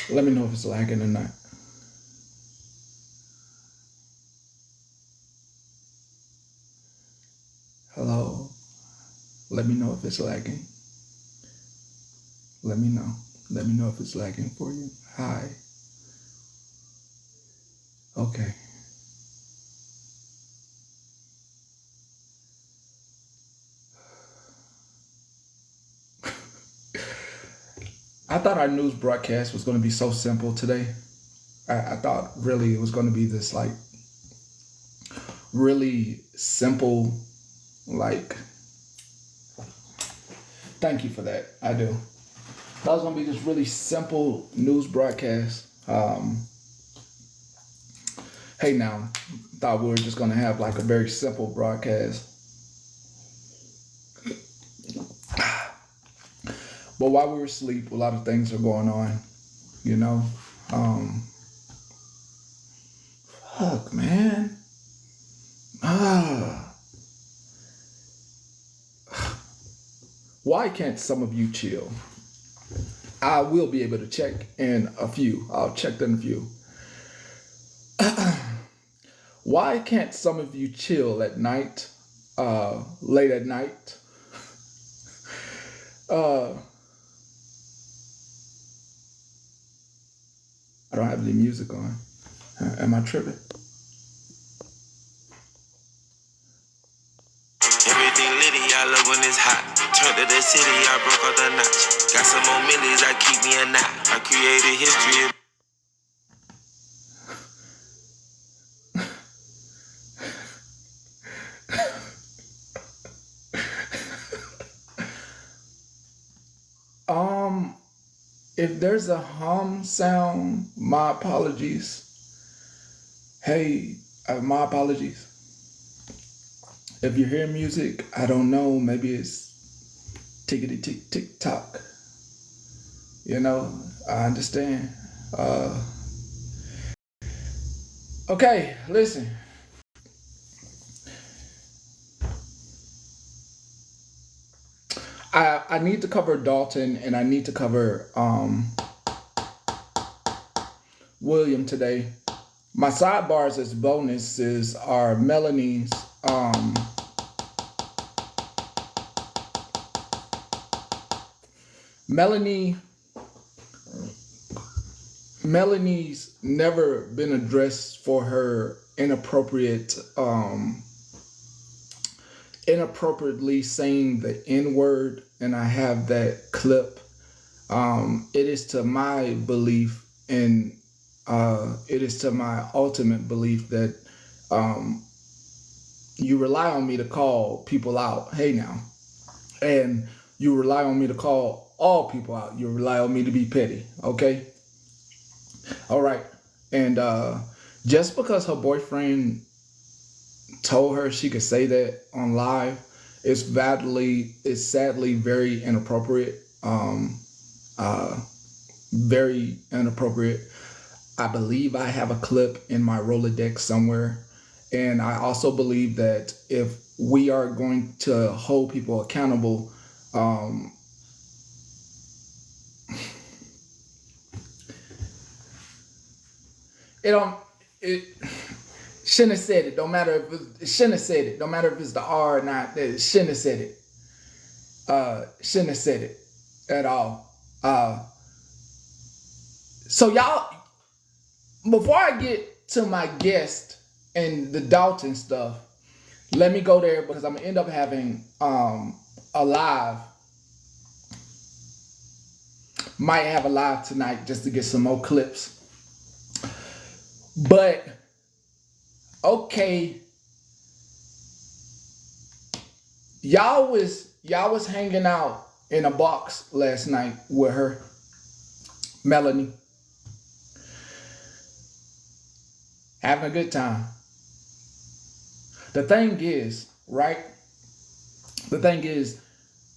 Let me know if it's lagging or not. Hello. Let me know if it's lagging. Let me know. Let me know if it's lagging for you. Hi. Okay. I thought our news broadcast was going to be so simple today. I thought really it was going to be this like really simple, like, thank you for that. I do. That was going to be this really simple news broadcast. Hey, now, thought we were just going to have like a very simple broadcast. But while we were asleep, a lot of things are going on, you know. Fuck, man. Why can't some of you chill? I will be able to check in a few. I'll check in a few. Why can't some of you chill at night, late at night? I don't have any music on. Am I tripping? Everything litty, I love when it's hot. Turned to the city, I broke out the notch. Got some more millies, I keep me a knot. I created history. If there's a hum sound, my apologies. Hey, my apologies. If you hear music, I don't know, maybe it's tickety tick tick tock. You know, I understand. Okay, listen. I need to cover Dalton and I need to cover William today. My sidebars as bonuses are Melanie's Melanie's never been addressed for her inappropriately saying the N-word, and I have that clip. It is to my belief, and it is to my ultimate belief that you rely on me to call people out. Hey now. And you rely on me to call all people out. You rely on me to be petty. Okay? All right. And just because her boyfriend told her she could say that on live, it's sadly very inappropriate. Very inappropriate. I believe I have a clip in my Rolodex somewhere. And I also believe that if we are going to hold people accountable, it shouldn't have said it. Don't matter if it shouldn't have said it. Don't matter if it's the R or not. It shouldn't have said it. Shouldn't have said it at all. So y'all, before I get to my guest and the Dalton stuff, let me go there because I'm gonna end up having a live. Might have a live tonight just to get some more clips. But okay, y'all was hanging out in a box last night with her, Melanie, having a good time. The thing is, right? The thing is,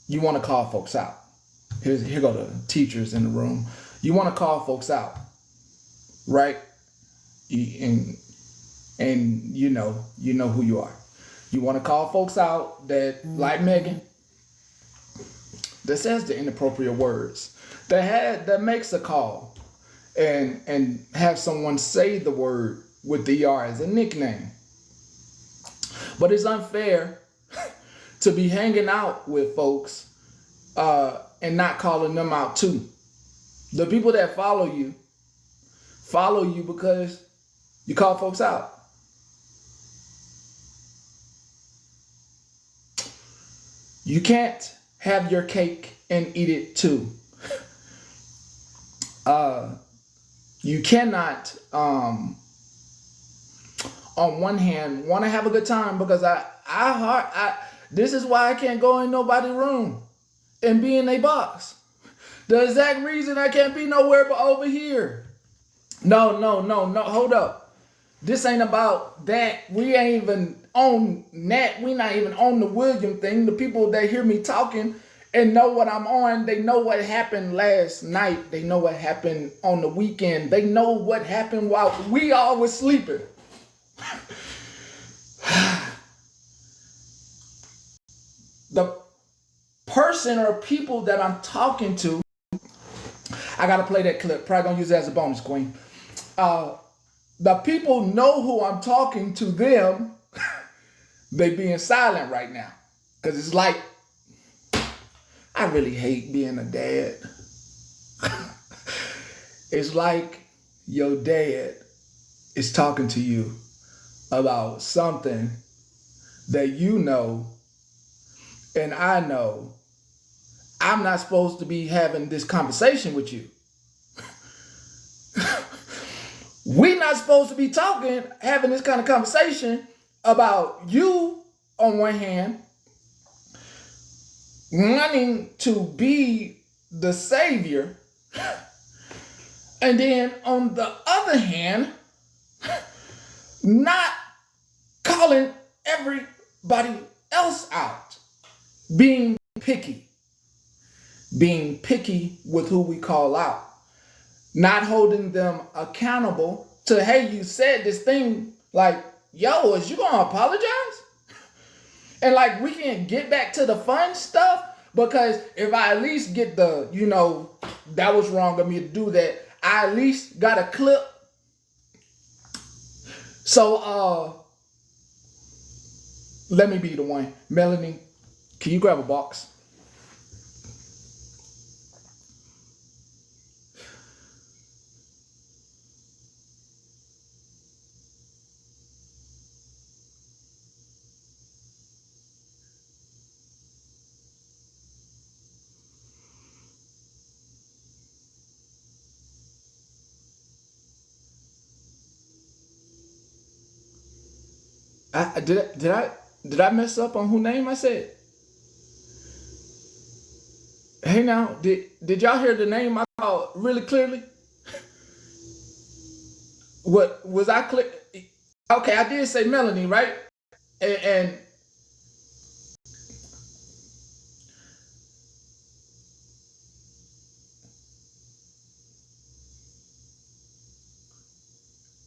you want to call folks out. Here go the teachers in the room. You want to call folks out, right? And you know who you are. You want to call folks out that, like Megan, that says the inappropriate words, that makes a call, and have someone say the word with the ER as a nickname. But it's unfair to be hanging out with folks and not calling them out too. The people that follow you because you call folks out. You can't have your cake and eat it too. You cannot, on one hand, want to have a good time because this is why I can't go in nobody's room and be in a box. The exact reason I can't be nowhere but over here. No, hold up. This ain't about that. We ain't even on that. We not even on the William thing. The people that hear me talking and know what I'm on, they know what happened last night. They know what happened on the weekend. They know what happened while we all was sleeping. The person or people that I'm talking to, I gotta play that clip. Probably gonna use it as a bonus, Queen. The people know who I'm talking to them. They being silent right now. Because it's like, I really hate being a dad. It's like your dad is talking to you about something that you know and I know I'm not supposed to be having this conversation with you. We're not supposed to be having this kind of conversation about you on one hand, wanting to be the savior, and then on the other hand, not calling everybody else out, being picky with who we call out, not holding them accountable to, hey, you said this thing, like, yo, is you gonna apologize? And like, we can get back to the fun stuff, because if I at least get the, that was wrong of me to do that, I at least got a clip. So let me be the one. Melanie, can you grab a box? Did I mess up on who name I said? Hey now, did y'all hear the name I called really clearly? What was I click? Okay, I did say Melanie, right? And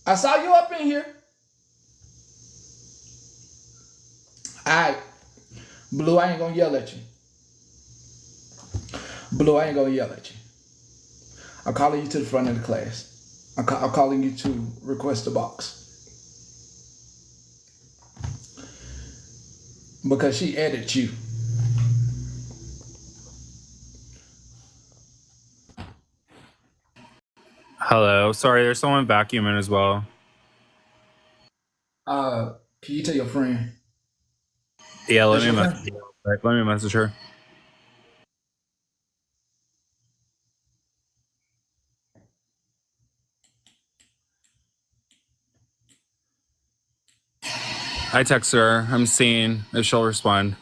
I saw you up in here. All right, Blue, I ain't gonna yell at you. Blue, I ain't gonna yell at you. I'm calling you to the front of the class. I'm calling you to request a box. Because she edited you. Hello. Sorry, there's someone vacuuming as well. Can you tell your friend? Yeah, let me message her. I text her. I'm seeing if she'll respond.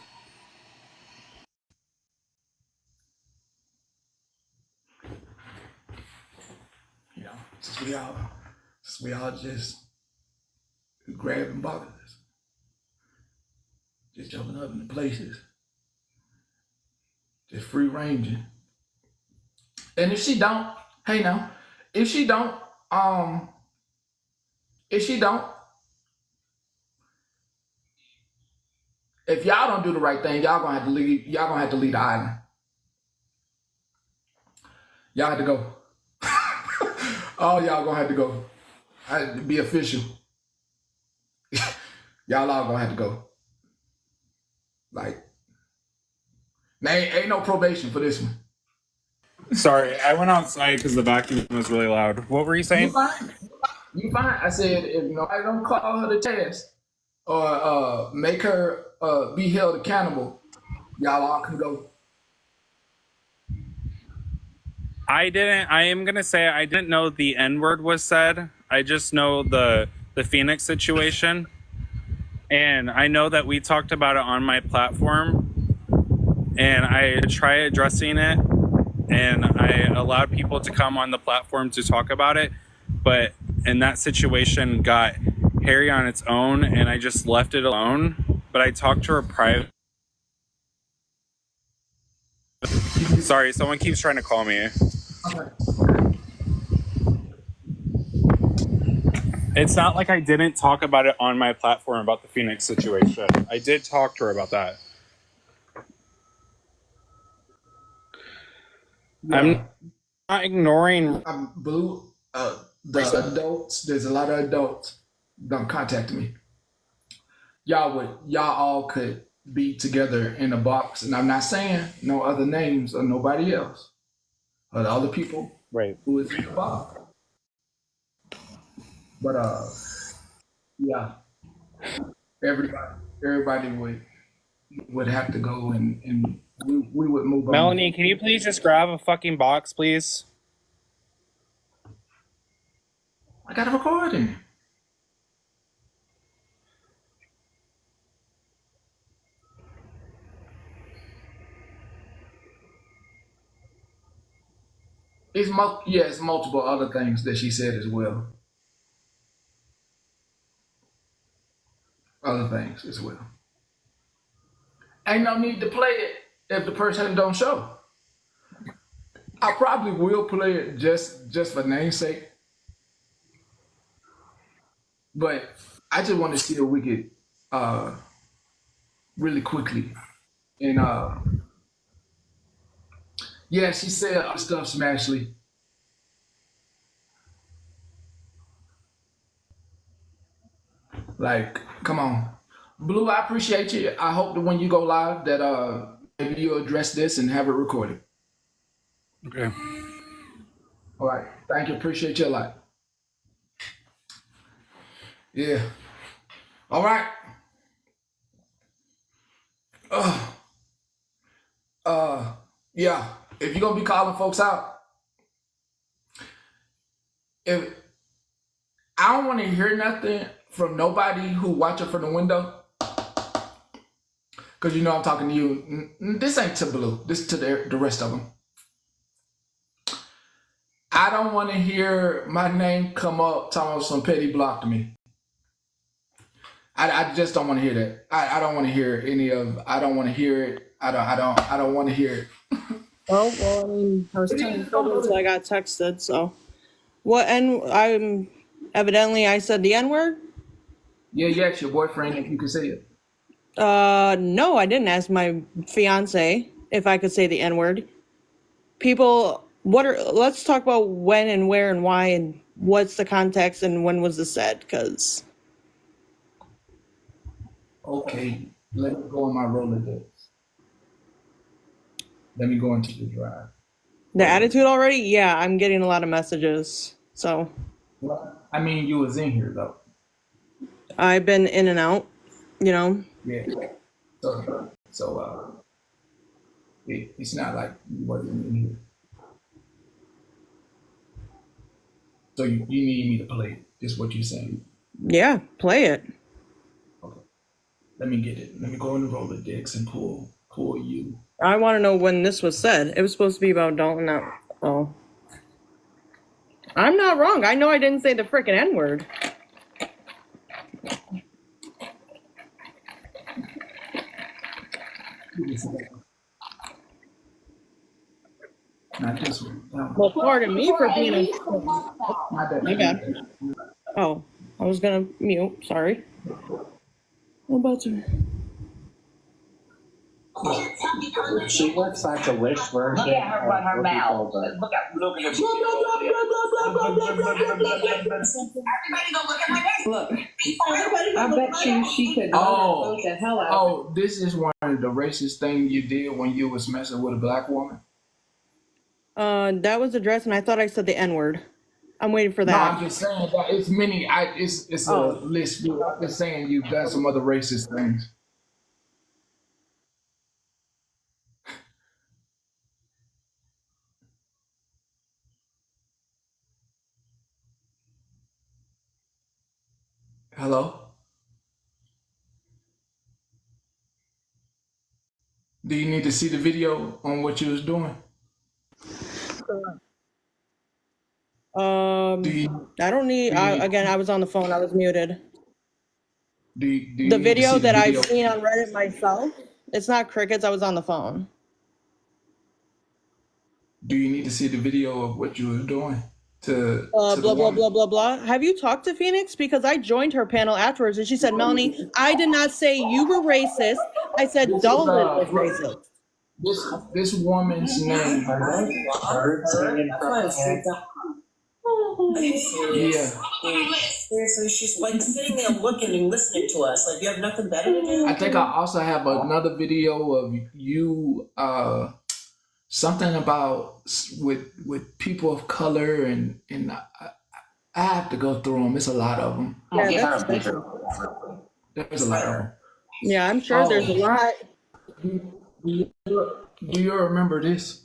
Since we all just grabbing boxes, just jumping up into places, just free ranging. And if she don't, hey now, if she don't, if y'all don't do the right thing, y'all gonna have to leave. Y'all gonna have to leave the island. Y'all have to go. All y'all gonna have to go. Be official. Y'all all gonna have to go. Like, ain't no probation for this one. Sorry, I went outside because the vacuum was really loud. What were you You saying? fine. You fine. I said if nobody don't call her to task or make her be held accountable, y'all all can go. I am gonna say I didn't know the N-word was said. I just know the Phoenix situation, and I know that we talked about it on my platform, and I try addressing it, and I allowed people to come on the platform to talk about it, but in that situation got hairy on its own, and I just left it alone. But I talked to her private. Sorry, someone keeps trying to call me. Okay. It's not like I didn't talk about it on my platform about the Phoenix situation. I did talk to her about that. Yeah. I'm not ignoring. Blue. The adults. There's a lot of adults done contacted me. Y'all all could be together in a box, and I'm not saying no other names or nobody else, or the other people Right. who is in the box. But yeah, everybody would have to go, and we would move on. Melanie, can you please just grab a fucking box, please? I got a recording. It's multiple other things that she said as well. Other things as well. Ain't no need to play it if the person don't show. I probably will play it just for namesake. But I just want to see if we could really quickly. And yeah, she said our stuff, Smashley. Like, come on. Blue, I appreciate you. I hope that when you go live that maybe you'll address this and have it recorded. Okay. All right. Thank you. Appreciate you a lot. Yeah. All right. Yeah. If you're gonna be calling folks out, if I don't want to hear nothing from nobody who watching from the window, because you know I'm talking to you. This ain't to Blue. This to the rest of them. I don't want to hear my name come up talking about some petty blocked me. I just don't want to hear that. I don't want to hear any of. I don't want to hear it. I don't want to hear it. Oh, well, I mean, I was telling Phil so I got texted, so. What, evidently I said the N-word? Yeah, you asked your boyfriend if you could say it. No, I didn't ask my fiance if I could say the N-word. People, let's talk about when and where and why and what's the context and when was this said, because. Okay, let me go on my Rolodex. Let me go into the drive. The attitude already? Yeah, I'm getting a lot of messages, so. Well, I mean, you was in here though. I've been in and out, you know. Yeah. So it's not like you wasn't in here. So you need me to play it. Just what you're saying. Yeah, play it. Okay. Let me get it. Let me go in the Rolodex and pull you. I want to know when this was said. It was supposed to be about Dalton. Oh. I'm not wrong. I know I didn't say the frickin' N-word. Not this one. No. Well, pardon me for being a... Not that. My bad. Oh, I was gonna mute. Sorry. What about to... She looks like a wish version. Look at her run her mouth. Look at her. Everybody go look at my neck. Look, I bet you she could Oh. vote the hell out. Oh, this is one of the racist things you did when you was messing with a black woman. That was addressed, and I thought I said the N-word. I'm waiting for No, that. I'm just saying that it's many. It's a list. I'm just saying you've done some other racist things. Hello? Do you need to see the video on what you was doing? Do you, I don't need. do you, Again, I was on the phone. I was muted. do you, do you The need to video see the that I've video? seen on Reddit myself, it's not crickets. I was on the phone. Do you need to see the video of what you were doing to Blah the blah woman? blah blah blah. Have you talked to Phoenix? Because I joined her panel afterwards, and she said, "Melanie, I did not say you were racist. I said This is Dalton was racist." this woman's name. birds singing from here. Yeah, Seriously, she's like sitting there looking and listening to us. Like, you have nothing better to do? I think I also have another video of you. Something about with people of color and I have to go through them. It's a lot of them. Yeah, There's a lot of them. yeah, I'm sure there's a lot. Do you remember this?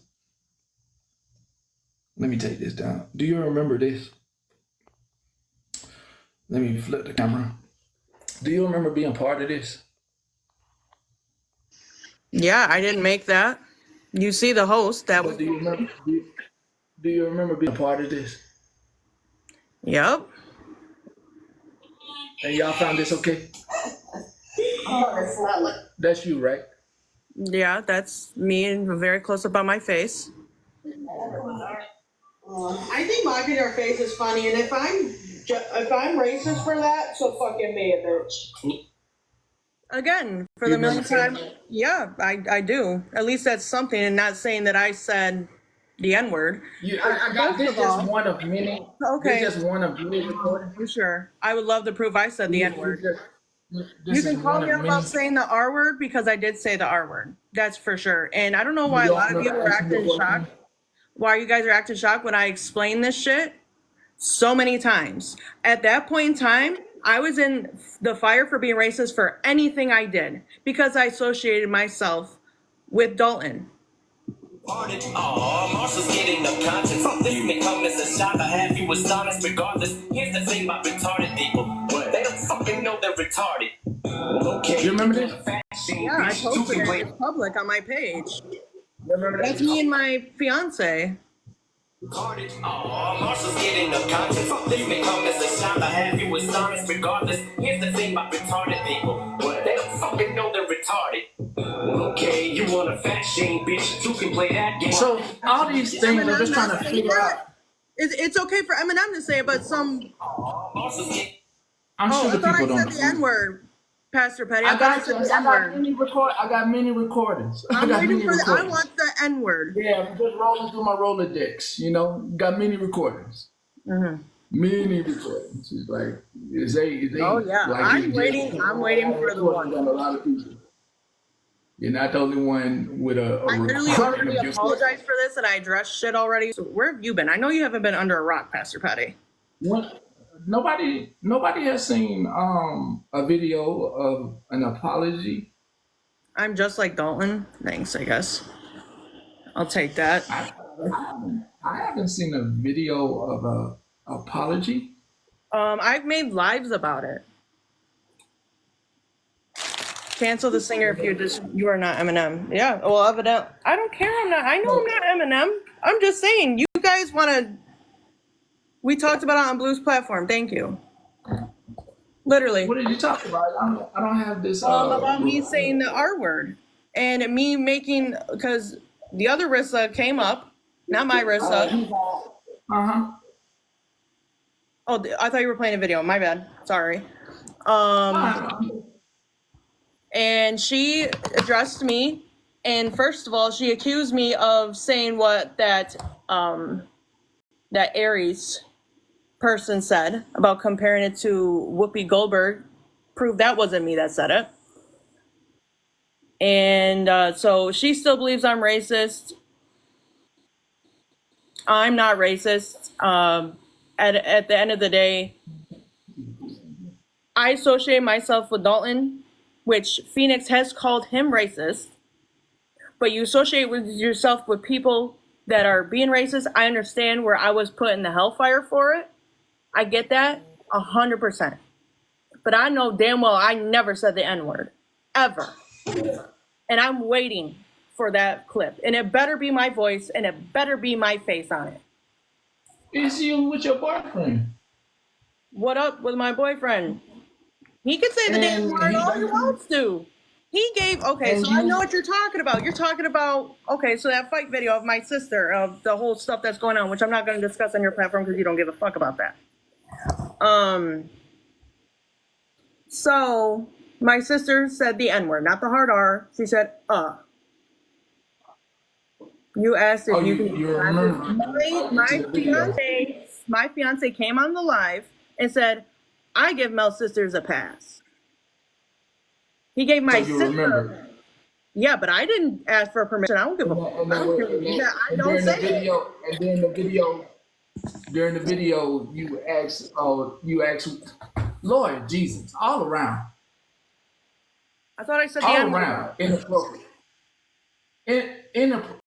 Let me take this down. Do you remember this? Let me flip the camera. Do you remember being part of this? Yeah, I didn't make that. You see the host. That was. But do you remember? Do you remember being a part of this? Yep. And y'all found this okay? That's you, right? Yeah, that's me and very close up on my face. I think my video face is funny, and if I'm racist for that, so fucking me a bitch. Again, for the millionth time, yeah, I do. At least that's something, and not saying that I said the N-word. I got this. Just one of many. Okay. This just one of many recordings. I'm sure. I would love to prove I said the N-word. This You can is call one me of out about many. saying the R word because I did say the R word. That's for sure. And I don't know why a lot of people are acting shocked. Why you guys are acting shocked when I explain this shit so many times. At that point in time, I was in the fire for being racist for anything I did because I associated myself with Dalton. Oh, Marshall's getting no content. This may come as a shock. I have you astonished regardless. Here's the thing about retarded people. They don't fucking know they're retarded. Okay. You remember this? Yeah, I posted it in public on my page. You remember That's me and my fiance. Oh, Marshall's getting no content. This may come as a shock. I have you astonished regardless. Here's the thing about retarded people. They don't fucking know they're retarded. Okay, you want a fat shame, bitch? You can play that game. So all these things, I'm just trying to figure out. It's okay for Eminem to say it, but some. I'm sure I the thought people I don't. said the N-word, Pastor Petty. I got said you. the I got N-word. many I got many recordings. I'm waiting for the. I want the N-word. Yeah, I'm just rolling through my Rolodex. You know, got many recordings. Mm-hmm. Many recordings. It's like they. Oh yeah, like, I'm waiting. I'm waiting for the one. On a lot of people. You're not the only one with a I literally recording already of your- apologized for this, and I addressed shit already. So where have you been? I know you haven't been under a rock, Pastor Petty. What? Nobody has seen a video of an apology. I'm just like Dalton. Thanks, I guess. I'll take that. I haven't seen a video of a apology. I've made lives about it. Cancel the singer if you are not Eminem. Yeah, well, evident. I don't care. I know I'm not Eminem. I'm just saying. You guys want to. We talked about it on Blue's platform. Thank you. Literally. What did you talk about? I don't have this. About me saying the R word and me making because the other Rissa came up, not my Rissa. Uh-huh. Oh, I thought you were playing a video. My bad. Sorry. And she addressed me And first of all, she accused me of saying what that Aries person said about comparing it to Whoopi Goldberg. Proved that wasn't me that said it. And so she still believes I'm racist. I'm not racist. At the end of the day, I associate myself with Dalton, which Phoenix has called him racist. But you associate with yourself with people that are being racist. I understand where I was put in the hellfire for it. I get that 100%. But I know damn well I never said the N-word. Ever. And I'm waiting for that clip. And it better be my voice and it better be my face on it. Is you with your boyfriend? What up with my boyfriend? He can say the damn word all he wants to. He gave, okay, so I know what you're talking about. You're talking about, okay, so that fight video of my sister, of the whole stuff that's going on, which I'm not going to discuss on your platform because you don't give a fuck about that. So my sister said the N-word, not the hard R. She said, You asked if you can. My fiance came on the live and said, I give Mel's sisters a pass. He gave my sister. Remember. Yeah, but I didn't ask for permission. I don't give a fuck. I don't say it. And then during the video, you asked, Lord Jesus, all around. I thought I said the all N-word. Around, inappropriate,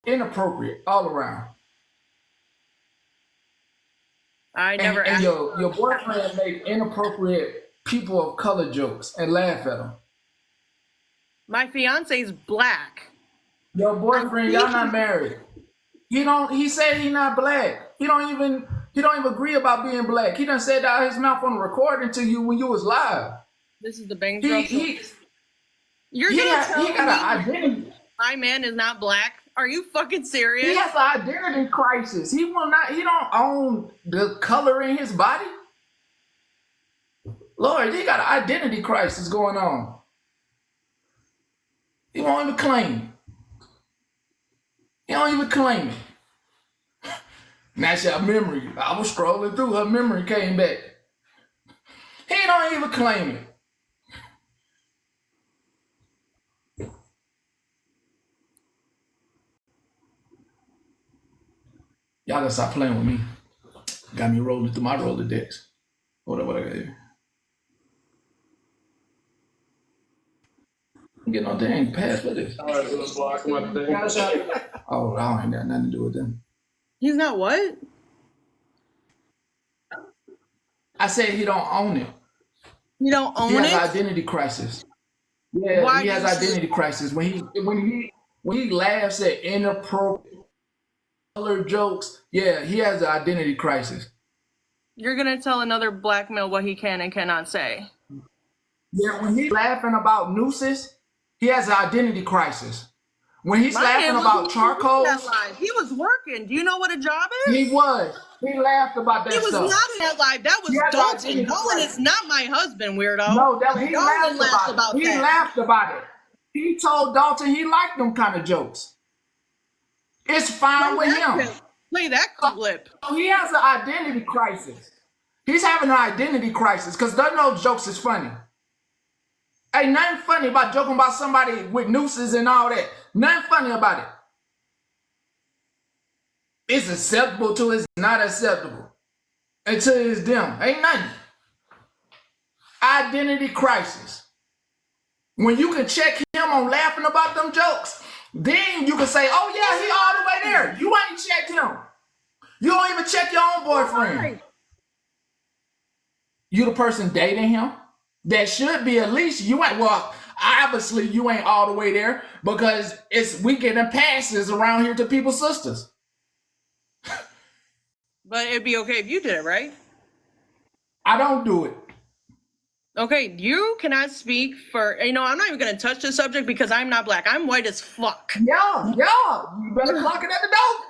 inappropriate, all around. I never asked. And your boyfriend made inappropriate people of color jokes and laugh at them. My fiance's black. Your boyfriend, y'all not married. He said he not black. He don't even agree about being black. He done said that out his mouth on the recording to you when you was live. This is the Bang You're he got an identity. My man is not black. Are you fucking serious? He has an identity crisis. He don't own the color in his body. Lord, he got an identity crisis going on. He won't even claim it. He don't even claim it. That's your memory. I was scrolling through, her memory came back. He don't even claim it. Y'all gotta stop playing with me. Got me rolling through my Rolodex. What I got here? I'm getting on dang pass for this. Oh, I ain't got nothing to do with them. He's not what? I said he don't own it. You don't own it? He has identity crisis. Yeah, why he has identity crisis. When he laughs at inappropriate color jokes, yeah, he has an identity crisis. You're gonna tell another black male what he can and cannot say. Yeah, when he's laughing about nooses, he has an identity crisis. When he's laughing about charcoal, he was working. Do you know what a job is? He was. He laughed about that stuff. He was not in that live. That was Dalton. Dalton is not my husband, weirdo. No, he laughed about it. He laughed about it. He told Dalton he liked them kind of jokes. It's fine with him. Play that clip. So he has an identity crisis. He's having an identity crisis because none of those jokes is funny. Ain't nothing funny about joking about somebody with nooses and all that. Nothing funny about it. It's acceptable to it's not acceptable. Until it's them. Ain't nothing. Identity crisis. When you can check him on laughing about them jokes, then you can say, oh yeah, he all the way there. You ain't checked him. You don't even check your own boyfriend. Right. You the person dating him? That should be at least, you ain't, well, obviously you ain't all the way there because we getting passes around here to people's sisters. But it'd be okay if you did it, right? I don't do it. Okay, you cannot speak for, I'm not even going to touch the subject because I'm not black. I'm white as fuck. Yeah. You better clock it at the door.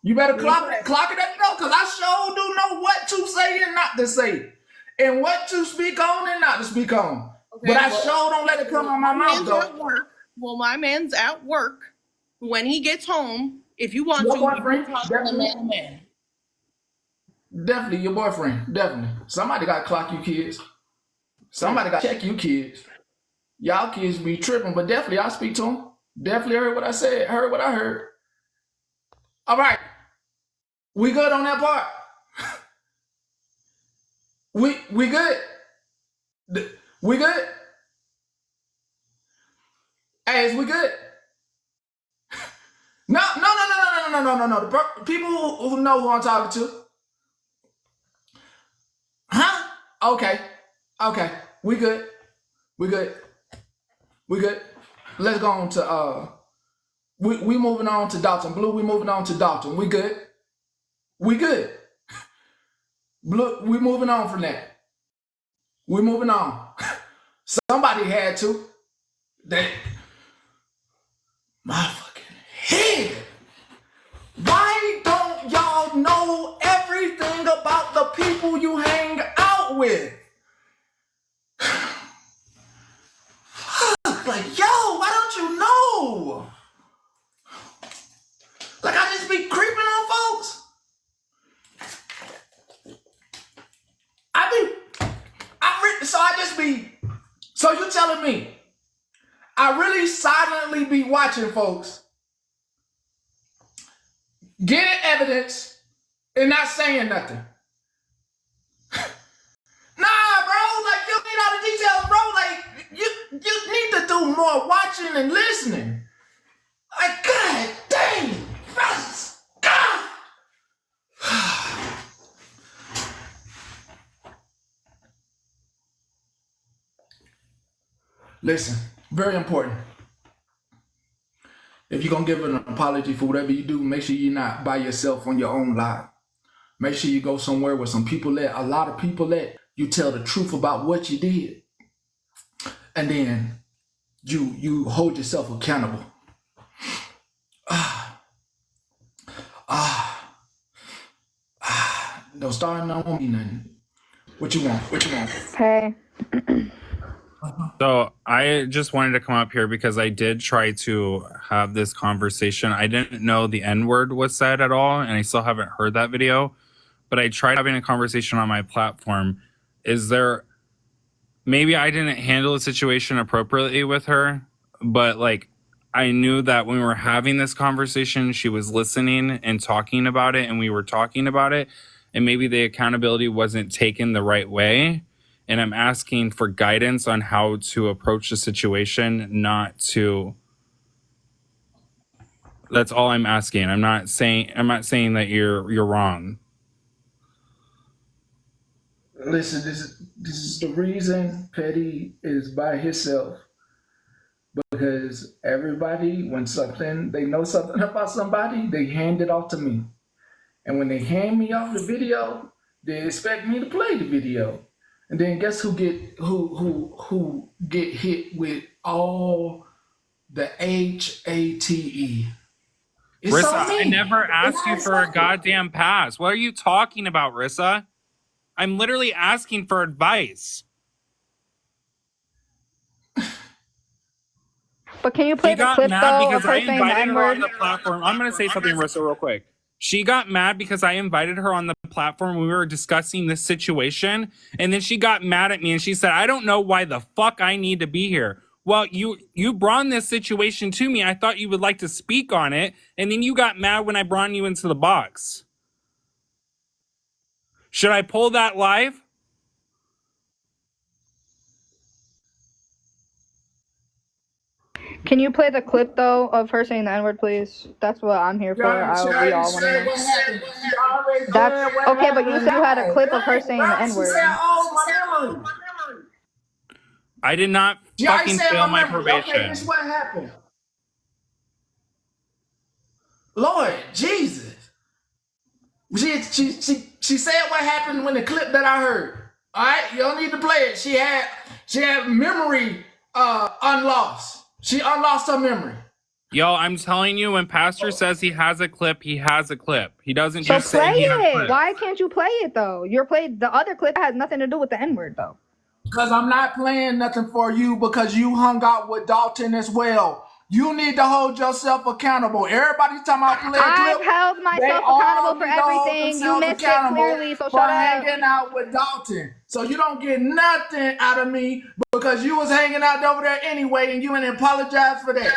You better clock it at the door because I sure do know what to say and not to say. And what to speak on and not to speak on. Okay, but I sure don't let it come on my mouth, though. Well, my man's at work. when he gets home, if you want Your to, you boyfriend, can talk to the definitely, man. definitely your boyfriend, definitely. Somebody got to clock you kids. Somebody got to check you kids. Y'all kids be tripping, but definitely I'll speak to him. Definitely heard what I said, heard what I heard. All right. We good on that part? We good? We good? Hey, is we good? No. The people who know who I'm talking to. Huh? Okay. We good. We good. Let's go on to we moving on to Dalton. Blue, we moving on to Dalton. We good. Blue, we moving on from that. We moving on. Somebody had to. That my fucking head. Why don't y'all know everything about the people you hang out with? Like, yo, why don't you know? Like, I just be creeping on folks. So you telling me I really silently be watching folks getting evidence and not saying nothing? Nah, bro, like, you need all the details, bro. Like, you need to do more watching and listening. Like, god dang, God. Listen, very important. If you're going to give an apology for whatever you do, make sure you're not by yourself on your own live. Make sure you go somewhere where a lot of people let you tell the truth about what you did. And then you hold yourself accountable. Don't start no on me nothing. What you want? Hey. So I just wanted to come up here because I did try to have this conversation. I didn't know the N-word was said at all, and I still haven't heard that video. But I tried having a conversation on my platform. Maybe I didn't handle the situation appropriately with her, but like I knew that when we were having this conversation, she was listening and talking about it, and we were talking about it, and maybe the accountability wasn't taken the right way. And I'm asking for guidance on how to approach the situation, that's all I'm asking. I'm not saying that you're wrong. Listen, this is the reason Petty is by himself. Because everybody, when they know something about somebody, they hand it off to me. And when they hand me off the video, they expect me to play the video. And then guess who get hit with all the HATE? It's Rissa, on me. I never asked you for a goddamn pass. What are you talking about, Rissa? I'm literally asking for advice. But can you play the clip though of her saying the N-word? On the platform. I'm going to say something, Rissa, real quick. She got mad because I invited her on the platform when we were discussing this situation, and then she got mad at me and she said, I don't know why the fuck I need to be here. Well, you brought this situation to me. I thought you would like to speak on it, and then you got mad when I brought you into the box. Should I pull that live? Can you play the clip though of her saying the N-word, please? That's what I'm here for. We all want to know. That's okay, but you said you had a clip of her saying the N-word. I did not fucking fail my probation. Okay, this is what happened. Lord Jesus. She said what happened when the clip that I heard. All right, you don't need to play it. She had memory unlost. She unlost her memory. Yo, I'm telling you, when Pastor says he has a clip, he has a clip. He doesn't just say he has a clip. Why can't you play it though? The other clip has nothing to do with the N-word though. Because I'm not playing nothing for you because you hung out with Dalton as well. You need to hold yourself accountable. Everybody's talking about playing I've clip. held They myself all accountable for need to hold everything. You themselves missed it accountable clearly, so for shut up. hanging out with Dalton. So you don't get nothing out of me because you was hanging out over there anyway, and you ain't apologize for that.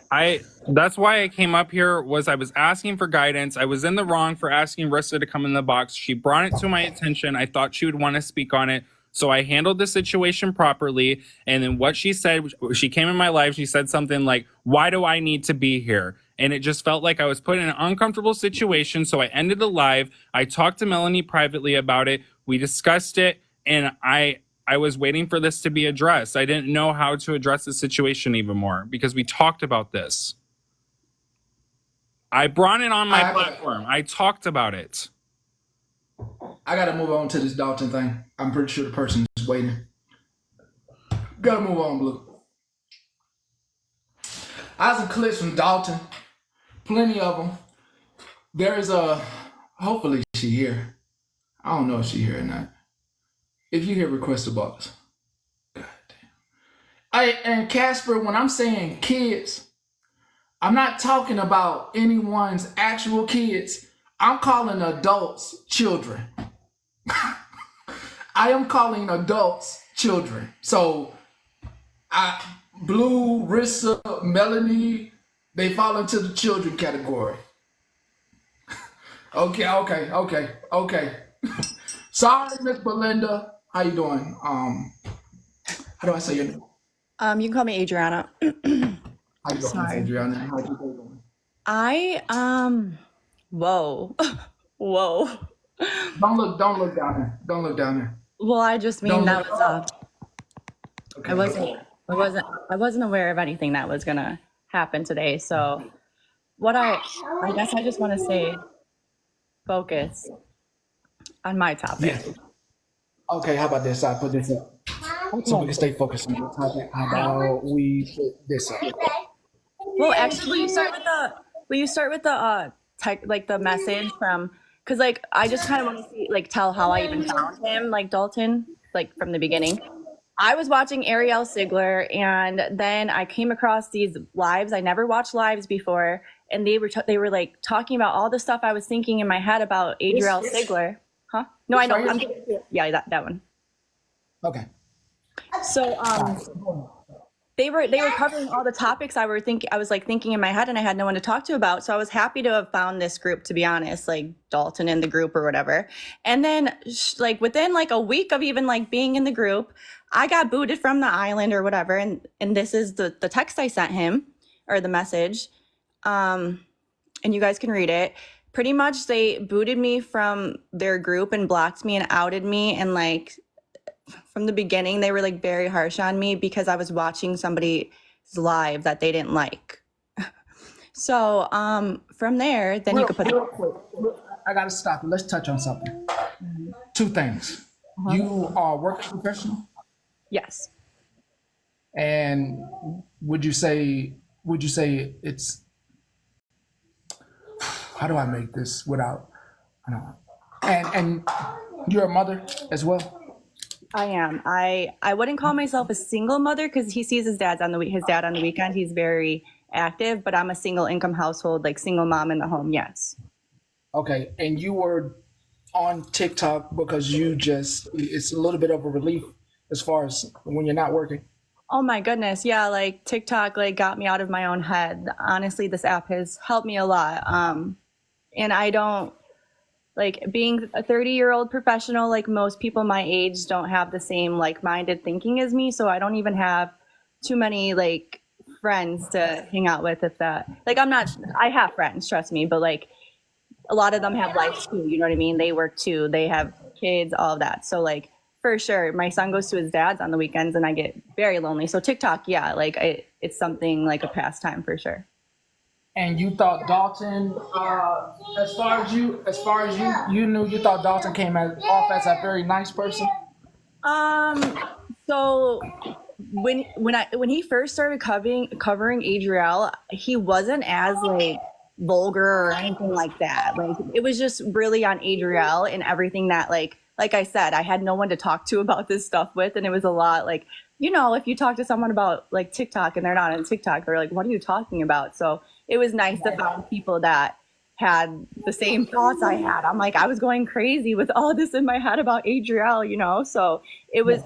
Bye. That's why I came up here. Was I was asking for guidance. I was in the wrong for asking Rissa to come in the box. She brought it to my attention. I thought she would want to speak on it. So I handled the situation properly. And then what she said, she came in my life. She said something like, why do I need to be here? And it just felt like I was put in an uncomfortable situation. So I ended the live. I talked to Melanie privately about it. We discussed it. And I was waiting for this to be addressed. I didn't know how to address the situation even more because we talked about this. I brought it on my platform. I talked about it. I gotta move on to this Dalton thing. I'm pretty sure the person is waiting. Gotta move on, Blue. I have some clips from Dalton. Plenty of them. There is hopefully she here. I don't know if she here or not. If you hear request a box. God damn. And Casper, when I'm saying kids, I'm not talking about anyone's actual kids. I'm calling adults children. I am calling adults children. So Blue, Rissa, Melanie, they fall into the children category. Okay. Sorry, Miss Belinda. How you doing? How do I say your name? You can call me Adriana. How you doing, Sorry. Adriana? How you doing? Whoa. Whoa. Don't look down there. Don't look down there. Well, I just mean Don't that look- was Okay. I wasn't aware of anything that was gonna happen today. So what I guess I just want to say, focus on my topic. Yeah. Okay, how about this? I put this up so we can stay focused on the topic. How about we put this up? Well, actually, will you start with the like the message from, because like I just kind of want to see, like, tell how I even found him, like Dalton, like from the beginning. I was watching Ariel Sigler, and then I came across these lives. I never watched lives before, and they were like talking about all the stuff I was thinking in my head about Ariel Sigler. Huh? No, I know. Yeah, that one. Okay. So they were covering all the topics I was thinking in my head, and I had no one to talk to about. So I was happy to have found this group, to be honest, like Dalton in the group or whatever. And then like within like a week of even like being in the group, I got booted from the island or whatever. And this is the text I sent him, or the message. And you guys can read it. Pretty much they booted me from their group and blocked me and outed me, and like from the beginning, they were like very harsh on me because I was watching somebody's live that they didn't like. So from there, then you could put. Real quick, I gotta stop you. Let's touch on something. Two things. You are a working professional, Yes. and would you say it's? How do I make this without? I don't know. And you're a mother as well. I am. I wouldn't call myself a single mother because he sees his dad on the weekend. He's very active, but I'm a single income household, like single mom in the home. Yes. Okay, and you were on TikTok because it's a little bit of a relief as far as when you're not working. Oh my goodness. Yeah. Like TikTok, like got me out of my own head. Honestly, this app has helped me a lot. And I don't, like, being a 30-year-old professional, like most people my age don't have the same like-minded thinking as me. So I don't even have too many like friends to hang out with. If that, like, I have friends, trust me, but like a lot of them have lives too. You know what I mean? They work too. They have kids, all of that. So like, for sure, my son goes to his dad's on the weekends and I get very lonely. So TikTok, yeah, like it's something like a pastime for sure. And you thought Dalton, as far as you knew, you thought Dalton came off as a very nice person. So when he first started covering Adriel, he wasn't as like vulgar or anything like that. Like it was just really on Adriel and everything that like like I said, I had no one to talk to about this stuff with. And it was a lot like, you know, if you talk to someone about like TikTok and they're not on TikTok, they're like, what are you talking about? So it was nice to find people that had the same thoughts I had. I'm like, I was going crazy with all this in my head about Adriel, you know? So it was,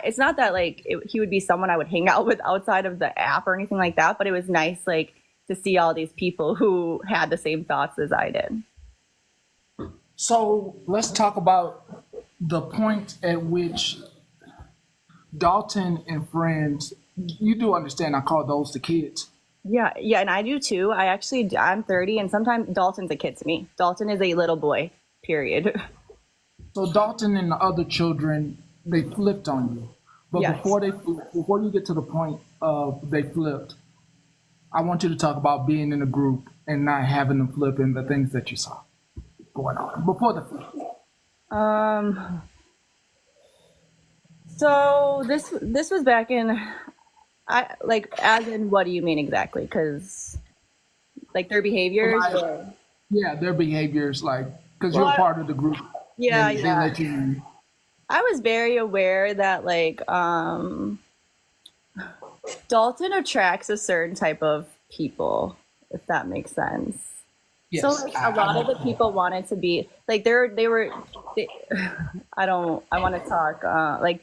it's not that like he would be someone I would hang out with outside of the app or anything like that, but it was nice like to see all these people who had the same thoughts as I did. So let's talk about the point at which Dalton and friends, you do understand I call those the kids. Yeah, and I do too. I'm 30 and sometimes Dalton's a kid to me. Dalton is a little boy, period. So Dalton and the other children, they flipped on you. But Yes. before you get to the point of they flipped, I want you to talk about being in a group and not having them flip and the things that you saw going on before the flip. So this was back in, as in what do you mean exactly? Because like their behaviors. Yeah, their behaviors, like, because you're part of the group. Yeah, and they yeah. let you. I was very aware that like Dalton attracts a certain type of people, if that makes sense. Yes, So like, a lot of the people wanted to be like I want to talk like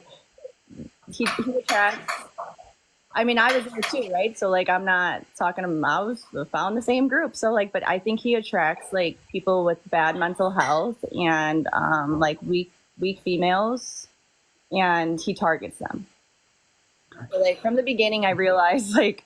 he attracts. I mean, I was there too, right? So like, I'm not talking about, I found the same group. So like, but I think he attracts like people with bad mental health and like weak females, and he targets them. So like from the beginning, I realized like,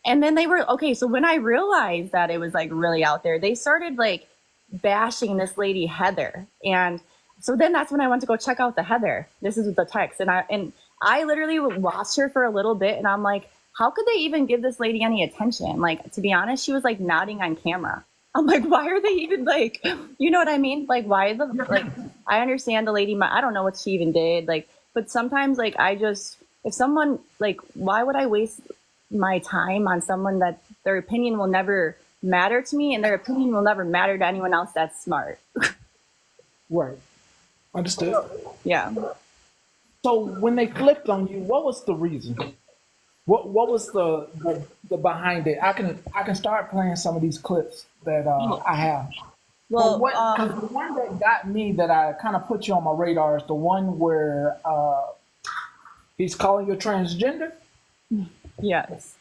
and then they were, okay, so when I realized that it was like really out there, they started like bashing this lady, Heather. And so then that's when I went to go check out the Heather. This is the text. And I literally watched her for a little bit and I'm like, how could they even give this lady any attention? Like, to be honest, she was like nodding on camera. I'm like, why are they even like, you know what I mean? Like, why like, I understand the lady, I don't know what she even did. Like, but sometimes like, if someone like, why would I waste my time on someone that their opinion will never matter to me and their opinion will never matter to anyone else that's smart? Right. Understood. Yeah. So when they flipped on you, what was the reason? What was the behind it? I can start playing some of these clips that I have. Well, because the one that got me, that I kind of put you on my radar, is the one where he's calling you transgender. Yes.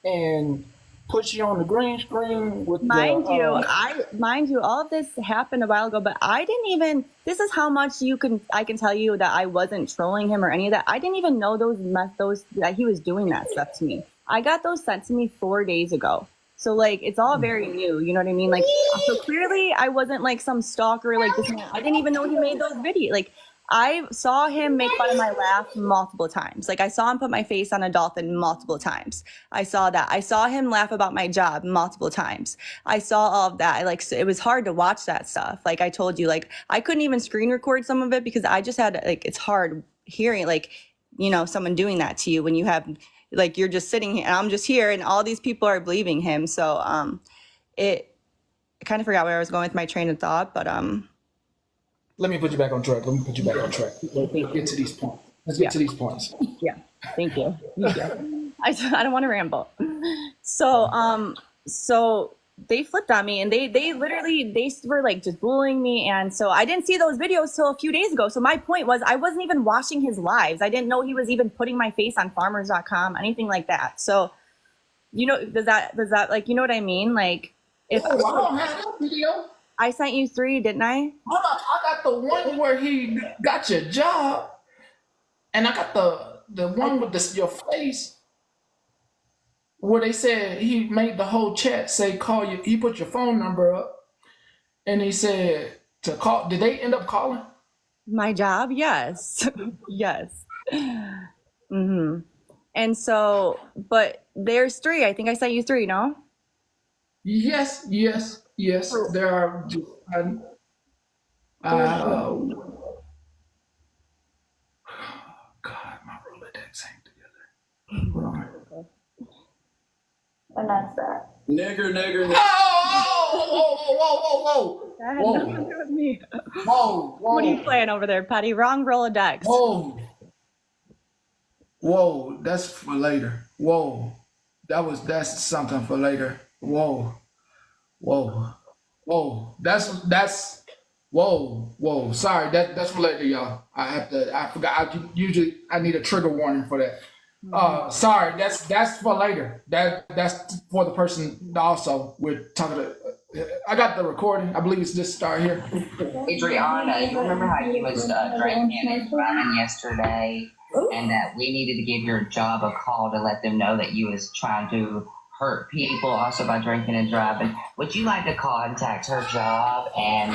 And puts you on the green screen with mind you, all of this happened a while ago, but I didn't even, this is how much I can tell you that I wasn't trolling him or any of that. I didn't even know those that he was doing that stuff to me. I got those sent to me 4 days ago. So like, it's all very new, you know what I mean? Like, so clearly I wasn't like some stalker, like this. I didn't even know he made those videos. Like, I saw him make fun of my laugh multiple times. Like, I saw him put my face on a dolphin multiple times. I saw that. I saw him laugh about my job multiple times. I saw all of that. It was hard to watch that stuff. Like I told you, like, I couldn't even screen record some of it because I just had, like, it's hard hearing, like, you know, someone doing that to you when you have, like, you're just sitting here and I'm just here and all these people are believing him. So, I kind of forgot where I was going with my train of thought, but, let me put you back on track. Let's get to these points. Let's get to these points. Yeah. Thank you. I don't want to ramble. So, so they flipped on me and they were like just bullying me. And so I didn't see those videos till a few days ago. So my point was I wasn't even watching his lives. I didn't know he was even putting my face on farmers.com, anything like that. So, you know, does that like, you know what I mean? Like, if I don't have that video. I sent you 3, didn't I? Hold on, I got the one where he got your job, and I got the one with your face, where they said he made the whole chat say call you. He put your phone number up, and he said to call. Did they end up calling? My job, yes, yes. Mm-hmm. And so, but there's 3. I think I sent you 3. No. Yes. There are. God, my Rolodex ain't together. Hold on. And that's that. Nigger. Whoa! That had Whoa. nothing to do with me. Whoa. What are you playing over there, Patty? Wrong Rolodex. Whoa. Whoa. That's for later. Whoa. That's something for later. Whoa. Whoa. Whoa. Whoa. Sorry, that's for later, y'all. I forgot. I need a trigger warning for that. Sorry, that's for later. That's for the person also we're talking to. I got the recording. I believe it's this start here. Adriana, you remember how you was drinking and driving yesterday, and that we needed to give your job a call to let them know that you was trying to hurt people also by drinking and driving? Would you like to contact her job and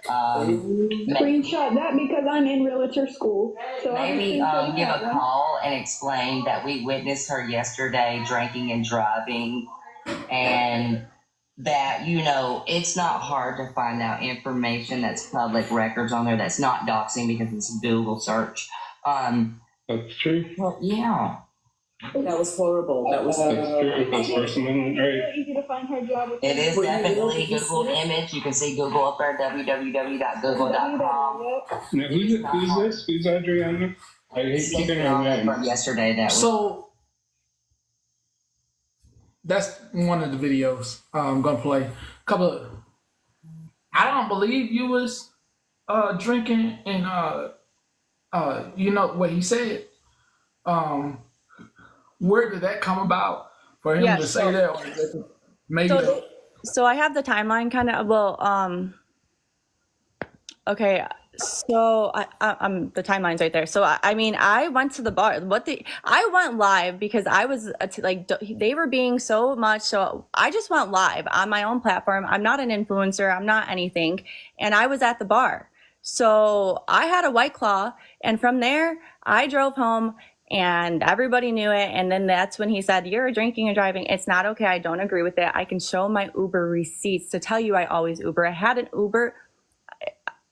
Screenshot that because I'm in realtor school. So maybe give a call and explain that we witnessed her yesterday drinking and driving, and that, you know, it's not hard to find out information that's public records on there that's not doxing because it's a Google search. That's true. Well, yeah. That was horrible. That's true. That's personal, right? easy to find her job. It is definitely Google image. You can see Google up there, www.google.com. Now, who's this? Who's Adriana? I hate keeping her name. From yesterday, that was... So that's one of the videos I'm gonna play. I don't believe you was drinking and you know what he said. Where did that come about for him to say that? Or maybe so I have the timeline kind of. Well, okay. So I'm the timeline's right there. So I mean, I went to the bar. I went live because I was they were being so much. So I just went live on my own platform. I'm not an influencer. I'm not anything. And I was at the bar. So I had a White Claw, and from there I drove home. And everybody knew it. And then that's when he said, "You're drinking and driving. It's not okay. I don't agree with it. I can show my Uber receipts to tell you I always Uber." I had an Uber.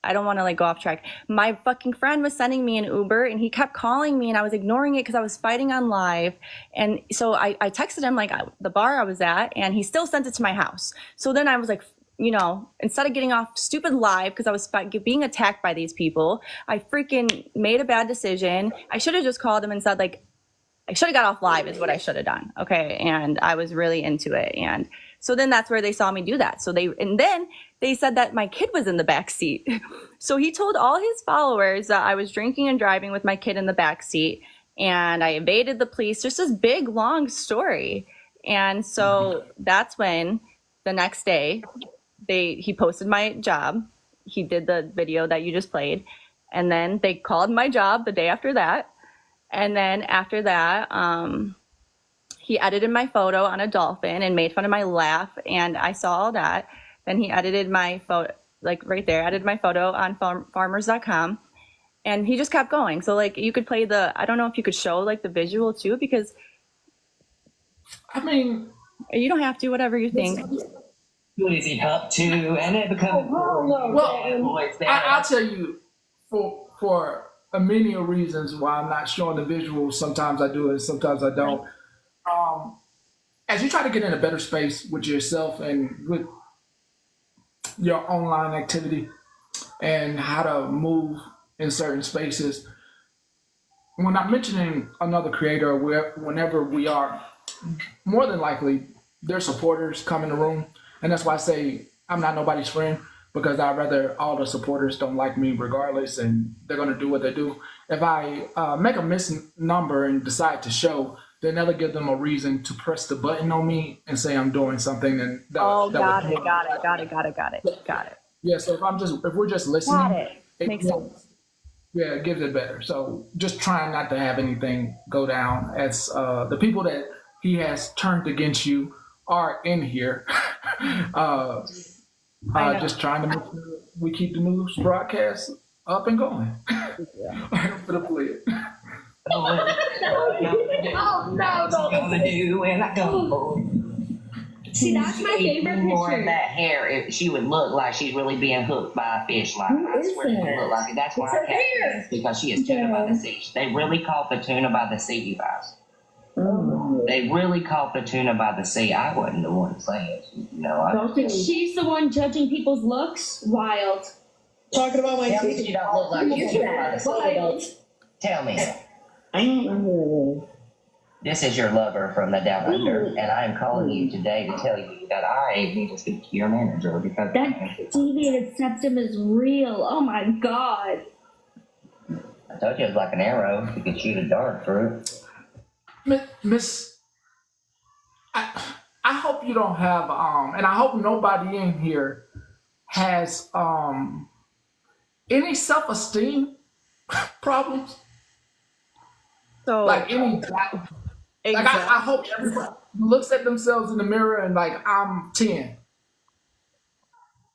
I don't want to go off track. My fucking friend was sending me an Uber and he kept calling me and I was ignoring it because I was fighting on live. And so I texted him the bar I was at, and he still sent it to my house. So then I was like, you know, instead of getting off stupid live because I was being attacked by these people, I freaking made a bad decision. I should have just called him and said, I should have got off live is what I should have done. Okay. And I was really into it. And so then that's where they saw me do that. And then they said that my kid was in the back seat. So he told all his followers that I was drinking and driving with my kid in the back seat, and I evaded the police. Just this big, long story. And so that's when the next day, he posted my job. He did the video that you just played. And then they called my job the day after that. And then after that, he edited my photo on a dolphin and made fun of my laugh. And I saw all that. Then he edited my photo, right there, edited my photo on farmers.com. And he just kept going. So you could play I don't know if you could show the visual too, because I mean, you don't have to, whatever you think. Who is he up to? And it becomes I'll tell you, for a many reasons why I'm not showing the visuals. Sometimes I do it, sometimes I don't. As you try to get in a better space with yourself and with your online activity and how to move in certain spaces, when I'm mentioning another creator, whenever we are, more than likely, their supporters come in the room. And that's why I say I'm not nobody's friend, because I'd rather all the supporters don't like me regardless, and they're going to do what they do. If I make a missing number and decide to show, then that'll give them a reason to press the button on me and say I'm doing something. And got it. Yeah, so if we're just listening, it makes sense. Yeah, it gives it better. So just trying not to have anything go down, as the people that he has turned against you are in here. Just trying to make sure we keep the news broadcast up and going. I'm gonna play it. See, that's my favorite More picture. of that hair, she would look like she's really being hooked by a fish line. I swear she would look like it. That's why I catch this, because she is tuna by the sea. They really call for tuna by the sea, you guys. They really caught the tuna by the sea. I wasn't the one saying it. You know, She's the one judging people's looks. Wild. Talking about my tell me you don't look like you tuna by the sea. Wild. Tell me. I don't This is your lover from the down under, and I am calling you today to tell you that I need to speak to your manager because That deviated septum is real. Oh my god. I told you it was like an arrow. You could shoot a dart through it. Miss, I hope you don't have and I hope nobody in here has any self-esteem problems. So Like any like I hope everybody looks at themselves in the mirror and like I'm 10.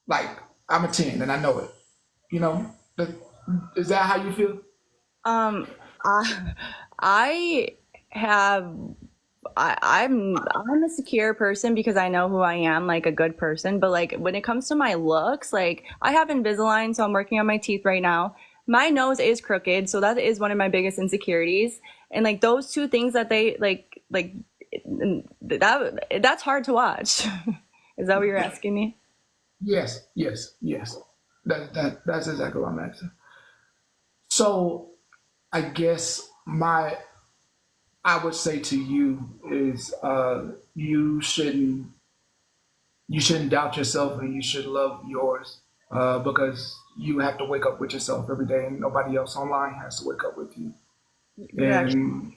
Like I'm a 10 and I know it. You know? Is that how you feel? I have I'm a secure person because I know who I am, like a good person. But like when it comes to my looks, like I have Invisalign, so I'm working on my teeth right now. My nose is crooked, so that is one of my biggest insecurities. And like those two things that they that's hard to watch. Is that what you're asking me? Yes. That's exactly what I'm asking. So I guess I would say to you is you shouldn't doubt yourself and you should love yours because you have to wake up with yourself every day and nobody else online has to wake up with you. And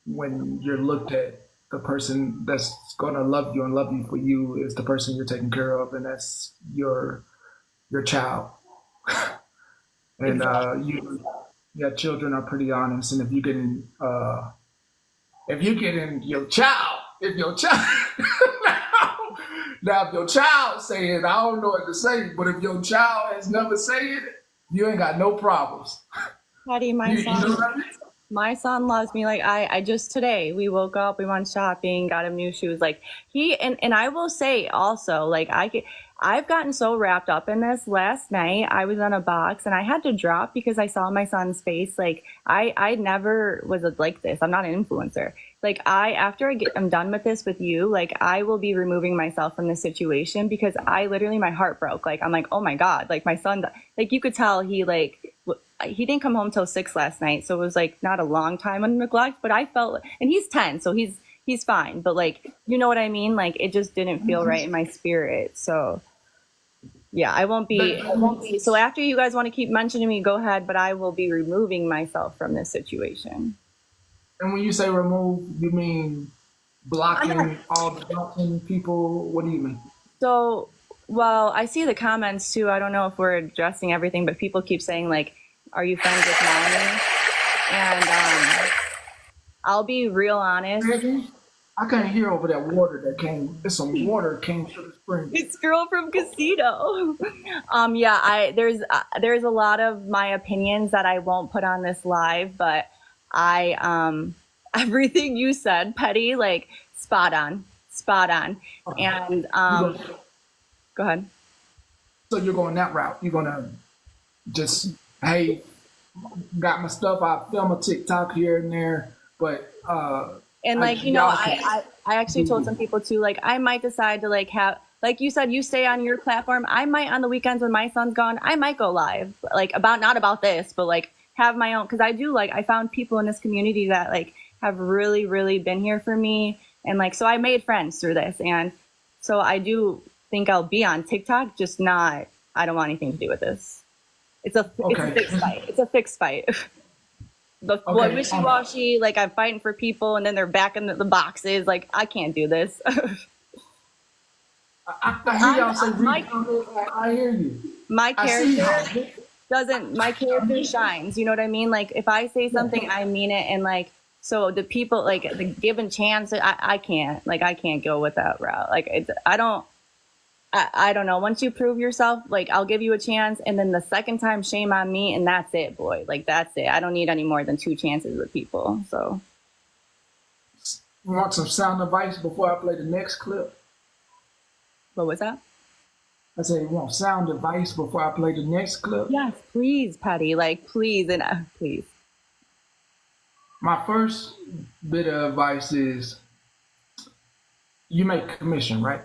when you're looked at, the person that's going to love you and love you for you is the person you're taking care of, and that's your child. And children are pretty honest, and if you get in your child, if your child saying, I don't know what to say, but if your child has never said it, you ain't got no problems. Patty, my son loves me. Like I just today we woke up, we went shopping, got him new shoes. Like and I will say also, like I've gotten so wrapped up in this. Last night I was on a box and I had to drop because I saw my son's face. Like I never was like this. I'm not an influencer. Like after I'm done with this with you, like I will be removing myself from this situation because I literally, my heart broke. Like I'm like, oh my God, like my son, like you could tell he didn't come home till 6 last night. So it was like not a long time on neglect, but I felt, and he's 10, so he's fine. But like, you know what I mean? Like it just didn't feel right in my spirit. So yeah, I won't be. So after you guys want to keep mentioning me, go ahead, but I will be removing myself from this situation. And when you say remove, you mean blocking all the blocking people? What do you mean? So, well, I see the comments too. I don't know if we're addressing everything, but people keep saying like, are you friends with mommy? And I'll be real honest. I can't hear over that water that came. There's some water came through the spring. It's girl from Casino. There's a lot of my opinions that I won't put on this live, but everything you said, Petty, like spot on. And go ahead. So you're going that route. You're gonna just, hey, got my stuff. I film a TikTok here and there, but and like I actually told some people too, like I might decide to like have, like you said, you stay on your platform. I might on the weekends when my son's gone, I might go live, like not about this, but like have my own, because I do, like I found people in this community that like have really, really been here for me, and like so I made friends through this, and so I do think I'll be on TikTok, just not. I don't want anything to do with this. It's a fixed fight. It's a fixed fight. Wishy-washy, like I'm fighting for people and then they're back in the boxes. Like I can't do this. I hear y'all say I hear you. My character shines. You know what I mean? Like if I say something, I mean it, and like so the people like the given chance. I can't go with that route. Like I don't know. Once you prove yourself, like I'll give you a chance, and then the second time, shame on me, and that's it, boy. Like that's it. I don't need any more than 2 chances with people. So, you want some sound advice before I play the next clip? What was that? I said, you want sound advice before I play the next clip? Yes, please, Patty. Like please, and please. My first bit of advice is you make commission, right?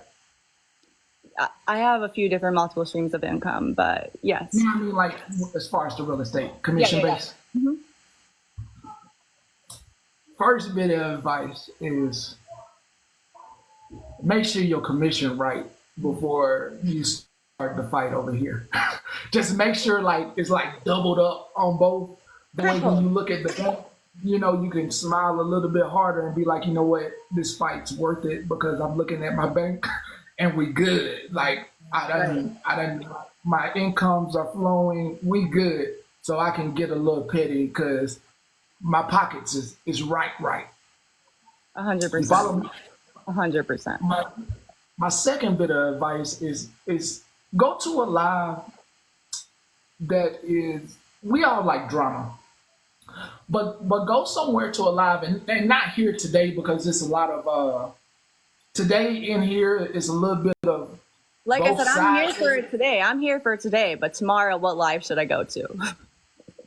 I have a few different multiple streams of income, but yes. You know what I mean? Like as far as the real estate, commission based. Mm-hmm. First bit of advice is make sure your commission right before you start the fight over here. Just make sure like it's like doubled up on both. That way when you look at the bank, you know, you can smile a little bit harder and be like, you know what, this fight's worth it because I'm looking at my bank and we good. Like I done, my incomes are flowing, we good. So I can get a little petty because my pockets is right. 100%. Follow me? 100%. My second bit of advice is go to a live that is, we all like drama, but go somewhere to a live and not here today because it's a lot of today in here is a little bit of like I both said, I'm here sides. for it today. I'm here for today, but tomorrow, what live should I go to?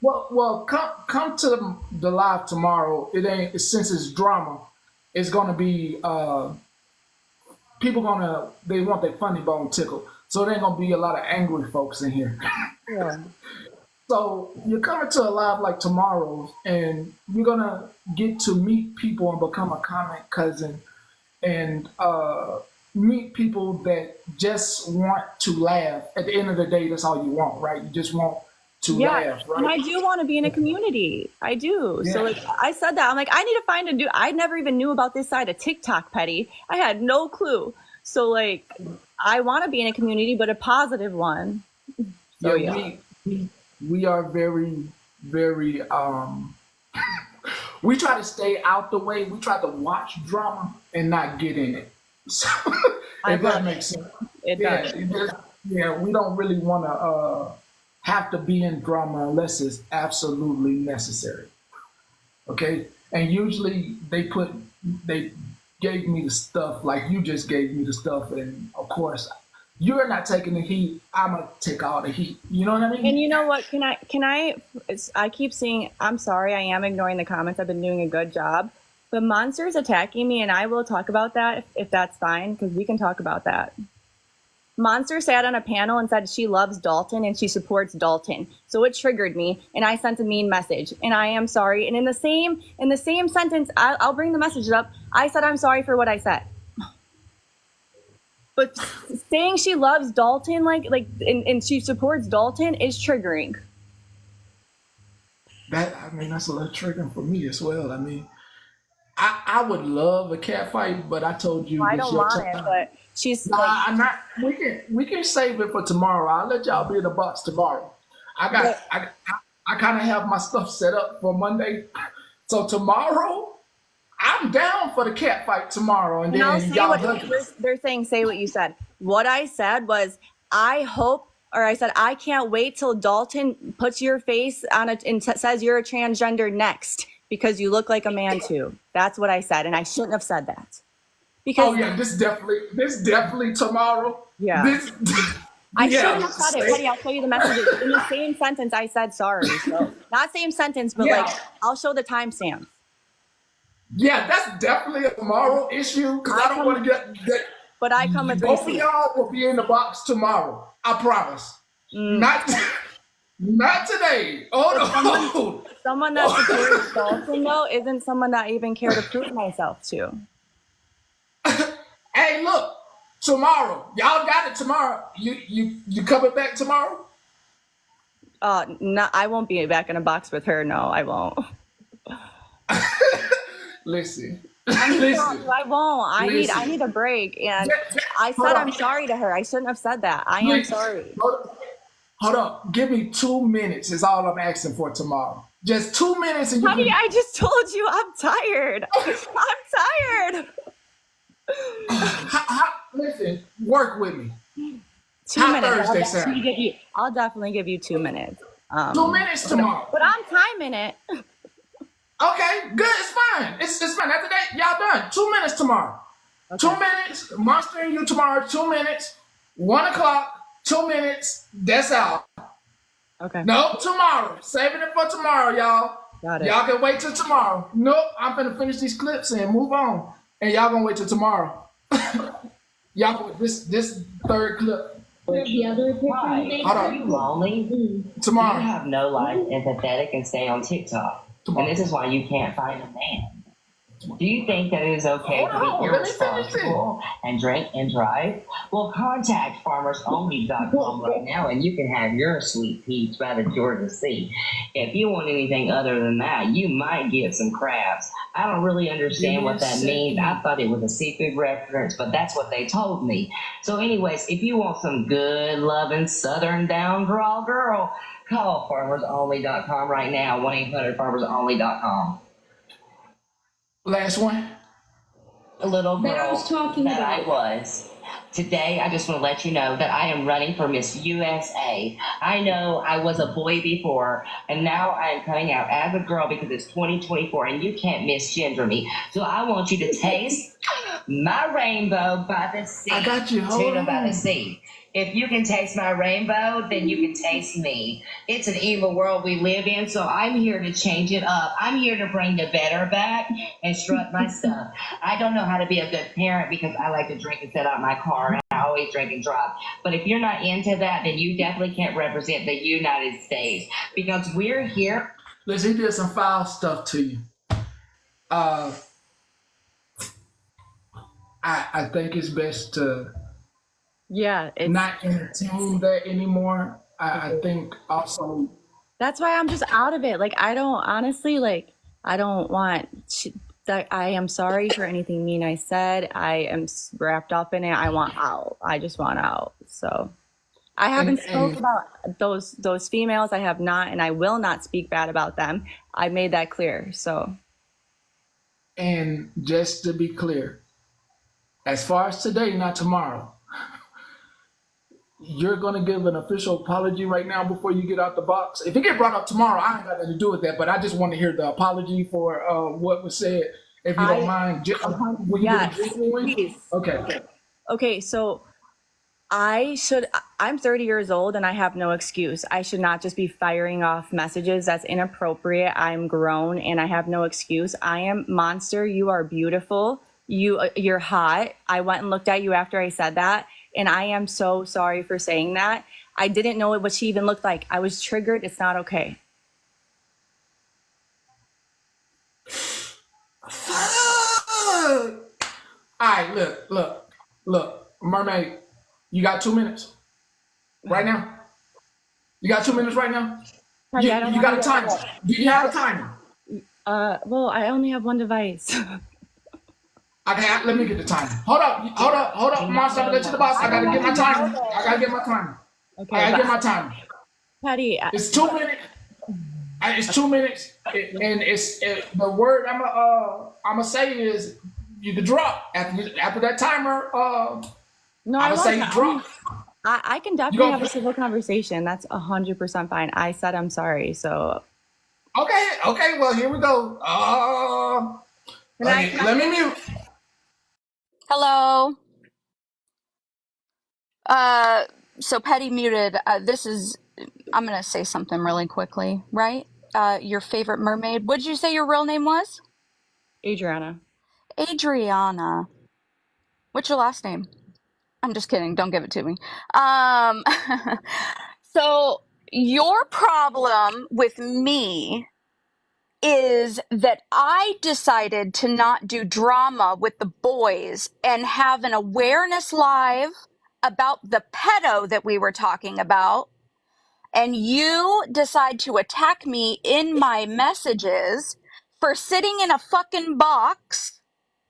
Well, come to the live tomorrow. It ain't, since it's drama, it's gonna be people they want their funny bone tickled. So there ain't gonna be a lot of angry folks in here. Yeah. So you're coming to a live like tomorrow, and you're gonna get to meet people and become a comment cousin, and meet people that just want to laugh. At the end of the day, that's all you want, right? You just want to laugh, right? And I do want to be in a community. I do. Yeah. So like I said that. I'm like, I need to find I never even knew about this side of TikTok, Petty. I had no clue. So like I want to be in a community, but a positive one. So yeah. We are very, very we try to stay out the way. We try to watch drama and not get in it. So if that makes sense. It does. Yeah, we don't really want to have to be in drama unless it's absolutely necessary. Okay? And usually they gave me the stuff like you just gave me the stuff, and of course you're not taking the heat, I'm gonna take all the heat. You know what I mean? And you know what? I keep seeing, I'm sorry, I am ignoring the comments. I've been doing a good job. But Monster's attacking me, and I will talk about that if that's fine, because we can talk about that. Monster sat on a panel and said she loves Dalton and she supports Dalton. So it triggered me, and I sent a mean message, and I am sorry. And in the same sentence, I'll bring the messages up. I said I'm sorry for what I said. But saying she loves Dalton, and she supports Dalton is triggering. That's a little triggering for me as well. I mean, I would love a cat fight, but I told you. I don't want it, but she's I'm not. We can save it for tomorrow. I'll let y'all be in the box tomorrow. I kind of have my stuff set up for Monday, so tomorrow I'm down for the cat fight tomorrow. And then I'll say they're saying. Say what you said. What I said was, I said I can't wait till Dalton puts your face on it and says you're a transgender next because you look like a man too. That's what I said, and I shouldn't have said that. Because this definitely tomorrow. Yeah. I shouldn't have said it. Petty, I'll show you the messages. In the same sentence, I said sorry. So not same sentence, but I'll show the timestamp. Yeah, that's definitely a tomorrow issue because I don't want to get that. But I come with both of y'all will be in the box tomorrow. I promise. Not today. Oh no. Someone that supports Dalton though isn't someone that I even care to prove myself to. Hey, look, tomorrow. Y'all got it tomorrow. You coming back tomorrow? No, I won't be back in a box with her. No, I won't. Listen. I won't. I need a break. And I said I'm sorry to her. I shouldn't have said that. I am sorry. Hold up. Give me 2 minutes is all I'm asking for tomorrow. Just 2 minutes and Honey, I just told you I'm tired. I'm tired. Listen, work with me. 2 minutes. Thursday, I'll definitely give you 2 minutes. 2 minutes tomorrow. But I'm timing it. Okay, good. It's fine. It's fine. After that, y'all done. 2 minutes tomorrow. Okay. 2 minutes. Monster and you tomorrow. 2 minutes. 1 o'clock. 2 minutes. That's all. Okay. No, tomorrow. Saving it for tomorrow, y'all. Got it. Y'all can wait till tomorrow. Nope, I'm gonna finish these clips and move on. And y'all gonna wait till tomorrow. Y'all, this third clip. The other picture. Hold Are you on. lonely? Tomorrow. You have no life, empathetic, and stay on TikTok. Tomorrow. And this is why you can't find a man. Do you think that it is okay to Hold be on, let me finish irresponsible and drink and drive? Well, contact farmersonly.com right now and you can have your sweet peach by the Georgia Sea. If you want anything other than that, you might get some crabs. I don't really understand what that means. I thought it was a seafood reference, but that's what they told me. So anyways, if you want some good, loving, southern down draw girl, call farmersonly.com right now, 1-800-farmersonly.com. Last one. A little girl That I was talking that about. I was. Today, I just want to let you know that I am running for Miss USA. I know I was a boy before, and now I am coming out as a girl because it's 2024, and you can't misgender me. So I want you to taste my rainbow by the sea. I got you. Hold Tuna by on. the sea. If you can taste my rainbow, then you can taste me. It's an evil world we live in, so I'm here to change it up. I'm here to bring the better back and strut my stuff. I don't know how to be a good parent because I like to drink and sit out in my car, and I always drink and drive. But if you're not into that, then you definitely can't represent the United States because we're here. Listen, he did some foul stuff to you. I think it's best to not entertain that anymore. I think also That's why I'm just out of it. Like, I don't honestly, like, I don't want that. I am sorry for anything mean I said. I am wrapped up in it. I want out. I just want out. So I haven't spoke about those females. I have not, and I will not speak bad about them. I made that clear. So. And just to be clear, as far as today, not tomorrow, you're going to give an official apology right now before you get out the box. If it get brought up tomorrow, I ain't got nothing to do with that, but I just want to hear the apology for what was said, if you don't mind. Will you Yes, do it please. Okay. Okay, so I'm 30 years old and I have no excuse. I should not just be firing off messages. That's inappropriate. I'm grown and I have no excuse. I am Monster. You are beautiful. You're hot. I went and looked at you after I said that. And I am so sorry for saying that. I didn't know what she even looked like. I was triggered. It's not okay. All right, look, Mermaid, you got 2 minutes right now? You got 2 minutes right now? You got a timer. Do you have a timer? Well, I only have one device. Okay, let me get the timer. Hold up, Monster. I'm gonna let you the boss. I gotta get my timer. Okay, I gotta get my timer. Patty, It's 2 minutes. It's 2 minutes, and it's the word I'm gonna say is you can drop after that timer. No, I'm I gonna say won't. drop. I can definitely have a civil conversation. That's 100% fine. I said I'm sorry, so. Okay. Well, here we go. Let me mute. Hello. So Petty muted. I'm gonna say something really quickly, right? Your favorite mermaid. What did you say your real name was? Adriana. Adriana. What's your last name? I'm just kidding. Don't give it to me. So your problem with me is that I decided to not do drama with the boys and have an awareness live about the pedo that we were talking about. And you decide to attack me in my messages for sitting in a fucking box.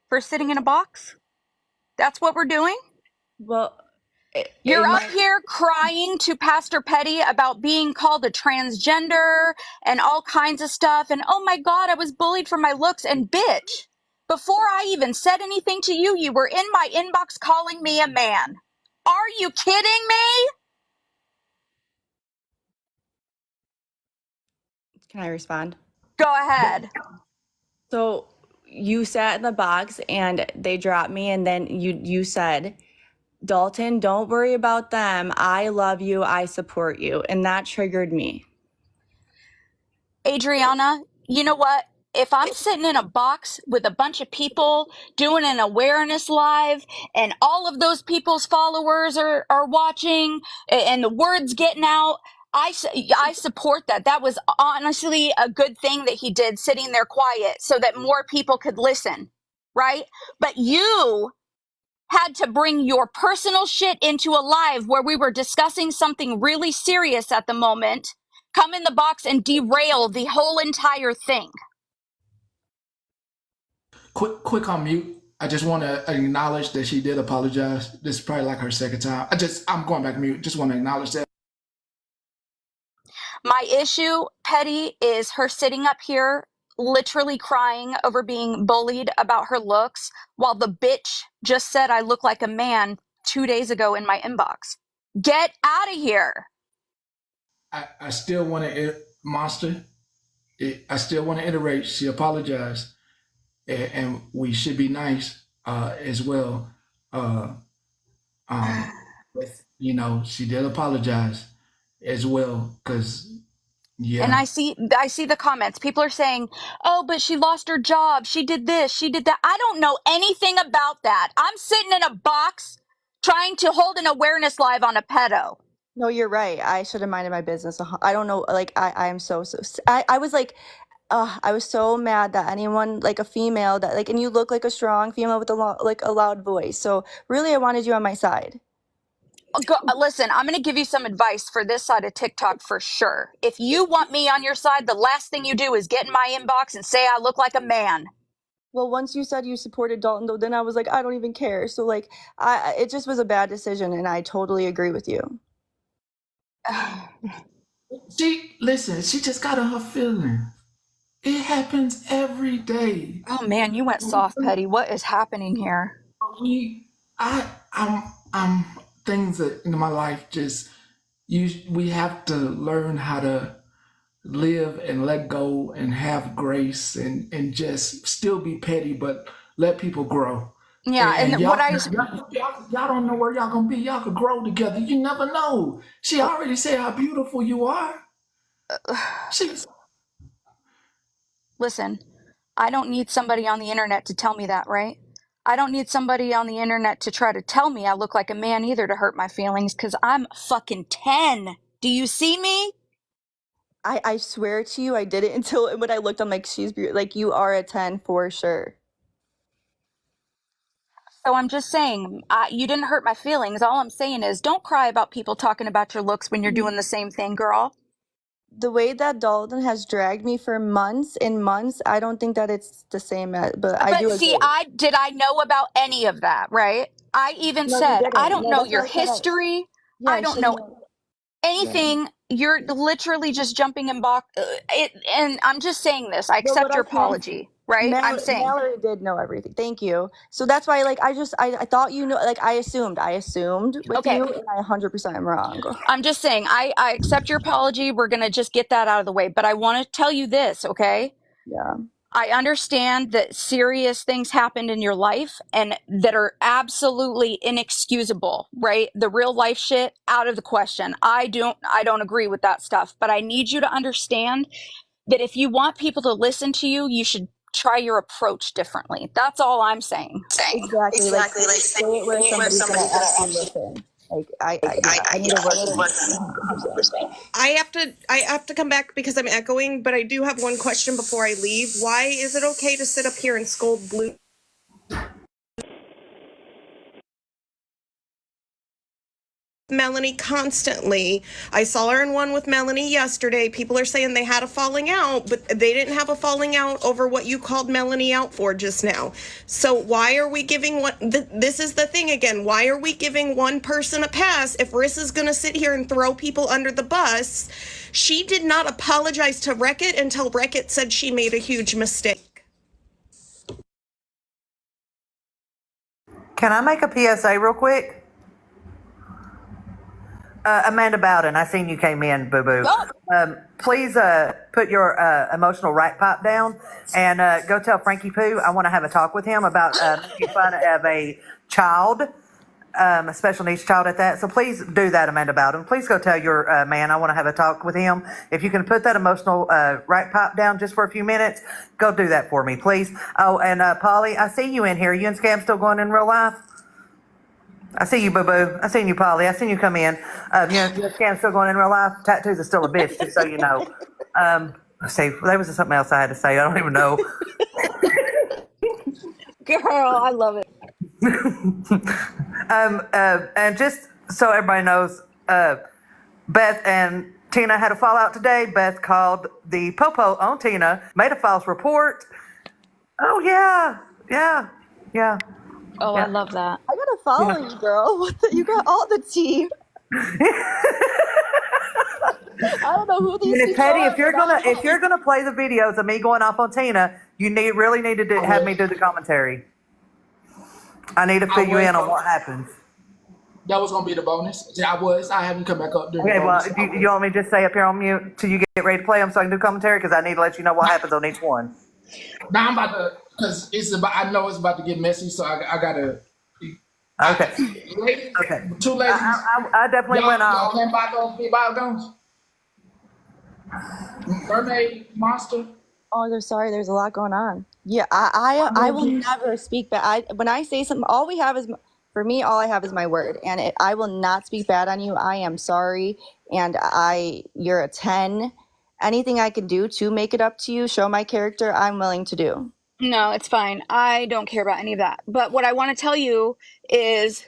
For sitting in a box? That's what we're doing? Well, you're up here crying to Pastor Petty about being called a transgender and all kinds of stuff. And oh my God, I was bullied for my looks. And bitch, before I even said anything to you, you were in my inbox calling me a man. Are you kidding me? Can I respond? Go ahead. So you sat in the box and they dropped me, and then you said, Dalton, don't worry about them. I love you. I support you. And that triggered me. Adriana, you know what? If I'm sitting in a box with a bunch of people doing an awareness live and all of those people's followers are watching and the word's getting out, I support that. That was honestly a good thing that he did, sitting there quiet so that more people could listen, right? But you had to bring your personal shit into a live where we were discussing something really serious at the moment, come in the box and derail the whole entire thing. Quick on mute. I just want to acknowledge that she did apologize. This is probably like her second time. I'm going back mute. Just want to acknowledge that. My issue, Petty, is her sitting up here literally crying over being bullied about her looks while the bitch just said I look like a man 2 days ago in my inbox. Get out of here. I still want to, Monster, I still want to iterate. She apologized. And we should be nice as well. You know, she did apologize as well, because yeah. And I see the comments. People are saying, "Oh, but she lost her job. She did this. She did that." I don't know anything about that. I'm sitting in a box trying to hold an awareness live on a pedo. No, you're right. I should have minded my business. I don't know. Like, I am so I was like, I was so mad that anyone, like a female that like, and you look like a strong female with a loud voice. So really, I wanted you on my side. Listen, I'm going to give you some advice for this side of TikTok for sure. If you want me on your side, the last thing you do is get in my inbox and say I look like a man. Well, once you said you supported Dalton, though, then I was like, I don't even care. So like, it just was a bad decision, and I totally agree with you. She just got her feeling. It happens every day. Oh man, you went soft, Petty. What is happening here? I'm things that in my life we have to learn how to live and let go and have grace and just still be petty, but let people grow. Yeah, and y'all, what y'all don't know where y'all gonna be. Y'all could grow together. You never know. She already said how beautiful you are. Listen, I don't need somebody on the internet to tell me that, right? I don't need somebody on the internet to try to tell me I look like a man either to hurt my feelings, because I'm fucking 10. Do you see me? I swear to you, I did it until when I looked, I'm like, she's beautiful. Like, you are a 10 for sure. So I'm just saying, you didn't hurt my feelings. All I'm saying is don't cry about people talking about your looks when you're doing the same thing, girl. The way that Dalton has dragged me for months and months, I don't think that it's the same. But I do see, agree. did I know about any of that, right? I even said, I don't know your history. I don't know anything. You're literally just jumping in box. And I'm just saying this. I accept your apology, right? I'm saying Mallory did know everything. Thank you. So that's why, like, I thought like I assumed with you, and I 100% am wrong. I'm just saying I accept your apology. We're gonna just get that out of the way. But I want to tell you this, okay? Yeah. I understand that serious things happened in your life and that are absolutely inexcusable, right? The real life shit out of the question. I don't agree with that stuff, but I need you to understand that if you want people to listen to you, you should try your approach differently. That's all I'm saying. Exactly. Like, say it where somebody's gonna actually listen. Like, I need to work on that. I have to come back because I'm echoing, but I do have one question before I leave. Why is it okay to sit up here and scold Blue Melanie constantly? I saw her in one with Melanie yesterday. People are saying they had a falling out, but they didn't have a falling out over what you called Melanie out for just now. So why are we giving this is the thing again, why are we giving one person a pass if Riss is going to sit here and throw people under the bus? She did not apologize to Reckitt until Reckitt said she made a huge mistake. Can I make a PSA real quick? Amanda Bowden, I seen you came in, boo-boo. Please put your emotional rat pipe down and go tell Frankie Pooh I want to have a talk with him about making fun of a child. a special needs child at that. So please do that, Amanda Bowden. Please go tell your man I want to have a talk with him. If you can put that emotional right pipe down just for a few minutes, go do that for me, please. Oh, and Polly, I see you in here. You and Scam still going in real life? I see you, boo-boo. I seen you, Polly. I seen you come in. You and Scam still going in real life? Tattoos are still a bitch, just so you know. Let's see, there was something else I had to say. I don't even know. Girl, I love it. And just so everybody knows, Beth and Tina had a fallout today. Beth called the popo on Tina, made a false report. Oh, yeah. Oh, I love that. I gotta follow you, girl. You got all the tea. I don't know who these Miss people Patty, are. if you're gonna play the videos of me going off on Tina, you really need to have me do the commentary. I need to fill you in on what happens. That was gonna be the bonus. Yeah, I haven't come back up. Okay, well, you want me to just stay up here on mute till you get ready to play them so I can do commentary? Because I need to let you know what happens on each one. Now I'm about to, because I know it's about to get messy, so I gotta. Okay. Okay. Two ladies. I definitely went Y'all off. can't be bygones. Mermaid monster. Oh, they're sorry. There's a lot going on. Yeah, I will never speak bad. When I say something, all we have is, for me, all I have is my word, and I will not speak bad on you. I am sorry, and you're a 10. Anything I can do to make it up to you, show my character, I'm willing to do. No, it's fine. I don't care about any of that. But what I want to tell you is,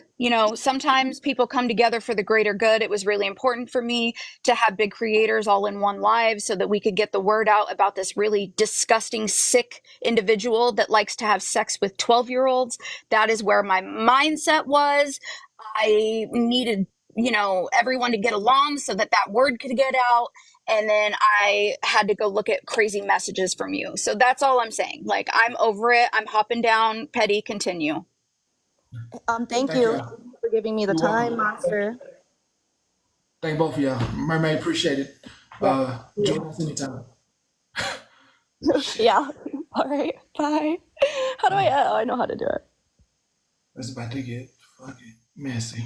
sometimes people come together for the greater good. It was really important for me to have big creators all in one live so that we could get the word out about this really disgusting, sick individual that likes to have sex with 12-year-olds. That is where my mindset was. I needed, everyone to get along so that word could get out. And then I had to go look at crazy messages from you. So that's all I'm saying. Like, I'm over it. I'm hopping down. Petty, continue. Thank you for giving me the time, Monster. Thank both of y'all. Mermaid, appreciate it. Join us anytime. Yeah. All right. Bye. How do I know how to do it. It's about to get fucking messy.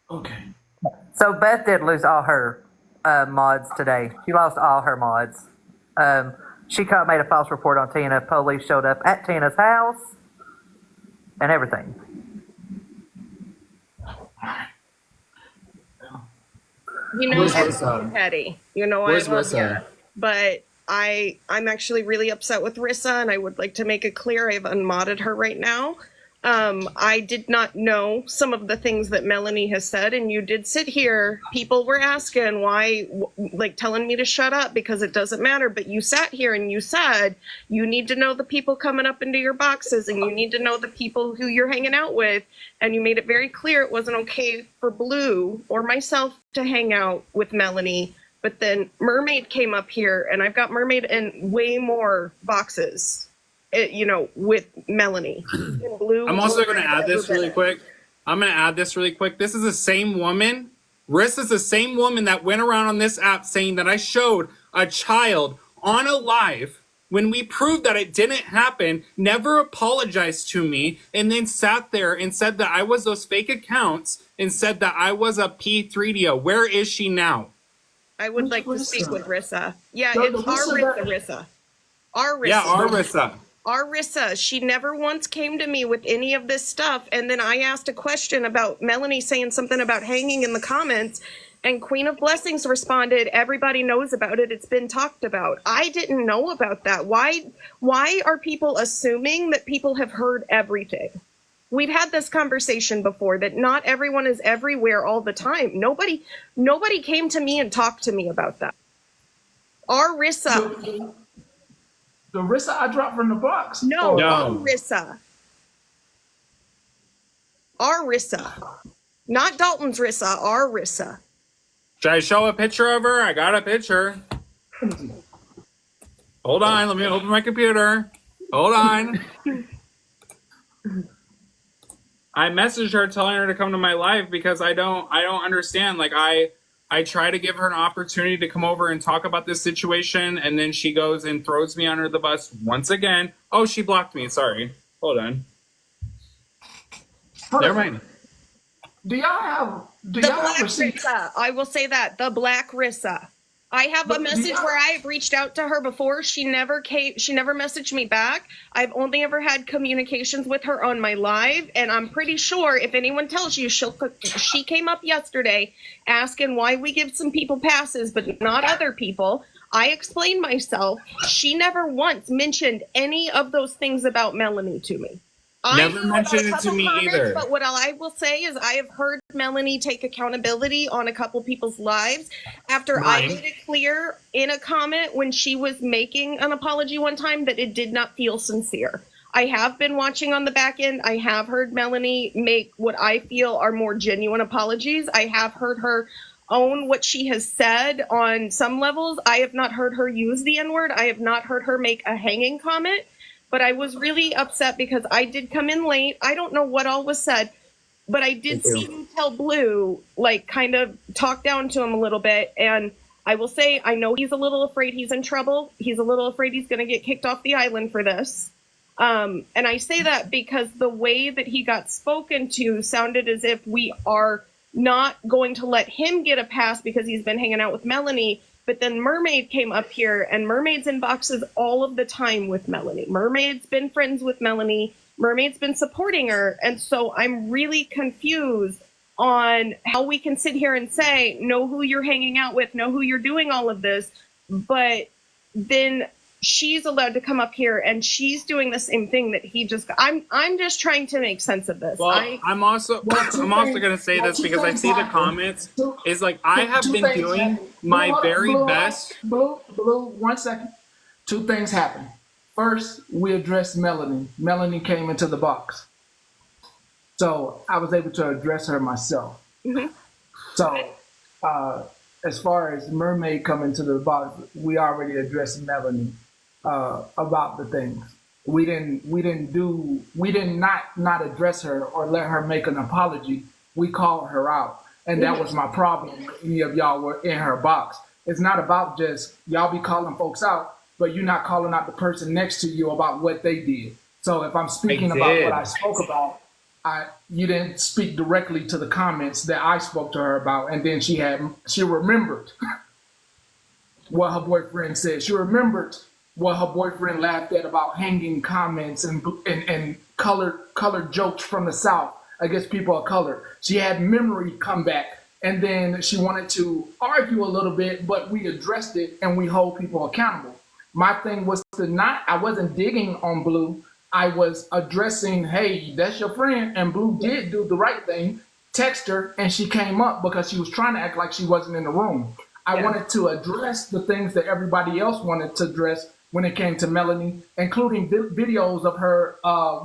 Okay. So Beth did lose all her mods today. She lost all her mods. She made a false report on Tina. Police showed up at Tina's house and everything. I'm petty. I love you. But I'm actually really upset with Rissa, and I would like to make it clear I've unmodded her right now. I did not know some of the things that Melanie has said, and you did sit here. People were asking why, telling me to shut up because it doesn't matter. But you sat here and you said you need to know the people coming up into your boxes, and you need to know the people who you're hanging out with. And you made it very clear it wasn't okay for Blue or myself to hang out with Melanie. But then Mermaid came up here, and I've got Mermaid in way more boxes. With Melanie. And Blue. I'm also going to add this really quick. This is the same woman. Riss is the same woman that went around on this app saying that I showed a child on a live when we proved that it didn't happen, never apologized to me, and then sat there and said that I was those fake accounts and said that I was a P3DO. Where is she now? I would like to speak with Rissa. Yeah, it's our Rissa. Our Rissa. Yeah, our Rissa. Arissa, she never once came to me with any of this stuff. And then I asked a question about Melanie saying something about hanging in the comments. And Queen of Blessings responded, everybody knows about it. It's been talked about. I didn't know about that. Why are people assuming that people have heard everything? We've had this conversation before that not everyone is everywhere all the time. Nobody came to me and talked to me about that. Arissa. The Rissa I dropped from the box. No. Our Rissa. Our Rissa. Not Dalton's Rissa, our Rissa. Should I show a picture of her? I got a picture. Hold on, let me open my computer. Hold on. I messaged her telling her to come to my live because I don't understand. Like I try to give her an opportunity to come over and talk about this situation, and then she goes and throws me under the bus once again. Oh, she blocked me. Sorry. Hold on. Never mind. Do y'all have The Black Rissa. I will say that. The Black Rissa. I have a message where I have reached out to her before. She never messaged me back. I've only ever had communications with her on my live, and I'm pretty sure if anyone tells you she came up yesterday asking why we give some people passes but not other people. I explained myself. She never once mentioned any of those things about Melanie to me. Never mentioned it to me either. But what I will say is I have heard Melanie take accountability on a couple people's lives after I made it clear in a comment when she was making an apology one time that it did not feel sincere. I have been watching on the back end. I have heard Melanie make what I feel are more genuine apologies. I have heard her own what she has said on some levels. I have not heard her use the N-word. I have not heard her make a hanging comment. But I was really upset because I did come in late. I don't know what all was said, but I did see you tell Blue, like, kind of talk down to him a little bit. And I will say, I know he's a little afraid he's in trouble. He's a little afraid he's going to get kicked off the island for this. And I say that because the way that he got spoken to sounded as if we are not going to let him get a pass because he's been hanging out with Melanie. But then Mermaid came up here, and Mermaid's in boxes all of the time with Melanie. Mermaid's been friends with Melanie. Mermaid's been supporting her. And so I'm really confused on how we can sit here and say, know who you're hanging out with, know who you're doing all of this. But then she's allowed to come up here and she's doing the same thing that he just I'm just trying to make sense of this. Well, I'm also going to say this because I see the comments. Is like I have been doing my very best. Blue, 1 second. Two things happened. First, we addressed Melanie. Melanie came into the box. So I was able to address her myself. Mm-hmm. So as far as Mermaid coming to the box, we already addressed Melanie about the things. We did not address her or let her make an apology. We called her out. And that was my problem. Any of y'all were in her box. It's not about just y'all be calling folks out, but you're not calling out the person next to you about what they did. So if I'm speaking about what I spoke about, you didn't speak directly to the comments that I spoke to her about, and then she remembered what her boyfriend said. She remembered what her boyfriend laughed at about hanging comments and colored jokes from the South against people of color. She had memory come back, and then she wanted to argue a little bit, but we addressed it and we hold people accountable. My thing was I wasn't digging on Blue. I was addressing, hey, that's your friend, and Blue did do the right thing, text her, and she came up because she was trying to act like she wasn't in the room. I wanted to address the things that everybody else wanted to address when it came to Melanie, including videos of her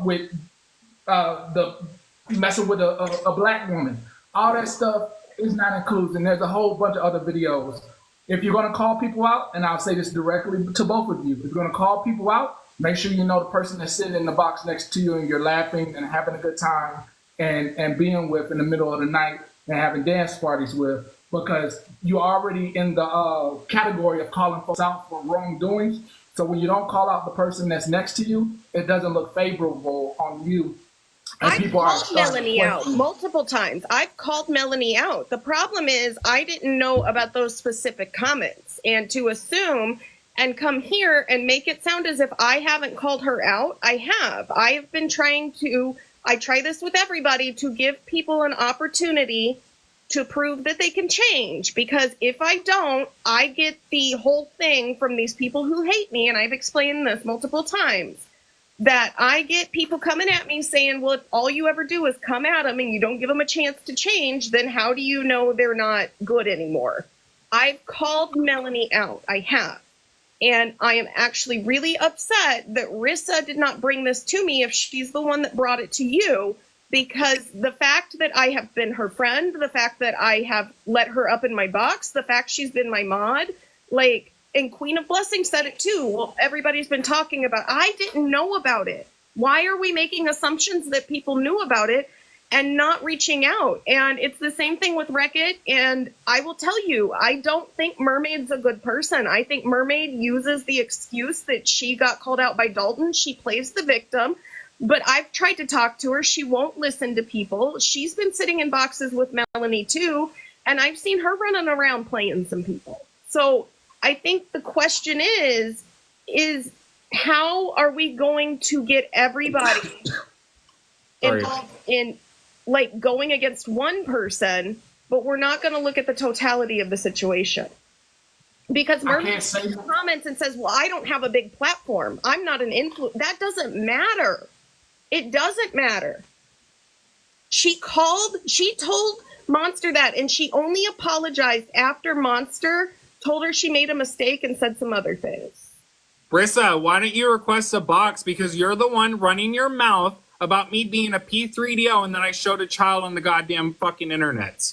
with the messing with a black woman. All that stuff is not included, and there's a whole bunch of other videos. If you're going to call people out, and I'll say this directly to both of you, if you're going to call people out, make sure you know the person that's sitting in the box next to you and you're laughing and having a good time and being with in the middle of the night and having dance parties with, because you're already in the category of calling folks out for wrongdoings. So when you don't call out the person that's next to you, it doesn't look favorable on you. I've called Melanie out multiple times. I've called Melanie out. The problem is I didn't know about those specific comments, and to assume and come here and make it sound as if I haven't called her out. I have. I have been I try this with everybody, to give people an opportunity to prove that they can change. Because if I don't, I get the whole thing from these people who hate me, and I've explained this multiple times, that I get people coming at me saying, well, if all you ever do is come at them and you don't give them a chance to change, then how do you know they're not good anymore? I've called Melanie out. I have. And I am actually really upset that Rissa did not bring this to me if she's the one that brought it to you, because the fact that I have been her friend, the fact that I have let her up in my box, the fact she's been my mod, like, and Queen of Blessings said it too. Well, everybody's been talking about, I didn't know about it. Why are we making assumptions that people knew about it and not reaching out? And it's the same thing with Wreck-It. And I will tell you, I don't think Mermaid's a good person. I think Mermaid uses the excuse that she got called out by Dalton. She plays the victim. But I've tried to talk to her. She won't listen to people. She's been sitting in boxes with Melanie too, and I've seen her running around playing some people. So I think the question is how are we going to get everybody involved in like going against one person, but we're not going to look at the totality of the situation? Because Merlin comments and says, well, I don't have a big platform. I'm not an influencer. That doesn't matter. It doesn't matter. She told Monster that, and she only apologized after Monster told her she made a mistake and said some other things. Brissa, why don't you request a box? Because you're the one running your mouth about me being a P3DO, and then I showed a child on the goddamn fucking internet.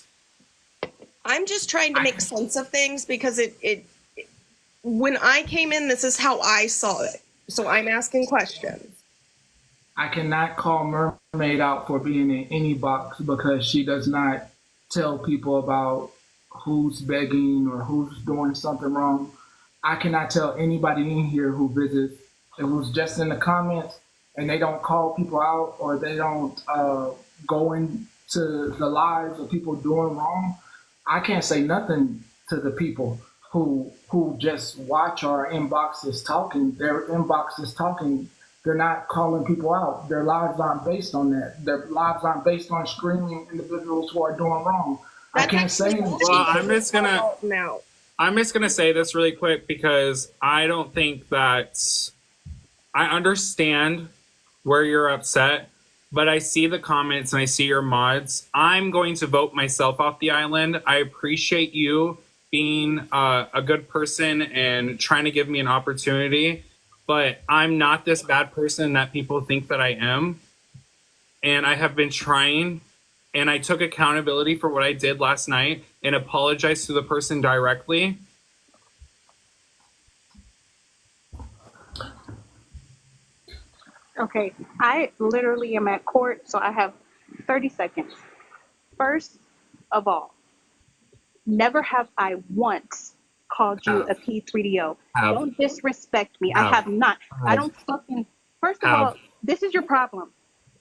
I'm just trying to make sense of things because it when I came in, this is how I saw it. So I'm asking questions. I cannot call Mermaid out for being in any box because she does not tell people about who's begging or who's doing something wrong. I cannot tell anybody in here who visits and who's just in the comments and they don't call people out or they don't go into the lives of people doing wrong. I can't say nothing to the people who just watch our inboxes talking. Their inboxes talking. They're not calling people out. Their lives aren't based on that. Their lives aren't based on screaming individuals who are doing wrong. I can't say anything. Well, I'm just gonna say this really quick because I don't think that I understand where you're upset, but I see the comments and I see your mods. I'm going to vote myself off the island. I appreciate you being a good person and trying to give me an opportunity. But I'm not this bad person that people think that I am. And I have been trying, and I took accountability for what I did last night and apologized to the person directly. Okay, I literally am at court, so I have 30 seconds. First of all, never have I once called you a P3DO. Don't disrespect me. I have not. I don't fucking. First of all, this is your problem.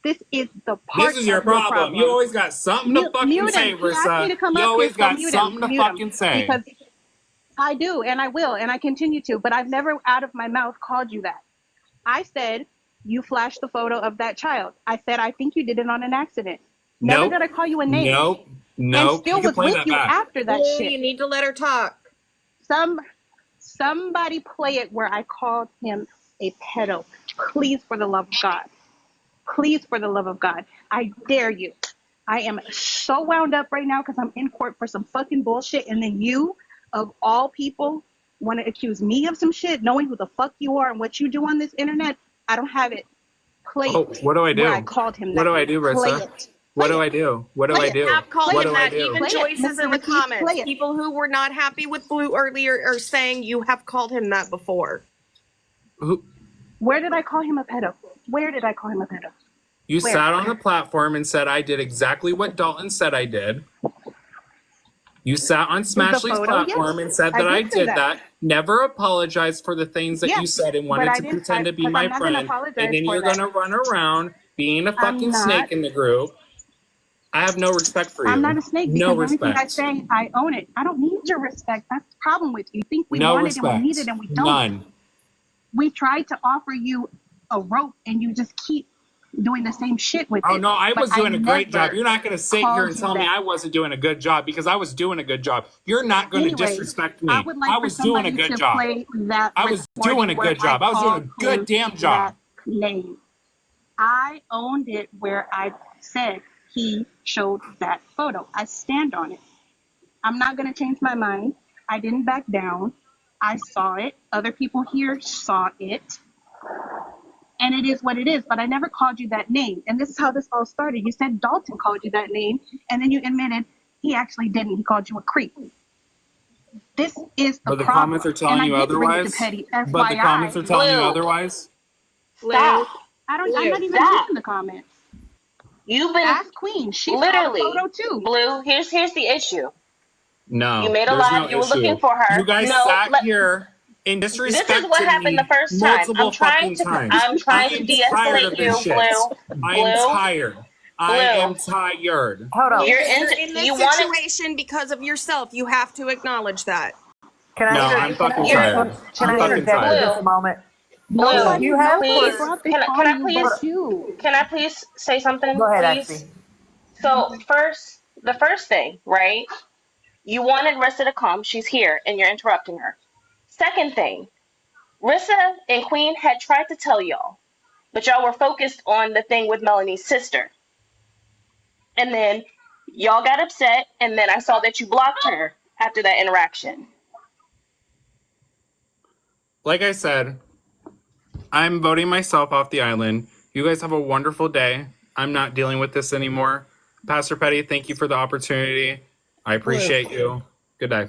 This is the part. This is your problem. You always got something to fucking say, Brissa. You always got something to fucking say. Because I do, and I will, and I continue to. But I've never, out of my mouth, called you that. I said you flashed the photo of that child. I said I think you did it on an accident. Never did I call you a name. Nope. And still was with you after that shit. You need to let her talk. Somebody play it where I called him a pedo. Please, for the love of God. Please, for the love of God. I dare you. I am so wound up right now because I'm in court for some fucking bullshit. And then you, of all people, want to accuse me of some shit, knowing who the fuck you are and what you do on this internet. I don't have it. Play it. What do I do? Where I called him what that. do I do, Brissa? What do I do? What do I do? Have called What him do I that. do? Even Joyce's in the comments. People who were not happy with Blue earlier are saying you have called him that before. Where did I call him a pedo? Where did I call him a pedo? You sat on the platform and said I did exactly what Dalton said I did. You sat on Smashley's platform and said that I did that. Never apologized for the things that you said and wanted to pretend to be my friend. And then you're going to run around being a fucking snake in the group. I have no respect for you. I'm not a snake because no respect. Everything I say, I own it. I don't need your respect. That's the problem with you. You think we want it and we need it and we don't. None. We tried to offer you a rope and you just keep doing the same shit with it. Oh, no, I was doing a great job. You're not going to sit here and tell me I wasn't doing a good job because I was doing a good job. You're not going to disrespect me. I was doing a good job. I was doing a good job. I was doing a good damn job. Name. I owned it where I said he showed that photo. I stand on it. I'm not going to change my mind. I didn't back down. I saw it. Other people here saw it. And it is what it is. But I never called you that name. And this is how this all started. You said Dalton called you that name. And then you admitted he actually didn't. He called you a creep. This is the problem. But the comments are telling you otherwise? But the comments are telling you otherwise? Stop. I'm not even reading the comments. You've been Ask Queen. She literally saw a photo too. Blue. Here's the issue. No. You made a live. You were looking for her. You guys sat here in This is disrespect what to happened the me first time. multiple fucking times. I'm I trying to am tired de-escalate of this you, shit. I am Blue. tired. I am tired. Hold on. You're You're in this you wanted. situation because of yourself. You have to acknowledge that. Can I No, inter- I'm fucking You're tired. can I'm I fucking interject for tired. just a moment? Blue. If you have Please, proof, can I please? Can I please say something, go ahead, please? Ashley. So the first thing, right? You wanted Rissa to come. She's here, and you're interrupting her. Second thing, Rissa and Queen had tried to tell y'all, but y'all were focused on the thing with Melanie's sister. And then y'all got upset, and then I saw that you blocked her after that interaction. Like I said, I'm voting myself off the island. You guys have a wonderful day. I'm not dealing with this anymore. Pastor Petty, thank you for the opportunity. I appreciate you. Good day.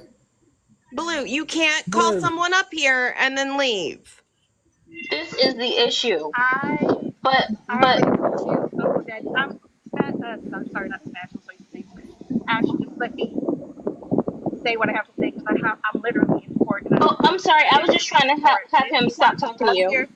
Blue, you can't call someone up here and then leave. This is the issue. But I'm sorry, not Smash. I'm sorry to say Ash, just let me say what I have to say because I'm literally in court. oh, I'm sorry. I was just trying to have him stop talking to you.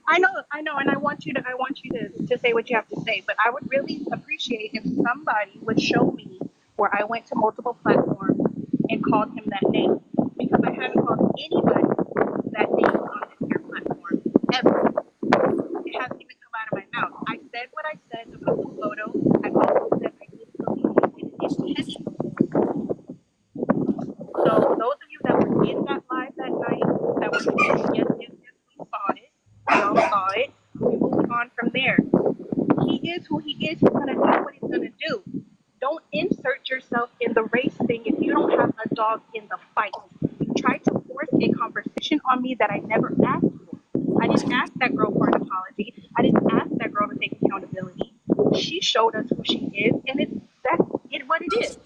I know, and I want you to say what you have to say. But I would really appreciate if somebody would show me where I went to multiple platforms and called him that name, because I haven't called anybody that name on this here platform ever. It hasn't even come out of my mouth. I said what I said about the photo. I also said I didn't believe it intentionally. So those of you that were in that live that night, that were saying yes, we saw it. We all saw it. We moved on from there. He is who he is. He's gonna do what he's gonna do. Don't insert yourself in the race thing if you don't have a dog in the fight. You tried to force a conversation on me that I never asked for. I didn't ask that girl for an apology. I didn't ask that girl to take accountability. She showed us who she is, and that's what it is.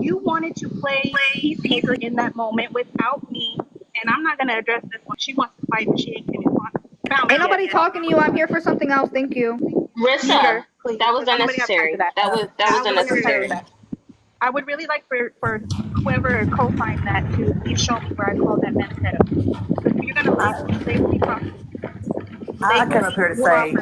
You wanted to play peacemaker in that moment without me, and I'm not gonna address this one. She wants to fight, but she ain't found Ain't nobody talking to you. I'm here for something else. Thank you. Rissa, that was unnecessary. That was unnecessary. I would really like for whoever co-signed that to please show me where I called that man a pedo. If you're gonna legally talk, I come up here to say,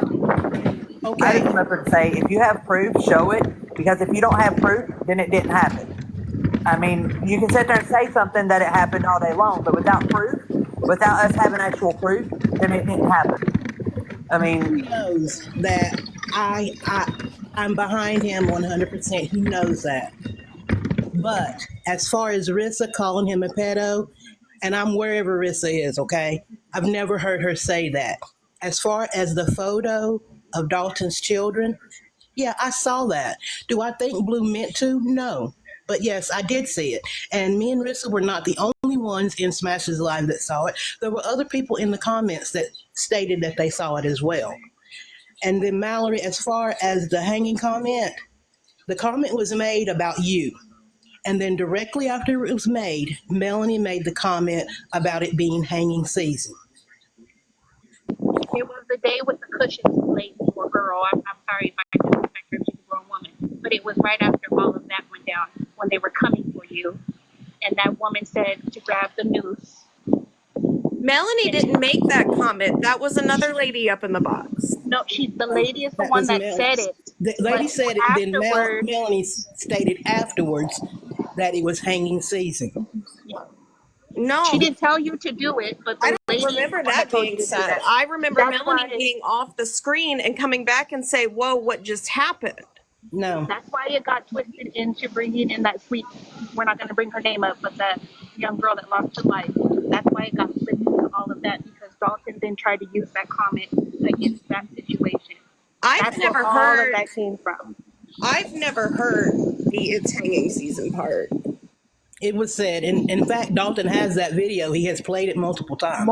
I just come up here to say, if you have proof, show it. Because if you don't have proof, then it didn't happen. I mean, you can sit there and say something that it happened all day long, but without proof, without us having actual proof, then it didn't happen. I mean, he knows that I'm behind him 100%. He knows that. But as far as Rissa calling him a pedo, and I'm wherever Rissa is, okay? I've never heard her say that. As far as the photo of Dalton's children, yeah, I saw that. Do I think Blue meant to? No. But yes, I did see it. And me and Rissa were not the only ones in Smash's Live that saw it. There were other people in the comments that stated that they saw it as well. And then Mallory, as far as the hanging comment, the comment was made about you. And then directly after it was made, Melanie made the comment about it being hanging season. It was the day with the cushions lady or girl. I'm sorry if I disrespect her, she's a grown woman. But it was right after all of that went down when they were coming for you. And that woman said to grab the noose. Melanie didn't make that comment. That was another lady up in the box. No, the lady is the one that said it. The lady said it, then Melanie stated afterwards that it was hanging season. No. She didn't tell you to do it, but I don't remember that being said. I remember Melanie getting off the screen and coming back and say, whoa, what just happened? No. That's why it got twisted into bringing in that sweet, we're not going to bring her name up, but that young girl that lost her life. That's why it got split into all of that, because Dalton then tried to use that comment against that situation. That's never heard all of that came from. I've never heard the it's hanging season part. It was said, and in fact, Dalton has that video. He has played it multiple times.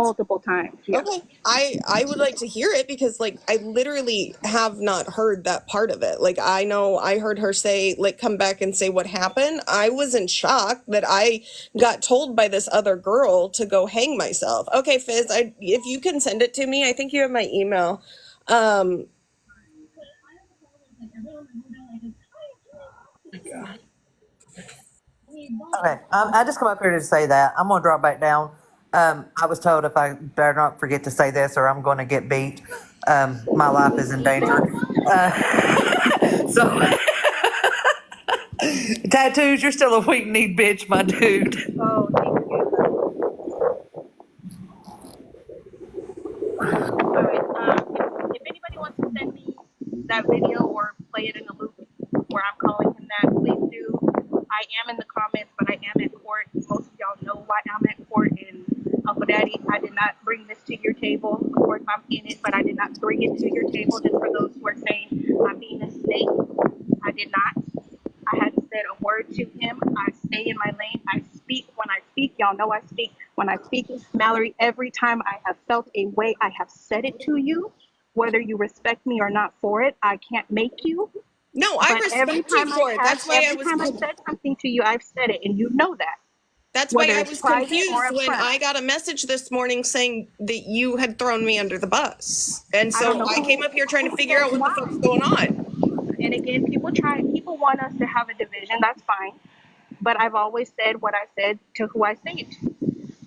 Yeah. Okay, I would like to hear it, because like I literally have not heard that part of it. Like I know I heard her say, like, come back and say what happened. I was in shock that I got told by this other girl to go hang myself. Okay, Fizz, if you can send it to me, I think you have my email. okay, I just come up here to say that. I'm going to drop back down. I was told if I better not forget to say this or I'm going to get beat. My life is in danger. So, tattoos, you're still a weak-kneed bitch, my dude. Oh, thank you. All right. If anybody wants to send me that video or play it in a loop where I'm calling him that, please do. I am in the comments, but I am at court. Most of y'all know why I'm at court. And Uncle Daddy, I did not bring this to your table. Of course, I'm in it, but I did not bring it to your table. Just for those who are saying I'm being a snake, I did not. I hadn't said a word to him. I stay in my lane. I speak when I speak. Y'all know I speak. When I speak, Mallory, every time I have felt a way, I have said it to you. Whether you respect me or not for it, I can't make you. No, I But respect you for it. That's why I was. every time I said something to you, I've said it, and you know that. That's Whether why I it's was private confused or up when front. I got a message this morning saying that you had thrown me under the bus. And I don't so know I came up here trying to figure out what the fuck's going on. And again, people want us to have a division. That's fine. But I've always said what I said to who I say it to.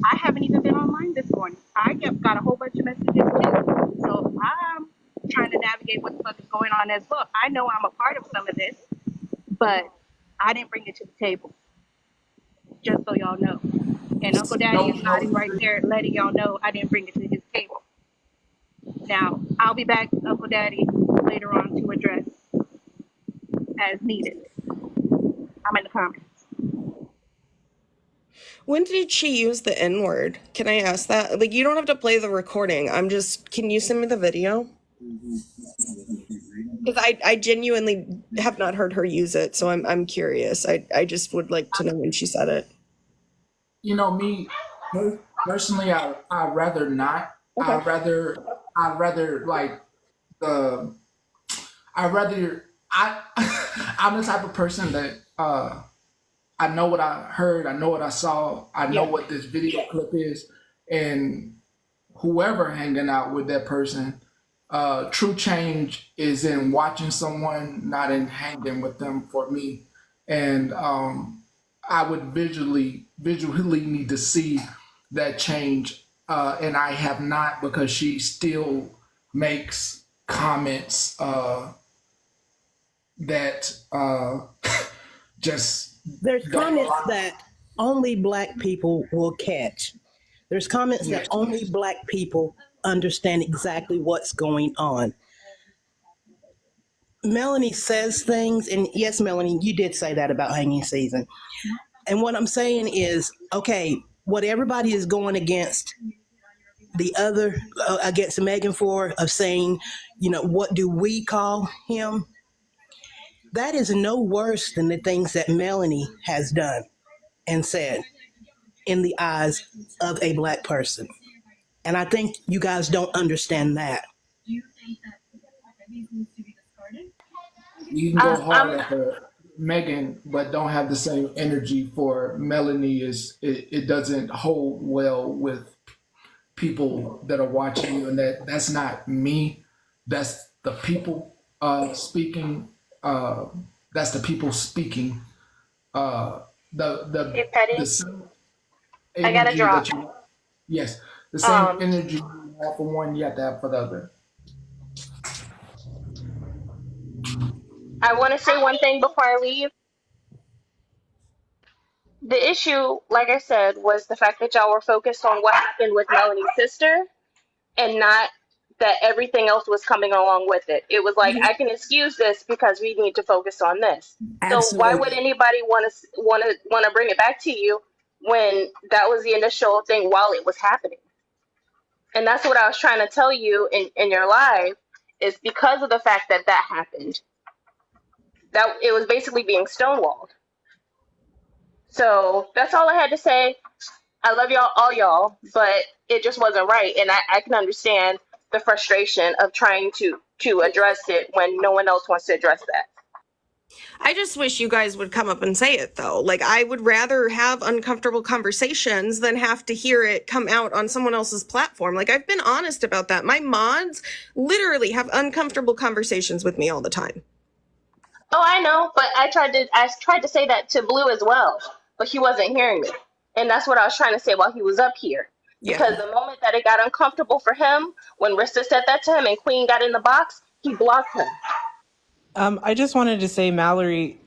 I haven't even been online this morning. I got a whole bunch of messages too. So I'm trying to navigate what the fuck is going on as well. I know I'm a part of some of this, but I didn't bring it to the table. Just so y'all know. And Uncle Daddy is nodding right there, letting y'all know I didn't bring it to his table. Now, I'll be back, Uncle Daddy, later on to address as needed. I'm in the comments. When did she use the N-word? Can I ask that? Like, you don't have to play the recording. Can you send me the video? Because I genuinely have not heard her use it, so I'm curious. I just would like to know when she said it. You know, me personally, I'd rather not. Okay. I'd rather like the. I'd rather I'm the type of person that I know what I heard, I know what I saw, I know what this video clip is, and whoever hanging out with that person, true change is in watching someone, not in hanging with them for me. And I would visually need to see that change, and I have not, because she still makes comments that just There's comments that only black people will catch. There's comments that only black people understand exactly what's going on. Melanie says things, and yes, Melanie, you did say that about hanging season. And what I'm saying is, okay, what everybody is going against the other, against Megan for, of saying, you know, what do we call him? That is no worse than the things that Melanie has done and said in the eyes of a black person. And I think you guys don't understand that. You can go hard at Megan, but don't have the same energy for Melanie. It doesn't hold well with people that are watching you, and that's not me. That's the people speaking. That's the people speaking. Hey, Petty, the same I gotta energy drop. that you the same energy you have for one, you have to have for the other. I want to say one thing before I leave. The issue, like I said, was the fact that y'all were focused on what happened with Melanie's sister and not that everything else was coming along with it. It was like, I can excuse this because we need to focus on this. So why would anybody want to bring it back to you when that was the initial thing while it was happening? And that's what I was trying to tell you in your live, is because of the fact that that happened, that it was basically being stonewalled. So that's all I had to say. I love y'all, all y'all, but it just wasn't right. And I can understand the frustration of trying to address it when no one else wants to address that. I just wish you guys would come up and say it, though. Like, I would rather have uncomfortable conversations than have to hear it come out on someone else's platform. Like, I've been honest about that. My mods literally have uncomfortable conversations with me all the time. Oh, I know, but I tried to say that to Blue as well, but he wasn't hearing me. And that's what I was trying to say while he was up here. Because the moment that it got uncomfortable for him, when Rissa said that to him and Queen got in the box, he blocked her. I just wanted to say, Mallory,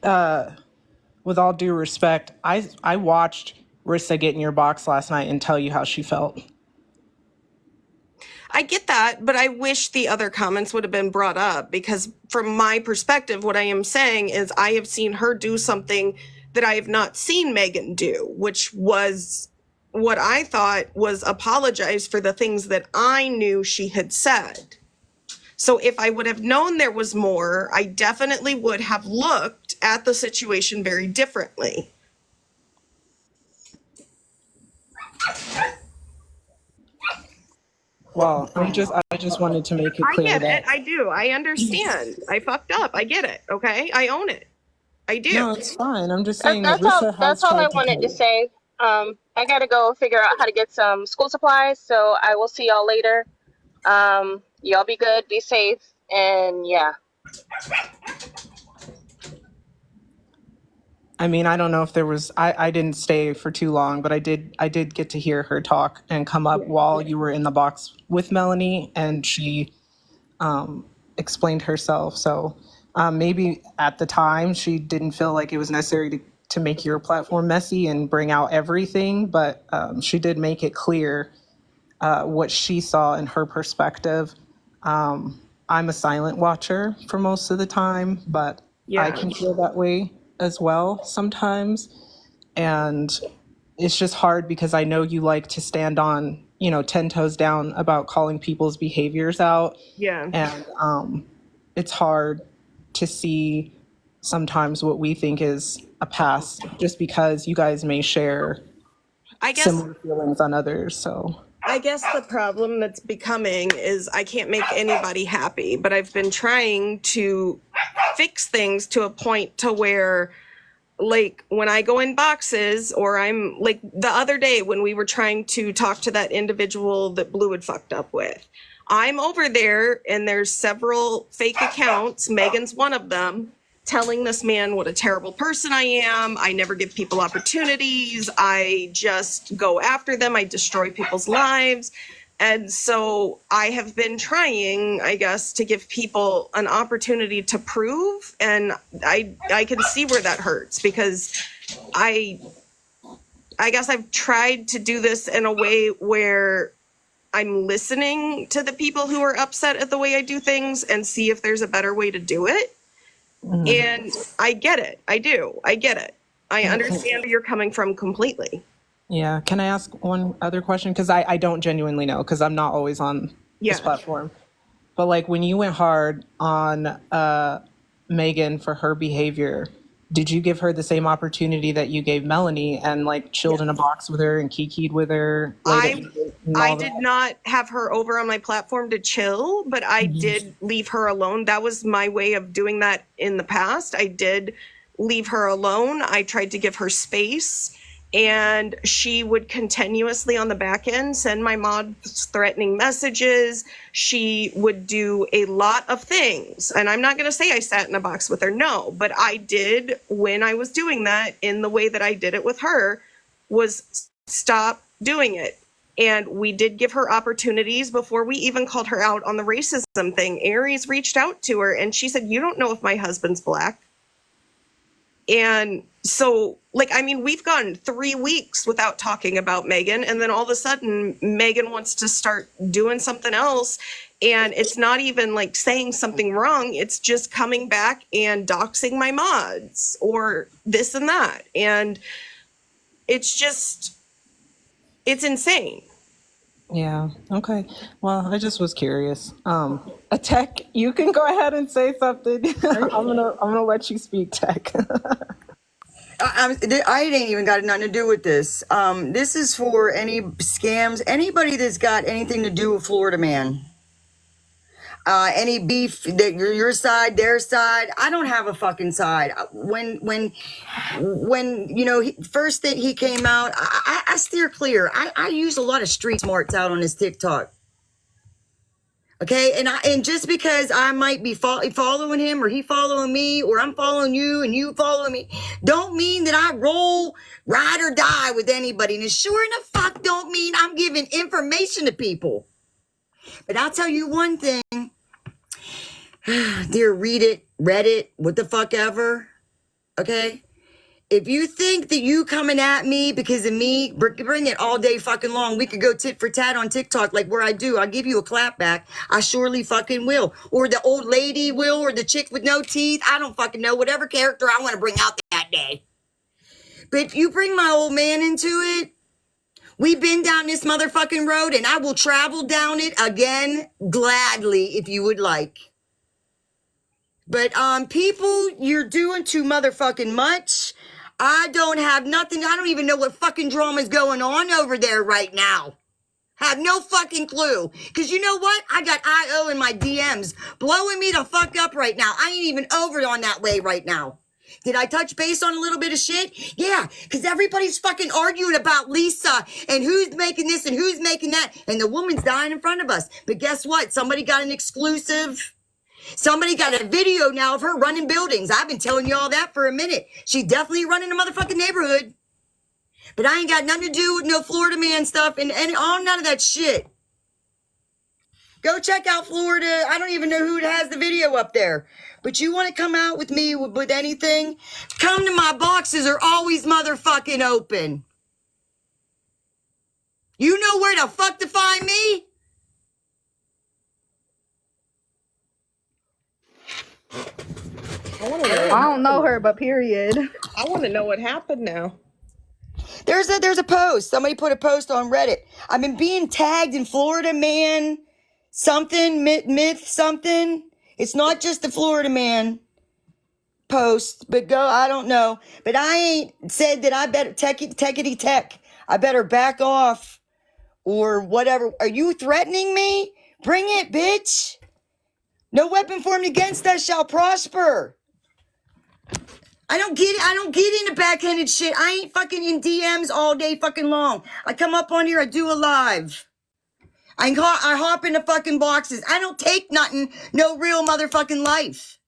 with all due respect, I watched Rissa get in your box last night and tell you how she felt. I get that, but I wish the other comments would have been brought up, because from my perspective, what I am saying is I have seen her do something that I have not seen Megan do, which was what I thought was apologize for the things that I knew she had said. So if I would have known there was more, I definitely would have looked at the situation very differently. Well, I just wanted to make it I clear get that it. I do. I understand. I fucked up. I get it. Okay. I own it. I do. no, it's fine. I'm just saying that That's all. Rissa That's has all I tried to wanted tell to you. say. I gotta go figure out how to get some school supplies. So I will see y'all later. Y'all be good, be safe, and yeah. I mean, I don't know if there was. I didn't stay for too long, but I did get to hear her talk and come up while you were in the box with Melanie, and she explained herself. So maybe at the time she didn't feel like it was necessary to make your platform messy and bring out everything, but she did make it clear what she saw in her perspective. I'm a silent watcher for most of the time, but I can feel that way as well sometimes. And it's just hard because I know you like to stand on, 10 toes down about calling people's behaviors out. Yeah. And it's hard to see sometimes what we think is a pass just because you guys may share similar feelings on others. So I guess the problem that's becoming is I can't make anybody happy, but I've been trying to fix things to a point to where, like, when I go in boxes, or I'm like the other day when we were trying to talk to that individual that Blue had fucked up with, I'm over there and there's several fake accounts, Megan's one of them, telling this man what a terrible person I am. I never give people opportunities. I just go after them. I destroy people's lives. And so I have been trying, I guess, to give people an opportunity to prove. And I can see where that hurts, because I guess I've tried to do this in a way where I'm listening to the people who are upset at the way I do things and see if there's a better way to do it. And I get it. I do. I get it. I understand where you're coming from completely. yeah. Can I ask one other question? Because I don't genuinely know, because I'm not always on this platform. But like when you went hard on Megan for her behavior, did you give her the same opportunity that you gave Melanie and like chilled in a box with her and kikied with her? I did not have her over on my platform to chill, but I did leave her alone. That was my way of doing that in the past. I did leave her alone. I tried to give her space, and she would continuously on the back end send my mods threatening messages. She would do a lot of things. And I'm not going to say I sat in a box with her, no, but I did, when I was doing that in the way that I did it with her, was stop doing it. And we did give her opportunities before we even called her out on the racism thing. Aries reached out to her and she said, "You don't know if my husband's black." And so, like, I mean, we've gone 3 weeks without talking about Megan. And then all of a sudden, Megan wants to start doing something else. And it's not even like saying something wrong. It's just coming back and doxing my mods or this and that. And it's just, it's insane. Yeah. Okay. Well, I just was curious. Tech, you can go ahead and say something. I'm gonna let you speak, Tech. I ain't even got nothing to do with this. This is for any scams, anybody that's got anything to do with Florida Man. Any beef that your side, their side. I don't have a fucking side. When first thing he came out, I steer clear. I use a lot of street smarts out on his TikTok. Okay, and just because I might be following him, or he following me, or I'm following you and you following me, don't mean that I roll, ride or die with anybody. And it sure in the fuck don't mean I'm giving information to people. But I'll tell you one thing, dear Reddit, what the fuck ever. Okay, if you think that you coming at me because of me, bring it all day fucking long. We could go tit for tat on TikTok like where I do. I'll give you a clap back. I surely fucking will. Or the old lady will, or the chick with no teeth. I don't fucking know. Whatever character I want to bring out that day. But if you bring my old man into it, we've been down this motherfucking road and I will travel down it again gladly if you would like. But people, you're doing too motherfucking much. I don't have nothing. I don't even know what fucking drama is going on over there right now. Have no fucking clue. Because you know what? I got IO in my DMs blowing me the fuck up right now. I ain't even over on that way right now. Did I touch base on a little bit of shit? Yeah, because everybody's fucking arguing about Lisa and who's making this and who's making that. And the woman's dying in front of us. But guess what? Somebody got an exclusive. Somebody got a video now of her running buildings. I've been telling you all that for a minute. She's definitely running the motherfucking neighborhood. But I ain't got nothing to do with no Florida man stuff and all none of that shit. Go check out Florida. I don't even know who has the video up there. But you want to come out with me with anything? Come to my boxes are always motherfucking open. You know where the fuck to find me? I don't know her, but period. I want to know what happened now. There's a post. Somebody put a post on Reddit. I've been being tagged in Florida man something, myth something. It's not just the Florida man post, but I don't know. But I ain't said that I better techity tech. I better back off or whatever. Are you threatening me? Bring it, bitch. No weapon formed against us shall prosper. I don't get it. I don't get into backhanded shit. I ain't fucking in DMs all day fucking long. I come up on here, I do a live. I hop into fucking boxes. I don't take nothing, no real motherfucking life.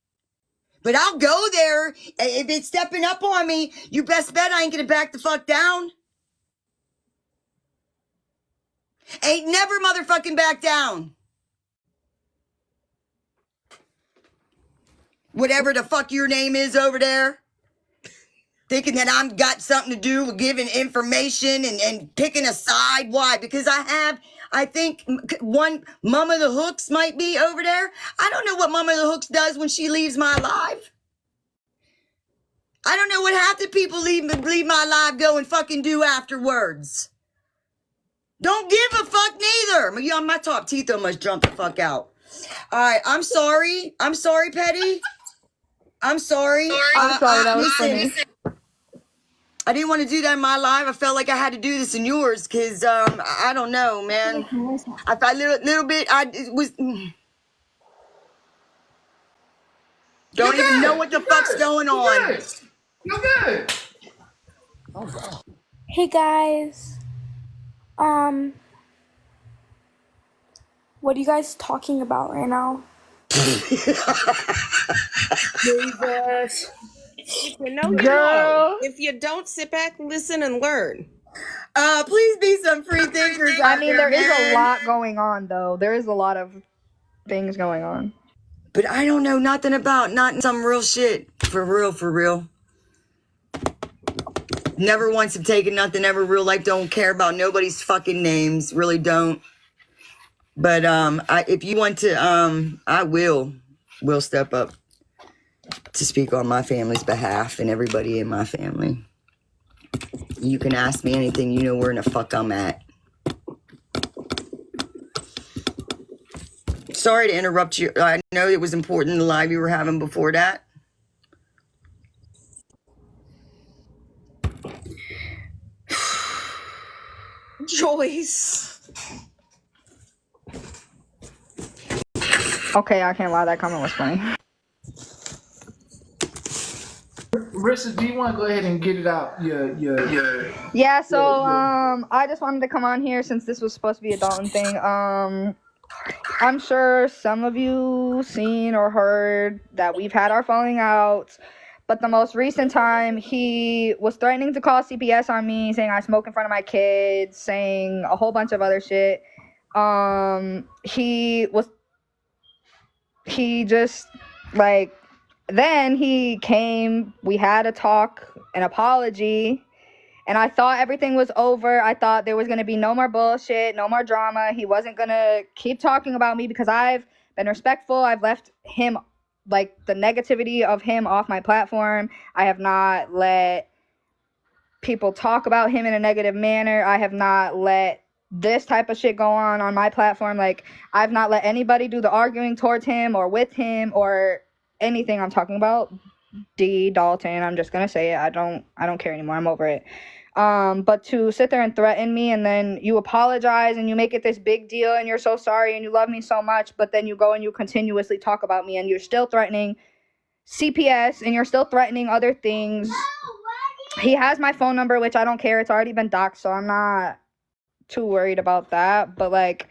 But I'll go there. If it's stepping up on me, you best bet I ain't gonna back the fuck down. Ain't never motherfucking back down. Whatever the fuck your name is over there. Thinking that I've got something to do with giving information and picking a side. Why? Because I think one Mama the Hooks might be over there. I don't know what Mama the Hooks does when she leaves my live. I don't know what half the people leave my live go and fucking do afterwards. Don't give a fuck neither. My top teeth almost jumped the fuck out. All right, I'm sorry. I'm sorry, Petty. I'm sorry. I'm sorry, that was funny. I didn't want to do that in my live. I felt like I had to do this in yours because I don't know, man. I felt a little bit. Don't even know what the fuck's going on. You're good. Hey guys. What are you guys talking about right now? Jesus. If you know, you Girl. know. If you don't, sit back, listen, and learn. Please be some free thinkers. I mean, there is a lot going on, though. There is a lot of things going on. But I don't know nothing about not some real shit. For real. Never once have taken nothing ever real life. Don't care about nobody's fucking names. Really don't. But if you want to, I will step up to speak on my family's behalf and everybody in my family. You can ask me anything. You know where in the fuck I'm at. Sorry to interrupt you. I know it was important, the live you were having before that. Joyce. Okay, I can't lie. That comment was funny. Rissa, do you want to go ahead and get it out? Yeah, so I just wanted to come on here since this was supposed to be a Dalton thing. I'm sure some of you seen or heard that we've had our falling outs, but the most recent time he was threatening to call CPS on me, saying I smoke in front of my kids, saying a whole bunch of other shit. He just like, then he came, we had a talk, an apology, and I thought everything was over. I thought there was going to be no more bullshit, no more drama. He wasn't going to keep talking about me because I've been respectful. I've left him, like, the negativity of him off my platform. I have not let people talk about him in a negative manner. I have not let this type of shit go on my platform. Like, I've not let anybody do the arguing towards him or with him or anything. I'm talking about Dalton. I'm just gonna say it. I don't care anymore. I'm over it. But to sit there and threaten me, and then you apologize and you make it this big deal and you're so sorry and you love me so much, but then you go and you continuously talk about me and you're still threatening CPS and you're still threatening other things. He has my phone number, which I don't care. It's already been doxed, so I'm not too worried about that. But like,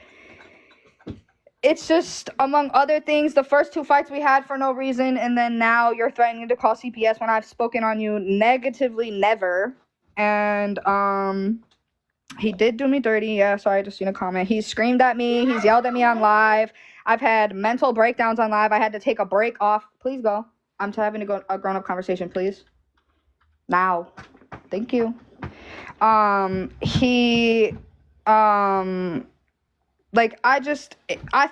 it's just, among other things, the first 2 fights we had for no reason, and then now you're threatening to call CPS when I've spoken on you negatively never. And he did do me dirty. Yeah, sorry, I just seen a comment. He screamed at me. He's yelled at me on live. I've had mental breakdowns on live. I had to take a break off. Please go. I'm having a grown-up conversation, please. Now. Thank you. Like, I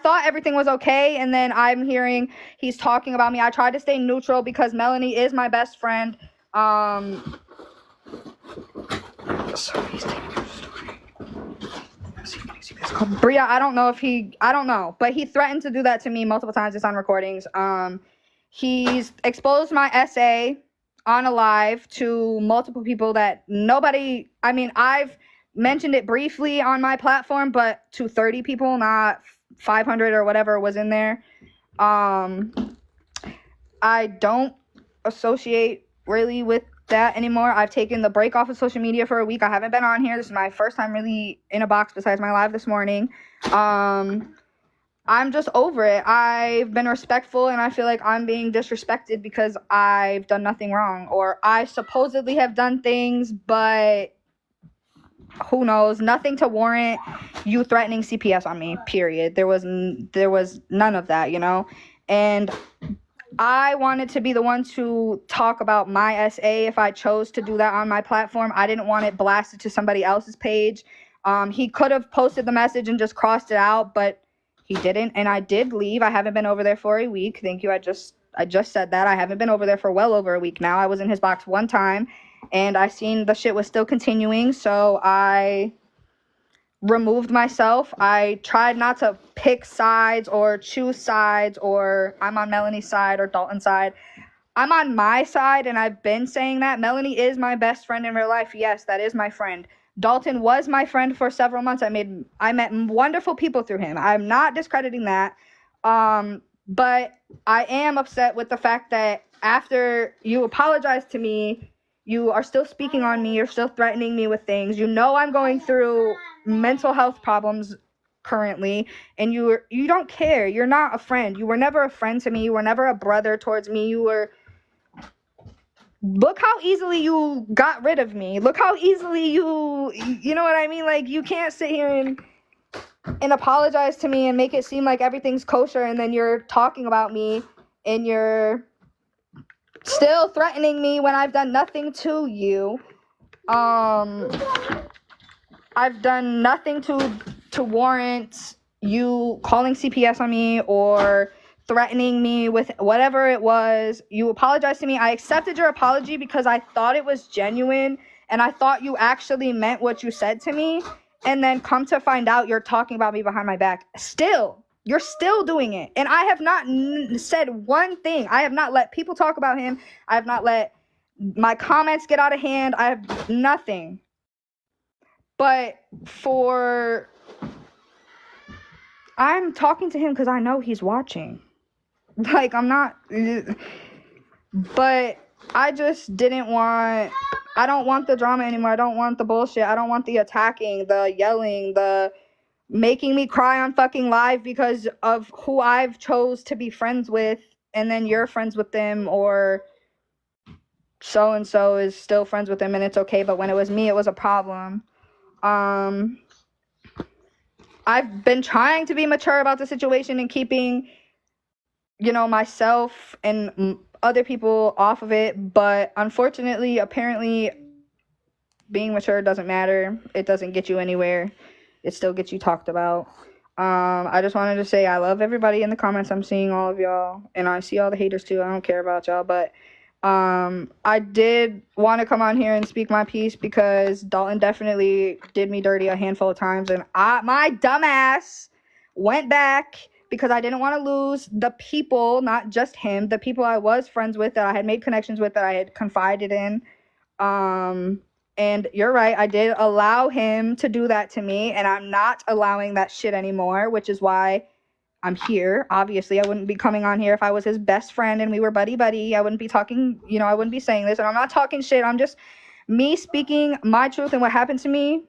thought everything was okay, and then I'm hearing he's talking about me. I tried to stay neutral because Melanie is my best friend. Bria, I don't know, but he threatened to do that to me multiple times. It's on recordings. He's exposed my essay on a live to multiple people that nobody, I mean, I've mentioned it briefly on my platform, but to 30 people, not 500 or whatever was in there. I don't associate really with that anymore. I've taken the break off of social media for a week. I haven't been on here. This is my first time really in a box besides my live this morning. I'm just over it. I've been respectful, and I feel like I'm being disrespected because I've done nothing wrong, or I supposedly have done things, but who knows? Nothing to warrant you threatening CPS on me, period. There was none of that, you know? And I wanted to be the one to talk about my SA if I chose to do that on my platform. I didn't want it blasted to somebody else's page. He could have posted the message and just crossed it out, but he didn't, and I did leave. I haven't been over there for a week. Thank you. I just said that. I haven't been over there for well over a week now. I was in his box one time, and I seen the shit was still continuing, so I removed myself. I tried not to pick sides or choose sides, or I'm on Melanie's side or Dalton's side. I'm on my side, and I've been saying that. Melanie is my best friend in real life. Yes, that is my friend. Dalton was my friend for several months. I met wonderful people through him. I'm not discrediting that. But I am upset with the fact that after you apologize to me, you are still speaking on me. You're still threatening me with things. You know I'm going through mental health problems currently, and you don't care. You're not a friend. You were never a friend to me. You were never a brother towards me. Look how easily you got rid of me. Look how easily you know what I mean? Like, you can't sit here and apologize to me and make it seem like everything's kosher, and then you're talking about me and you're still threatening me when I've done nothing to you. I've done nothing to warrant you calling CPS on me or threatening me with whatever it was. You apologized to me. I accepted your apology because I thought it was genuine, and I thought you actually meant what you said to me. And then come to find out you're talking about me behind my back. You're still doing it. And I have not said one thing. I have not let people talk about him. I have not let my comments get out of hand. I have nothing. But I'm talking to him because I know he's watching. Like, I'm not, but I just I don't want the drama anymore. I don't want the bullshit. I don't want the attacking, the yelling, the making me cry on fucking live because of who I've chose to be friends with, and then you're friends with them, or so and so is still friends with them and it's okay, but when it was me it was a problem. I've been trying to be mature about the situation and keeping, you know, myself and other people off of it, but unfortunately, apparently, being mature doesn't matter. It doesn't get you anywhere. It still gets you talked about. I just wanted to say I love everybody in the comments. I'm seeing all of y'all, and I see all the haters too. I don't care about y'all, but I did want to come on here and speak my piece because Dalton definitely did me dirty a handful of times, and my dumbass went back because I didn't want to lose the people, not just him, the people I was friends with, that I had made connections with, that I had confided in. And you're right, I did allow him to do that to me, and I'm not allowing that shit anymore, which is why I'm here. Obviously, I wouldn't be coming on here if I was his best friend and we were buddy-buddy. I wouldn't be talking, you know, I wouldn't be saying this, and I'm not talking shit. I'm just me speaking my truth and what happened to me.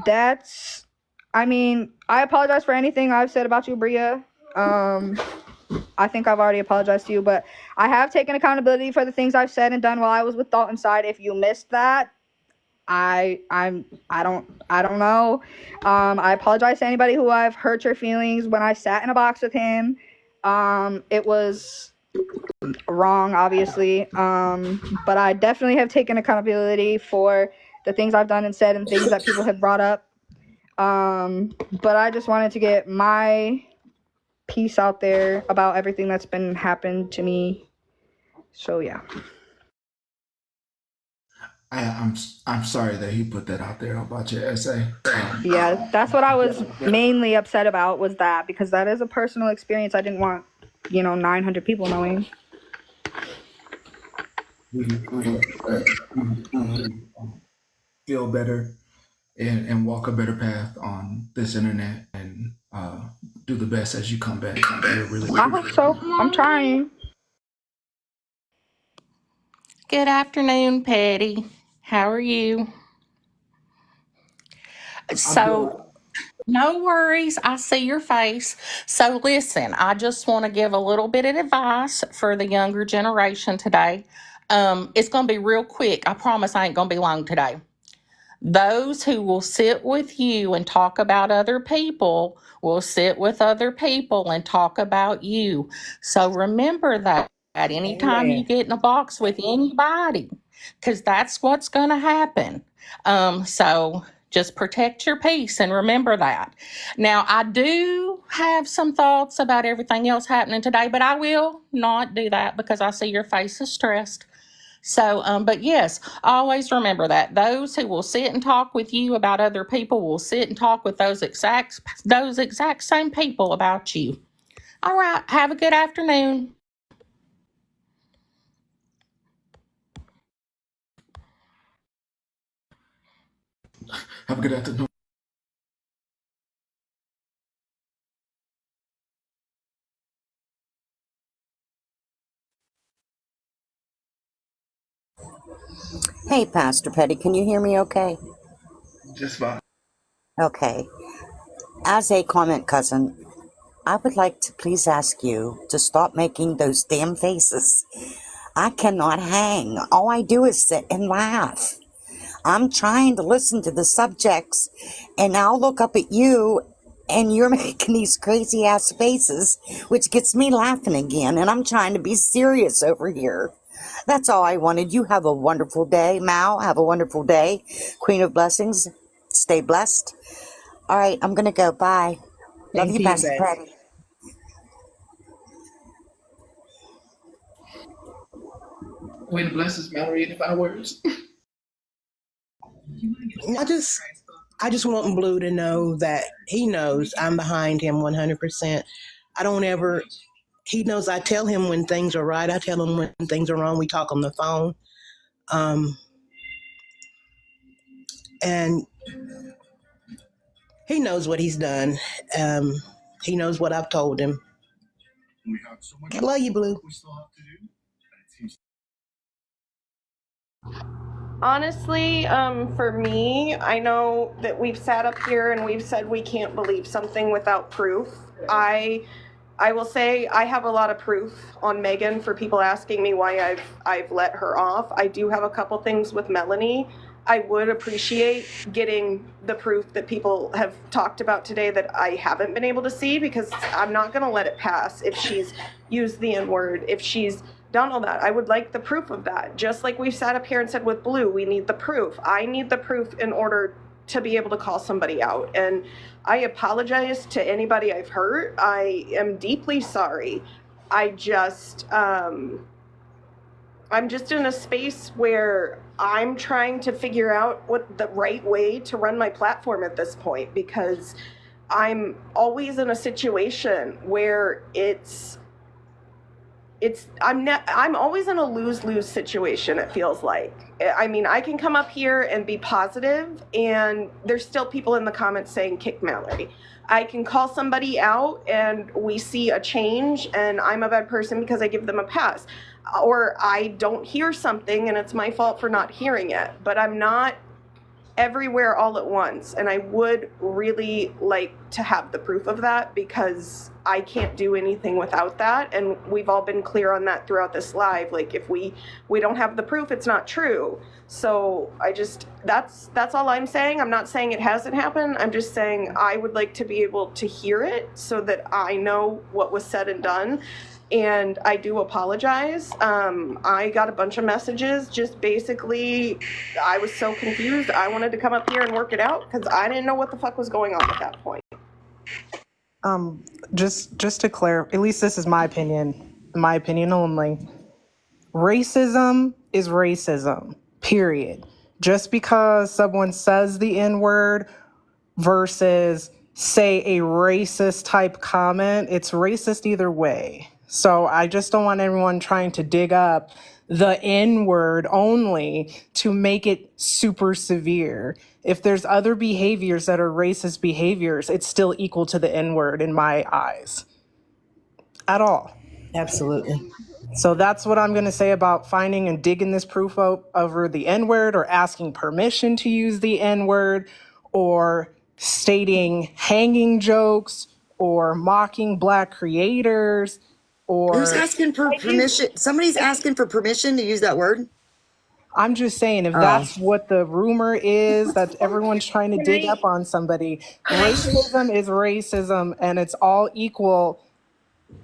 That's, I mean, I apologize for anything I've said about you, Bria. I think I've already apologized to you, but I have taken accountability for the things I've said and done while I was with Dalton's side. If you missed that, I don't know. I apologize to anybody who I've hurt your feelings when I sat in a box with him. It was wrong, obviously. But I definitely have taken accountability for the things I've done and said and things that people have brought up. But I just wanted to get my piece out there about everything that's been happened to me. So yeah. I'm sorry that he put that out there about your essay. Yeah, that's what I was mainly upset about, was that, because that is a personal experience I didn't want, 900 people knowing. Feel better and walk a better path on this internet, and do the best as you come back. I hope so. I'm trying. Good afternoon, Patty. How are you? So, no worries. I see your face. So, listen, I just want to give a little bit of advice for the younger generation today. It's going to be real quick. I promise I ain't going to be long today. Those who will sit with you and talk about other people will sit with other people and talk about you. So remember that anytime you get in a box with anybody, because that's what's going to happen. So just protect your peace and remember that. Now, I do have some thoughts about everything else happening today, but I will not do that because I see your face is stressed. So, but yes, always remember that those who will sit and talk with you about other people will sit and talk with those exact same people about you. All right. Have a good afternoon. Have a good afternoon. Hey, Pastor Petty, can you hear me okay? Just fine. Okay. As a comment cousin, I would like to please ask you to stop making those damn faces. I cannot hang. All I do is sit and laugh. I'm trying to listen to the subjects, and I'll look up at you, and you're making these crazy ass faces, which gets me laughing again, and I'm trying to be serious over here. That's all I wanted. You have a wonderful day. Mal, have a wonderful day. Queen of Blessings, stay blessed. All right, I'm going to go. Bye. Love Thank you, you, Pastor Beth. Patty. Queen of Blessings, Mallory, any final words? I just want Blue to know that he knows I'm behind him 100%. I don't ever, he knows I tell him when things are right. I tell him when things are wrong. We talk on the phone. And he knows what he's done. He knows what I've told him. I love you, Blue. Honestly, for me, I know that we've sat up here and we've said we can't believe something without proof. I will say I have a lot of proof on Megan for people asking me why I've let her off. I do have a couple things with Melanie. I would appreciate getting the proof that people have talked about today that I haven't been able to see, because I'm not going to let it pass if she's used the N-word, if she's done all that. I would like the proof of that. Just like we've sat up here and said with Blue, we need the proof. I need the proof in order to be able to call somebody out. And I apologize to anybody I've hurt. I am deeply sorry. I'm just in a space where I'm trying to figure out what the right way to run my platform at this point, because I'm always in a situation where I'm always in a lose-lose situation, it feels like. I mean, I can come up here and be positive, and there's still people in the comments saying kick Mallory. I can call somebody out and we see a change and I'm a bad person because I give them a pass. Or I don't hear something and it's my fault for not hearing it. But I'm not everywhere all at once, and I would really like to have the proof of that, because I can't do anything without that, and we've all been clear on that throughout this live. Like, if we don't have the proof, it's not true. So that's all I'm saying. I'm not saying it hasn't happened. I'm just saying I would like to be able to hear it so that I know what was said and done. And I do apologize. I got a bunch of messages, just basically, I was so confused. I wanted to come up here and work it out because I didn't know what the fuck was going on at that point. Just to clarify, at least this is my opinion only. Racism is racism, period. Just because someone says the N-word versus, say, a racist type comment, it's racist either way. So I just don't want everyone trying to dig up the N-word only to make it super severe. If there's other behaviors that are racist behaviors, it's still equal to the N-word in my eyes. At all. Absolutely. So that's what I'm going to say about finding and digging this proof over the N-word, or asking permission to use the N-word, or stating hanging jokes, or mocking Black creators, or... Who's asking for permission? Somebody's asking for permission to use that word? I'm just saying, if that's what the rumor is, that everyone's trying to dig up on somebody, racism is racism, and it's all equal.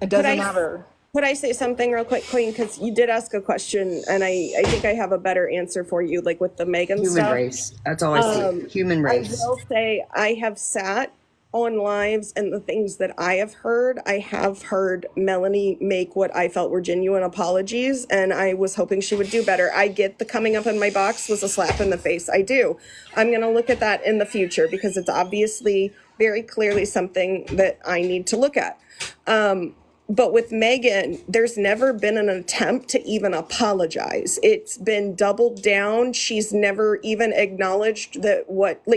It doesn't matter. Could I say something real quick, Queen? Because you did ask a question, and I think I have a better answer for you, like with the Megan stuff. Human race. That's all I see. Human race. I will say I have sat on lives, and the things that I have heard Melanie make what I felt were genuine apologies, and I was hoping she would do better. I get the coming up in my box was a slap in the face. I do. I'm going to look at that in the future, because it's obviously very clearly something that I need to look at. But with Megan, there's never been an attempt to even apologize. It's been doubled down. She's never even acknowledged that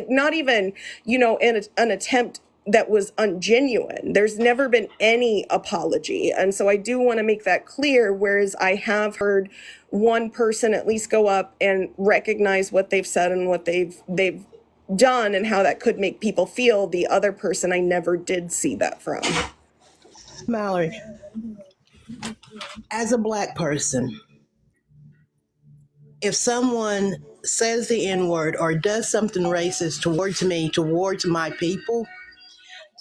not even, an attempt that was ungenuine. There's never been any apology. And so I do want to make that clear, whereas I have heard one person at least go up and recognize what they've said and what they've done and how that could make people feel. The other person, I never did see that from. Mallory, as a Black person, if someone says the N-word or does something racist towards me, towards my people,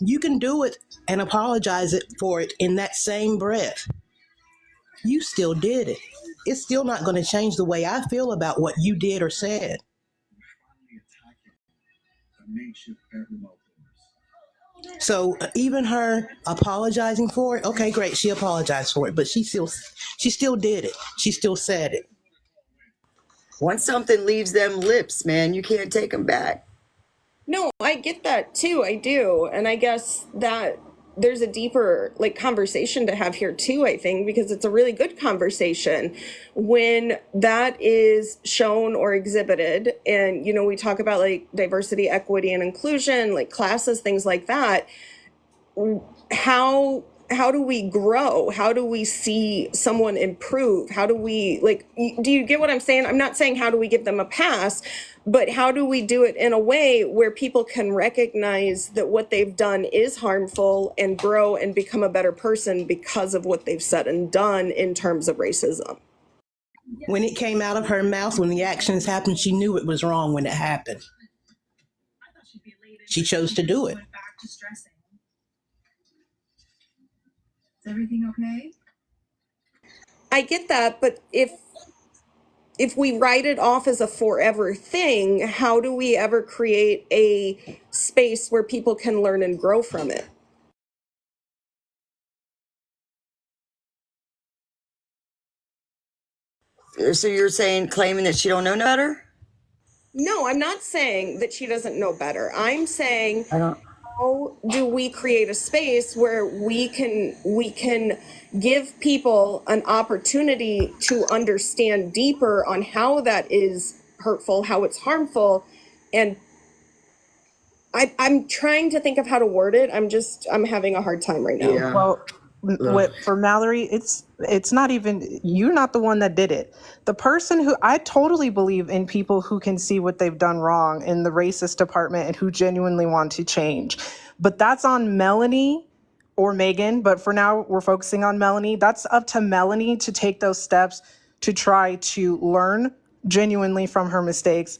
you can do it and apologize for it in that same breath. You still did it. It's still not going to change the way I feel about what you did or said. So even her apologizing for it, okay, great, she apologized for it, but she still did it. She still said it. Once something leaves them lips, man, you can't take them back. No, I get that too. I do. And I guess that there's a deeper conversation to have here too, I think, because it's a really good conversation when that is shown or exhibited. And, we talk about diversity, equity, and inclusion, classes, things like that. How we grow? How do we see someone improve? How do we, like, do you get what I'm saying? I'm not saying how do we give them a pass, but how do we do it in a way where people can recognize that what they've done is harmful and grow and become a better person because of what they've said and done in terms of racism? When it came out of her mouth, when the actions happened, she knew it was wrong when it happened. She chose to do it. Is everything okay? I get that, but if we write it off as a forever thing, how do we ever create a space where people can learn and grow from it? So you're saying, claiming that she don't know no better? No, I'm not saying that she doesn't know better. I'm saying, how do we create a space where we can give people an opportunity to understand deeper on how that is hurtful, how it's harmful, and I'm trying to think of how to word it. I'm having a hard time right now. Yeah. Well, for Mallory, it's not even, you're not the one that did it. The person who, I totally believe in people who can see what they've done wrong in the racist department and who genuinely want to change. But that's on Melanie or Megan. But for now, we're focusing on Melanie. That's up to Melanie to take those steps to try to learn genuinely from her mistakes,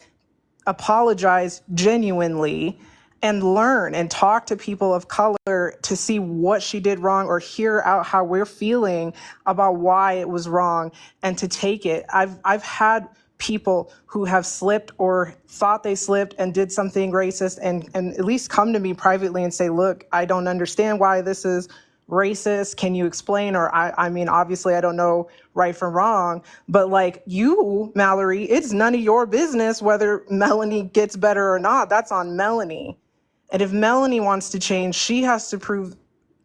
apologize genuinely, and learn and talk to people of color to see what she did wrong or hear out how we're feeling about why it was wrong and to take it. I've had people who have slipped or thought they slipped and did something racist and at least come to me privately and say, look, I don't understand why this is racist. Can you explain? Or I mean, obviously I don't know right from wrong, but like you, Mallory, it's none of your business whether Melanie gets better or not. That's on Melanie. And if Melanie wants to change, she has to prove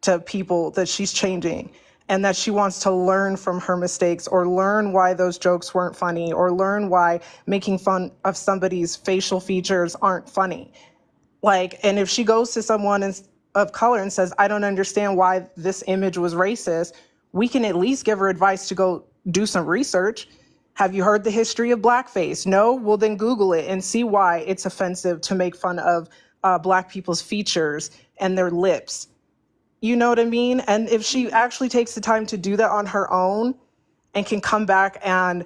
to people that she's changing and that she wants to learn from her mistakes or learn why those jokes weren't funny or learn why making fun of somebody's facial features aren't funny. Like, and if she goes to someone of color and says, I don't understand why this image was racist, we can at least give her advice to go do some research. Have you heard the history of blackface? No? Well, then Google it and see why it's offensive to make fun of Black people's features and their lips. You know what I mean? And if she actually takes the time to do that on her own and can come back and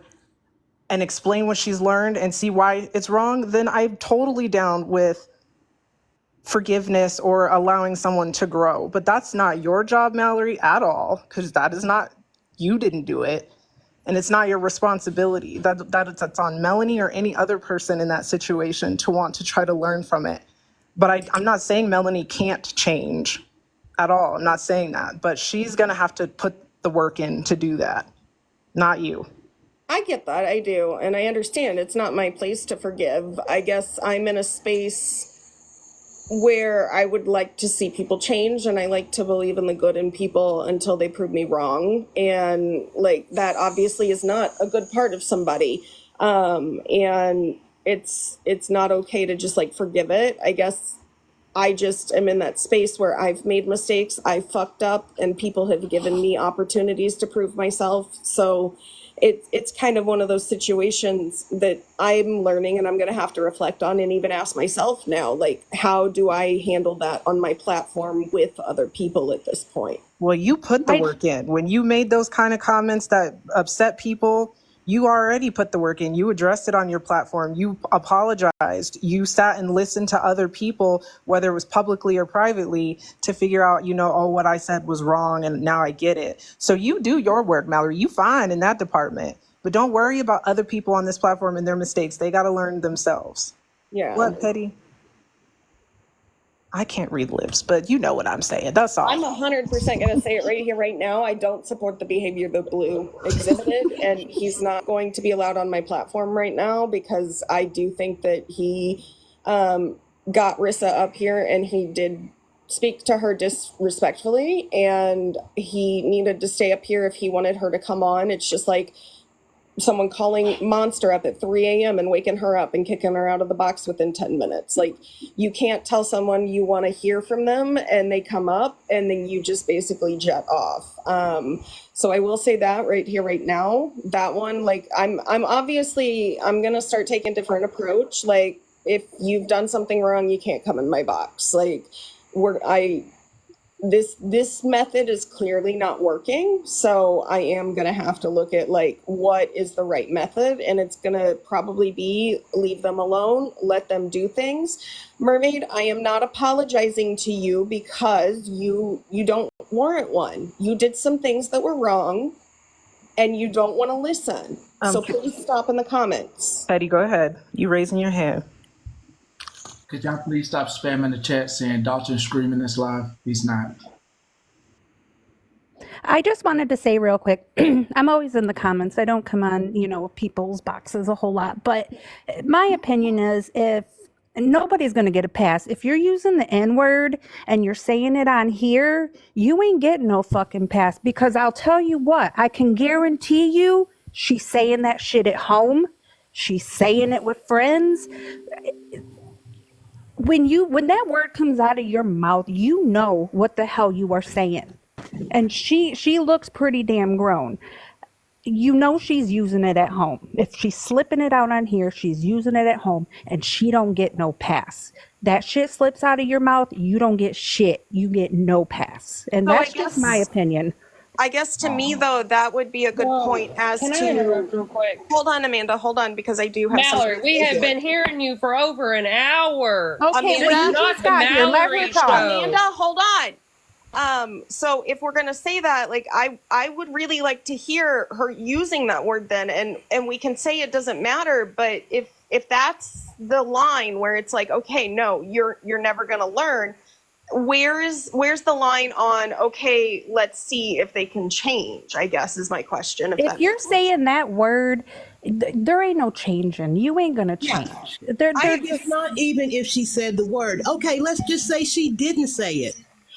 explain what she's learned and see why it's wrong, then I'm totally down with forgiveness or allowing someone to grow. But that's not your job, Mallory, at all, because that is not, you didn't do it. And it's not your responsibility. That's on Melanie or any other person in that situation to want to try to learn from it. But I'm not saying Melanie can't change at all. I'm not saying that. But she's going to have to put the work in to do that, not you. I get that. I do. And I understand it's not my place to forgive. I guess I'm in a space where I would like to see people change, and I like to believe in the good in people until they prove me wrong. And like that obviously is not a good part of somebody. And it's not okay to just like forgive it. I guess I just am in that space where I've made mistakes, I fucked up, and people have given me opportunities to prove myself. So it's kind of one of those situations that I'm learning and I'm going to have to reflect on and even ask myself now, like, how do I handle that on my platform with other people at this point? Well, you put the work in. When you made those kind of comments that upset people, you already put the work in. You addressed it on your platform. You apologized. You sat and listened to other people, whether it was publicly or privately, to figure out, oh, what I said was wrong and now I get it. So you do your work, Mallory. You fine in that department. But don't worry about other people on this platform and their mistakes. They got to learn themselves. Yeah. What, Petty? I can't read lips, but you know what I'm saying. That's all. I'm 100% going to say it right here, right now. I don't support the behavior that Blue exhibited, and he's not going to be allowed on my platform right now because I do think that he got Rissa up here and he did speak to her disrespectfully, and he needed to stay up here if he wanted her to come on. It's just like someone calling Monster up at 3 a.m. and waking her up and kicking her out of the box within 10 minutes. Like, you can't tell someone you want to hear from them and they come up and then you just basically jet off. So I will say that right here, right now, that one, like, I'm going to start taking a different approach. Like, if you've done something wrong, you can't come in my box. Like, this method is clearly not working, so I am going to have to look at like what is the right method, and it's going to probably be leave them alone, let them do things. Mermaid, I am not apologizing to you because you don't warrant one. You did some things that were wrong and you don't want to listen. So please stop in the comments. Betty, go ahead. You raising your hand. Could y'all please stop spamming the chat saying Dalton's screaming this live? He's not. I just wanted to say real quick, I'm always in the comments. I don't come on, people's boxes a whole lot. But my opinion is if nobody's going to get a pass, if you're using the N-word and you're saying it on here, you ain't getting no fucking pass. Because I'll tell you what, I can guarantee you she's saying that shit at home. She's saying it with friends. When that word comes out of your mouth, you know what the hell you are saying. And she looks pretty damn grown. You know she's using it at home. If she's slipping it out on here, she's using it at home, and she don't get no pass. That shit slips out of your mouth, you don't get shit. You get no pass. And So that's just my opinion. I guess to me, though, that would be a good point as Can to. I interrupt real quick? Hold on, Amanda. Hold on, because I do have Mallory, something we to have say. been hearing you for over an hour. Okay, This is not the Mallory show. Amanda, hold on. So if we're gonna say that, like, I would really like to hear her using that word then, and we can say it doesn't matter, but if that's the line where it's like, okay, no, you're never gonna learn. Where's the line on, okay, let's see if they can change, I guess is my question. If you're saying that word, there ain't no changing. You ain't gonna change. It's not even if she said the word. Okay, let's just say she didn't say it.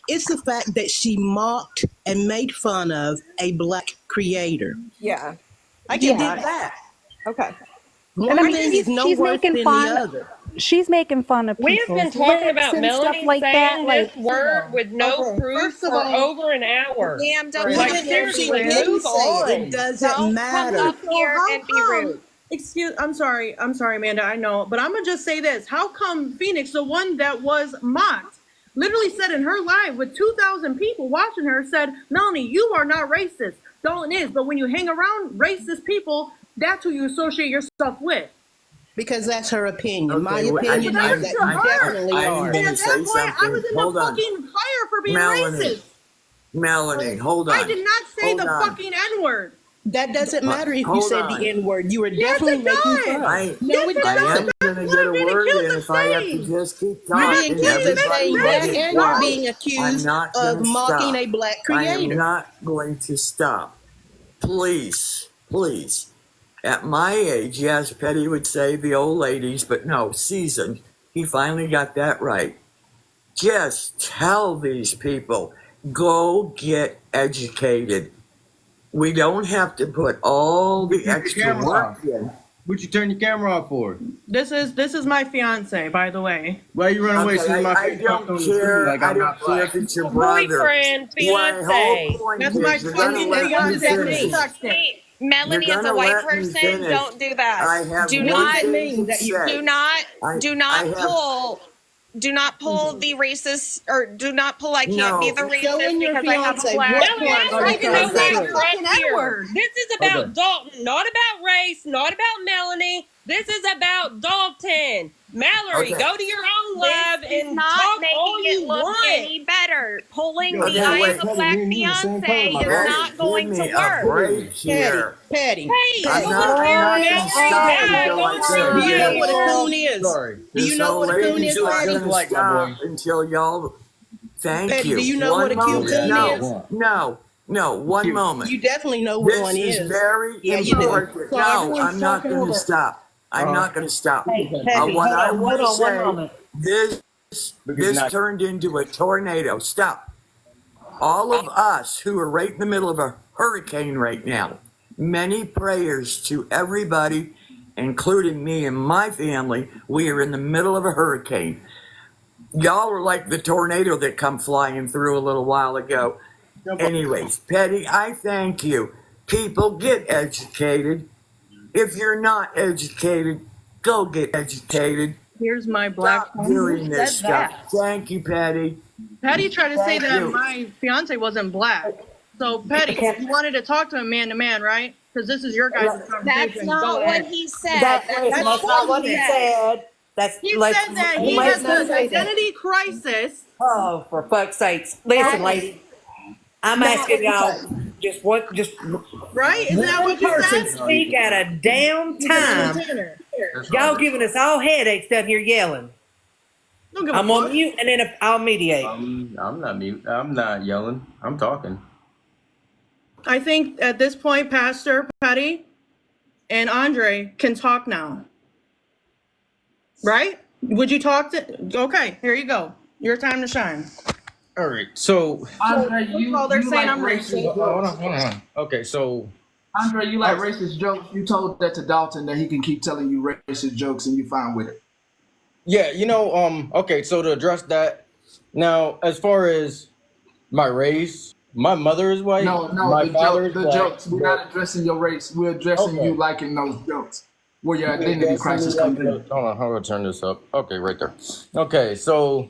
It's the fact that she mocked and made fun of a black creator. Yeah, I get that. Okay. One thing is no worse than the other. She's making fun of We have people's been talking lips about and stuff Melanie like that. saying Like, this word with no proof First of for all, over an hour. Damn, Like, Even if seriously, she didn't move say on. it, it doesn't matter. Up here and be rude. I'm sorry, Amanda, I know, but I'm gonna just say this. How come Phoenix, the one that was mocked, literally said in her live with 2,000 people watching her, said, Melanie, you are not racist. Dalton is, but when you hang around racist people, that's who you associate yourself with. Because that's her opinion. Okay, My opinion is that you definitely are. And at that point, I was in the fucking fire for being racist. Melanie, hold on. I did not say the fucking N-word. That doesn't matter if you Hold said on. the N-word. You were definitely making fun. No, it I doesn't. am going to get a word in if I have to just keep talking. You're being accused of saying that, and you're quiet. being I'm accused not of gonna mocking stop. a black I creator. am not going to stop. Please, please. At my age, yes, Petty would say the old ladies, but no, seasoned. He finally got that right. Just tell these people, go get educated. We don't have to put all the extra work in. What'd you turn your camera off for? This is my fiance, by the way. Why you run away? Okay, I don't care. I don't care if it's your brother. Boyfriend, My whole fiance. point That's is my you're gonna fucking let me fiance. finish. Melanie, You're as a gonna white let me person, finish. don't do that. I have do one not thing to say. do not pull the racist, or do not pull I can't be the racist because I have a black Melanie, I don't even know why you're up Fucking here. N-word. This is about Dalton, not about race, not about Melanie. This is about Dalton. Mallory, Okay. go to your own live This is and not talk making all it you look want. any better. Pulling Okay, the I wait. have a black fiance is not going Give to me a work. break here. Patty. Hey, I'm go not on here, gonna Mallory. stop Yeah, until go I on say your Do you know live. what a coon is? Sorry. Do you know what a coon is, Ladies are Patty? gonna stop until y'all. Thank Patty, you. do you know what a cute coon is? No. One moment. You definitely know what one This is. is very Yeah, you do. important. So No, everyone's I'm not talking going over. to stop. I'm not going to stop. Patty, What I hold want on to one say, moment. this turned into a tornado. Stop. All of us who are right in the middle of a hurricane right now, many prayers to everybody, including me and my family. We are in the middle of a hurricane. Y'all are like the tornado that come flying through a little while ago. Anyways, Petty, I thank you. People, get educated. If you're not educated, go get educated. Here's my black Stop phone. doing Who this said stuff. that? Thank you, Patty. Patty tried to say Thank that you. my fiance wasn't black. So Patty, you wanted to talk to him man to man, right? Because this is your guys' conversation. That's not Go what ahead. he said. That's That's not what he said. That's He let's said that he let's has not an say that. identity crisis. Oh, for fuck's sakes! Listen, lady, I'm Not asking what y'all just what just Right? Isn't that one what you person said? speak at a damn He's an time. entertainer. Y'all giving us all headaches down here yelling. Don't give a I'm on fuck. mute, and then if I'll mediate. I'm not mute. I'm not yelling. I'm talking. I think at this point, Pastor Patty and Andre can talk now. Right? Would you talk to? Okay, here you go. Your time to shine. All right. So, Andre, First of all, they're saying I'm racist. hold on. Okay, so Andre, you like racist jokes. You told that to Dalton that he can keep telling you racist jokes and you fine with it. yeah, okay, so to address that, now as far as my race, my mother is white. No, my father is the black, jokes. We're not addressing your race. We're addressing Okay. you liking those jokes. Where your Okay, identity that's crisis really comes like- in. Hold on, how do I turn this up? Okay, right there. Okay, so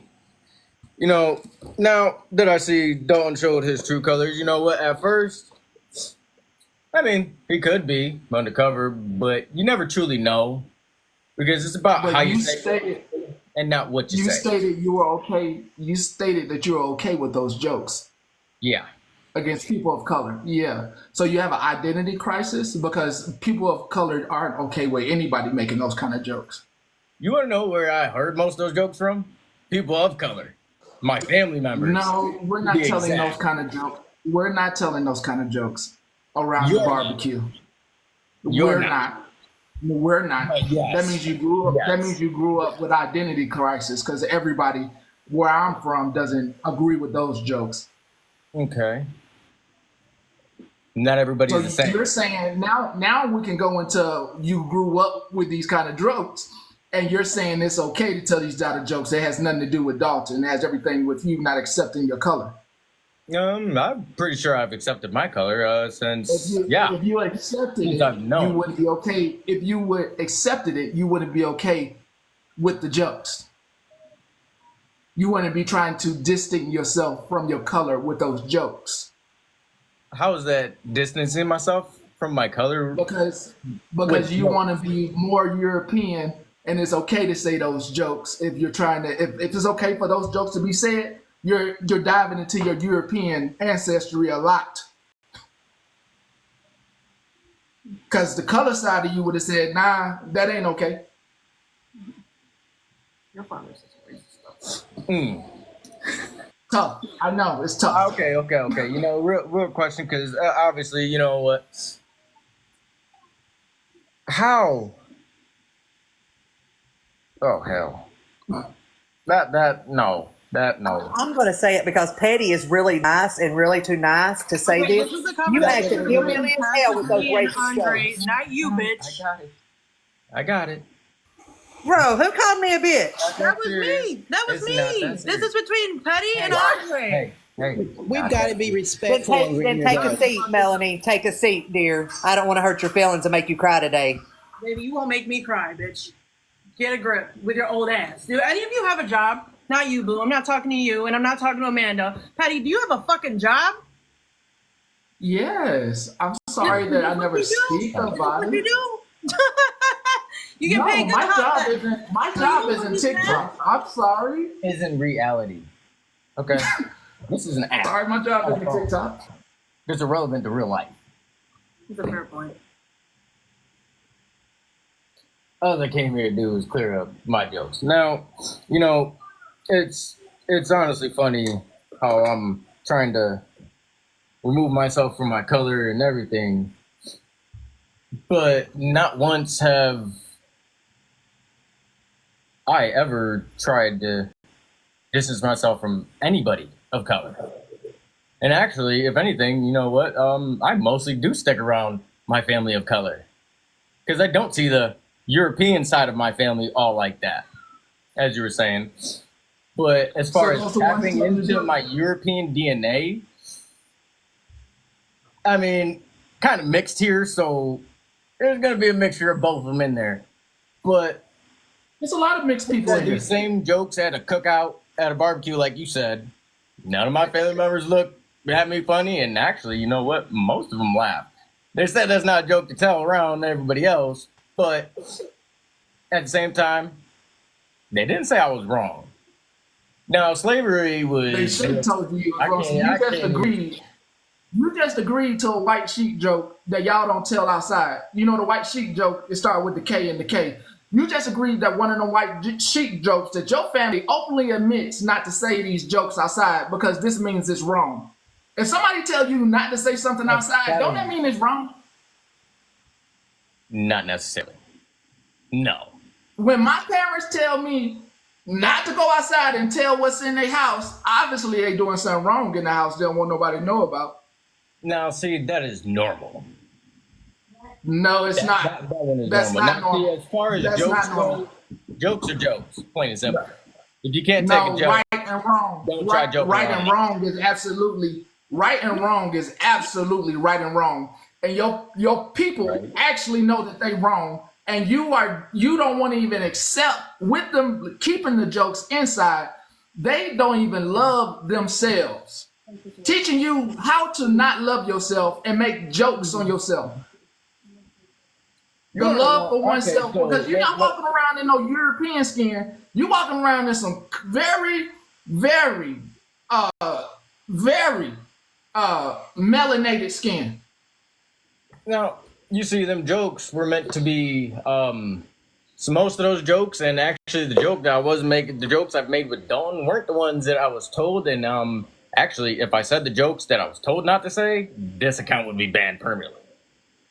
now that I see Dalton showed his true colors, you know what? At first, I mean, he could be undercover, but you never truly know because it's about But how you you say stated it and not what you you say. stated you were okay. You stated that you were okay with those jokes Yeah. against people of color. Yeah. So you have an identity crisis because people of color aren't okay with anybody making those kind of jokes. You want to know where I heard most of those jokes from? People of color, my family members. No, we're to not be telling exact. those kind of jokes. We're not telling those kind of jokes around You're the not. barbecue. You're We're not. not. We're not. Yes. That means you grew up. That Yes. means you grew up with identity crisis because everybody where I'm from doesn't agree with those jokes. Okay. Not everybody's So the same. you're saying now we can go into you grew up with these kind of jokes, and you're saying it's okay to tell these kind of jokes. It has nothing to do with Dalton. It has everything with you not accepting your color. I'm pretty sure I've accepted my color since If you accepted since it, I've you known. wouldn't be okay. If you would accepted it, you wouldn't be okay with the jokes. You wouldn't be trying to distance yourself from your color with those jokes. How is that distancing myself from my color? Because With you jokes. want to be more European, and it's okay to say those jokes. If you're trying to, if it's okay for those jokes to be said, you're diving into your European ancestry a lot. Because the color side of you would have said, nah, that ain't okay. Your father's racist. Mm. Tough. I know, it's tough. Okay. Real question, because obviously, you know what? How? Oh hell! No. I'm going to say it because Petty is really nice and really too nice to say Okay, this. this is a You conversation acted between hillbilly as hell with those Pastor P and racist Andre, jokes. not you, bitch. I got it. Bro, who called me a bitch? That was me. That was It's me. not that This serious. is between Petty and Andre. Hey. We've got to be Then respectful. take, over then here, take a guys. seat, Melanie. Take a seat, dear. I don't want to hurt your feelings and make you cry today. Baby, you won't make me cry, bitch. Get a grip with your old ass. Do any of you have a job? Not you, boo. I'm not talking to you, and I'm not talking to Amanda. Patty, do you have a fucking job? Yes. I'm sorry that I never speak about What you it. do? You get No, paid good my job content. isn't my So job you know isn't what TikTok. I'm sorry. Isn't reality. Okay. This is an app. Sorry, my job isn't TikTok. It's irrelevant to real life. That's a fair point. All I came here to do is clear up my jokes. Now, it's honestly funny how I'm trying to remove myself from my color and everything, but not once have I ever tried to distance myself from anybody of color. And actually, if anything, you know what? I mostly do stick around my family of color. Because I don't see the European side of my family all like that, as you were saying. But as far as tapping into my European DNA, I mean, kind of mixed here, so there's going to be a mixture of both of them in there. But there's a lot of mixed people in here. These same jokes at a cookout, at a barbecue, like you said. None of my family members look at me funny, and actually, you know what? Most of them laugh. They said that's not a joke to tell around everybody else, but at the same time, they didn't say I was wrong. Now, slavery was... They should have told you wrong. You just agreed to a white sheep joke that y'all don't tell outside. You know the white sheep joke, it started with the K and the K. You just agreed that one of the white sheep jokes that your family openly admits not to say these jokes outside because this means it's wrong. If somebody tell you not to say something outside, don't that mean it's wrong? Not necessarily. No. When my parents tell me not to go outside and tell what's in their house, obviously they doing something wrong in the house they don't want nobody to know about. Now, see, that is normal. No, it's not. That one is That's normal. not normal. See, as far as That's jokes not normal. go, jokes are jokes, plain and simple. If you can't take No, a joke, right and wrong. don't try joking Right around and it. wrong is absolutely right and wrong is absolutely right and wrong. And your people actually know that they wrong, and you don't want to even accept with them keeping the jokes inside. They don't even love themselves. Teaching you how to not love yourself and make jokes on yourself. The love for oneself, because you're not walking around in no European skin. You're walking around in some very, very, very melanated skin. Now, you see, them jokes were meant to be, so most of those jokes, and actually the joke that I was making, the jokes I've made with Dawn weren't the ones that I was told, and actually, if I said the jokes that I was told not to say, this account would be banned permanently.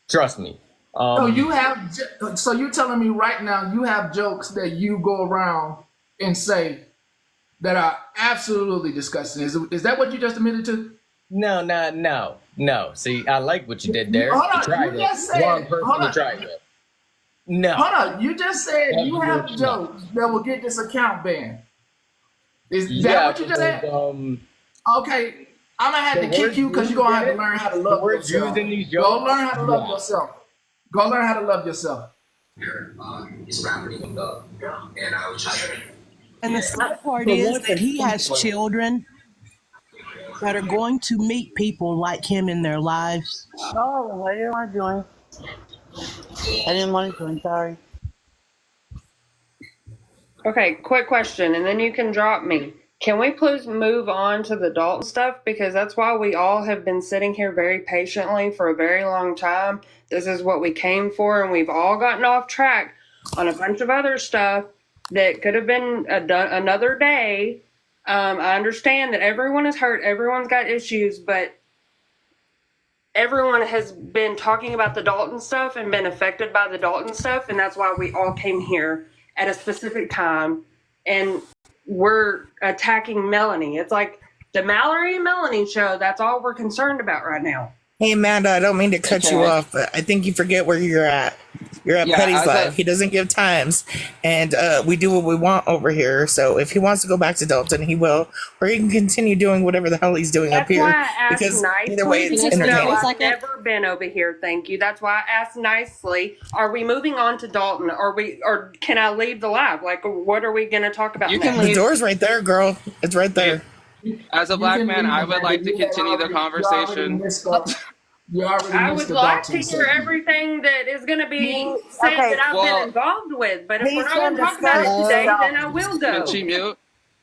Trust me. So you're telling me right now you have jokes that you go around and say that are absolutely disgusting. Is that what you just admitted to? No. See, I like what you did there. Hold on, You tried you it. just said- Wrong person hold to on. try it with. No. Hold on, you just said That's you have what jokes that will get this account banned. Is that Yeah, what you just said? because, Okay, I'm gonna have to the kick words you because you're gonna have to used in learn how to the love words yourself. used in these Go jokes, learn how to love yeah. yourself. Go learn how to love yourself. And the sad part is that he has children that are going to meet people like him in their lives. Oh, I didn't want to join. I didn't want to join, sorry. Okay, quick question, and then you can drop me. Can we please move on to the Dalton stuff? Because that's why we all have been sitting here very patiently for a very long time. This is what we came for, and we've all gotten off track on a bunch of other stuff that could have been another day. I understand that everyone is hurt, everyone's got issues, but everyone has been talking about the Dalton stuff and been affected by the Dalton stuff, and that's why we all came here at a specific time, and we're attacking Melanie. It's like the Mallory and Melanie show. That's all we're concerned about right now. Hey, Amanda, I don't mean to cut you off, but I think you forget where you're at. You're at Petty's Live. He doesn't give times, and we do what we want over here. So if he wants to go back to Dalton, he will, or he can continue doing whatever the hell he's doing up here. That's why I asked Because nicely. either way, it's No, entertaining. I've never been over here. Thank you. That's why I asked nicely. Are we moving on to Dalton? Or can I leave the live? Like, what are we going to talk about next? The door's right there, girl. It's right there. As a black man, I would like to continue the conversation. I would like to hear everything that is going to be said that I've been involved with. But if we're not going to talk about it today, then I will go. Can she mute?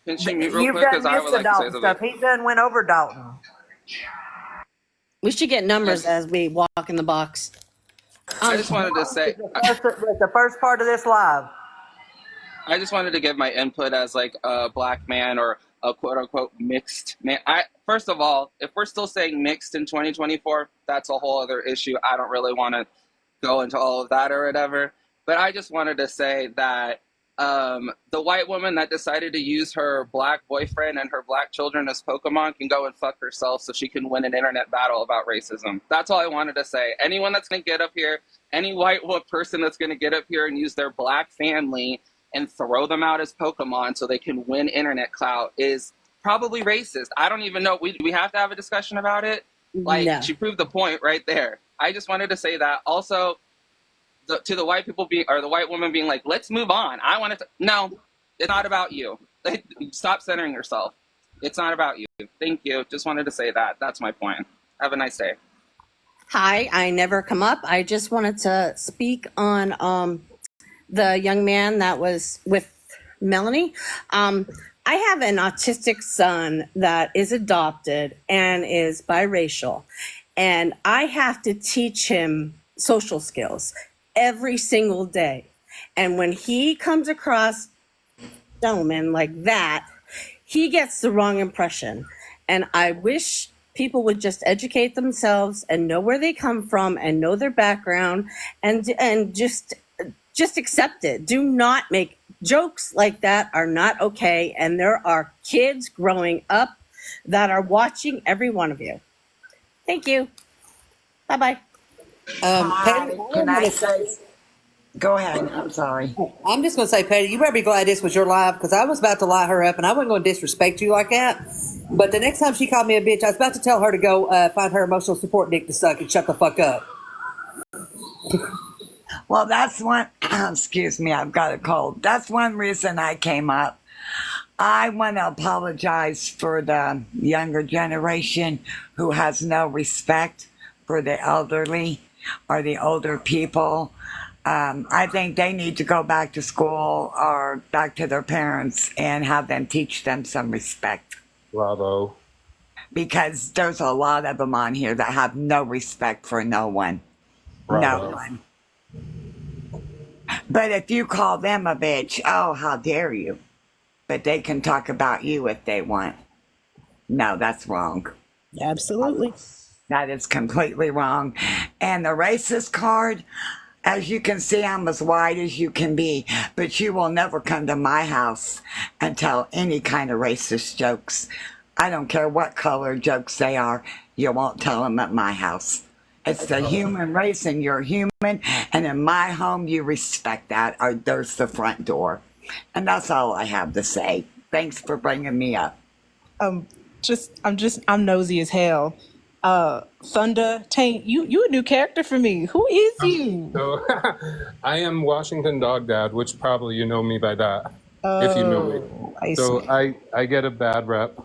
Can she mute real You've quick? done Because I missed would the like to say Dalton something. stuff. He done went over Dalton. We should get numbers as we walk in the box. I just wanted to say, The first part of this live. I just wanted to give my input as like a black man or a quote unquote mixed man. First of all, if we're still saying mixed in 2024, that's a whole other issue. I don't really want to go into all of that or whatever. But I just wanted to say that The white woman that decided to use her black boyfriend and her black children as Pokemon can go and fuck herself so she can win an internet battle about racism. That's all I wanted to say. Anyone that's going to get up here, any white person that's going to get up here and use their black family and throw them out as Pokemon so they can win internet clout is probably racist. I don't even know. We have to have a discussion about it. Like, No. she proved the point right there. I just wanted to say that. Also, to the white people or the white woman being like, let's move on. I wanted to. No, it's not about you. Stop centering yourself. It's not about you. Thank you. Just wanted to say that. That's my point. Have a nice day. Hi, I never come up. I just wanted to speak on the young man that was with Melanie. I have an autistic son that is adopted and is biracial, and I have to teach him social skills every single day. And when he comes across gentlemen like that, he gets the wrong impression. And I wish people would just educate themselves and know where they come from and know their background and just accept it. Do not make jokes like that. Are not okay. And there are kids growing up that are watching every one of you. Thank you. Bye-bye. Patty, can I say? Go ahead. I'm sorry. I'm just going to say, Patty, you better be glad this was your live because I was about to light her up and I wasn't going to disrespect you like that. But the next time she called me a bitch, I was about to tell her to go find her emotional support dick to suck and shut the fuck up. Well, that's one, excuse me, I've got a cold. That's one reason I came up. I want to apologize for the younger generation who has no respect for the elderly or the older people. I think they need to go back to school or back to their parents and have them teach them some respect. Bravo. Because there's a lot of them on here that have no respect for no one. Bravo. No one. But if you call them a bitch, oh, how dare you? But they can talk about you if they want. No, that's wrong. Absolutely. That is completely wrong. And the racist card, as you can see, I'm as white as you can be, but you will never come to my house and tell any kind of racist jokes. I don't care what color jokes they are. You won't tell them at my house. It's the human race and you're human. And in my home, you respect that. Or there's the front door. And that's all I have to say. Thanks for bringing me up. I'm nosy as hell. Thunder Tank, you a new character for me. Who is you? So I am Washington Dog Dad, which probably you know me by that, if you know me. So I get a bad rep.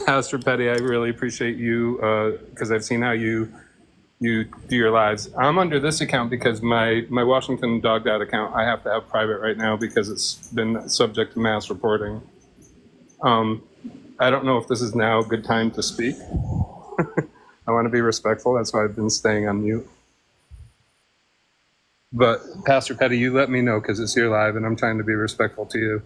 Pastor Petty, I really appreciate you because I've seen how you do your lives. I'm under this account because my Washington Dog Dad account I have to have private right now because it's been subject to mass reporting. I don't know if this is now a good time to speak. I want to be respectful. That's why I've been staying on mute. But Pastor Petty, you let me know because it's your live and I'm trying to be respectful to you.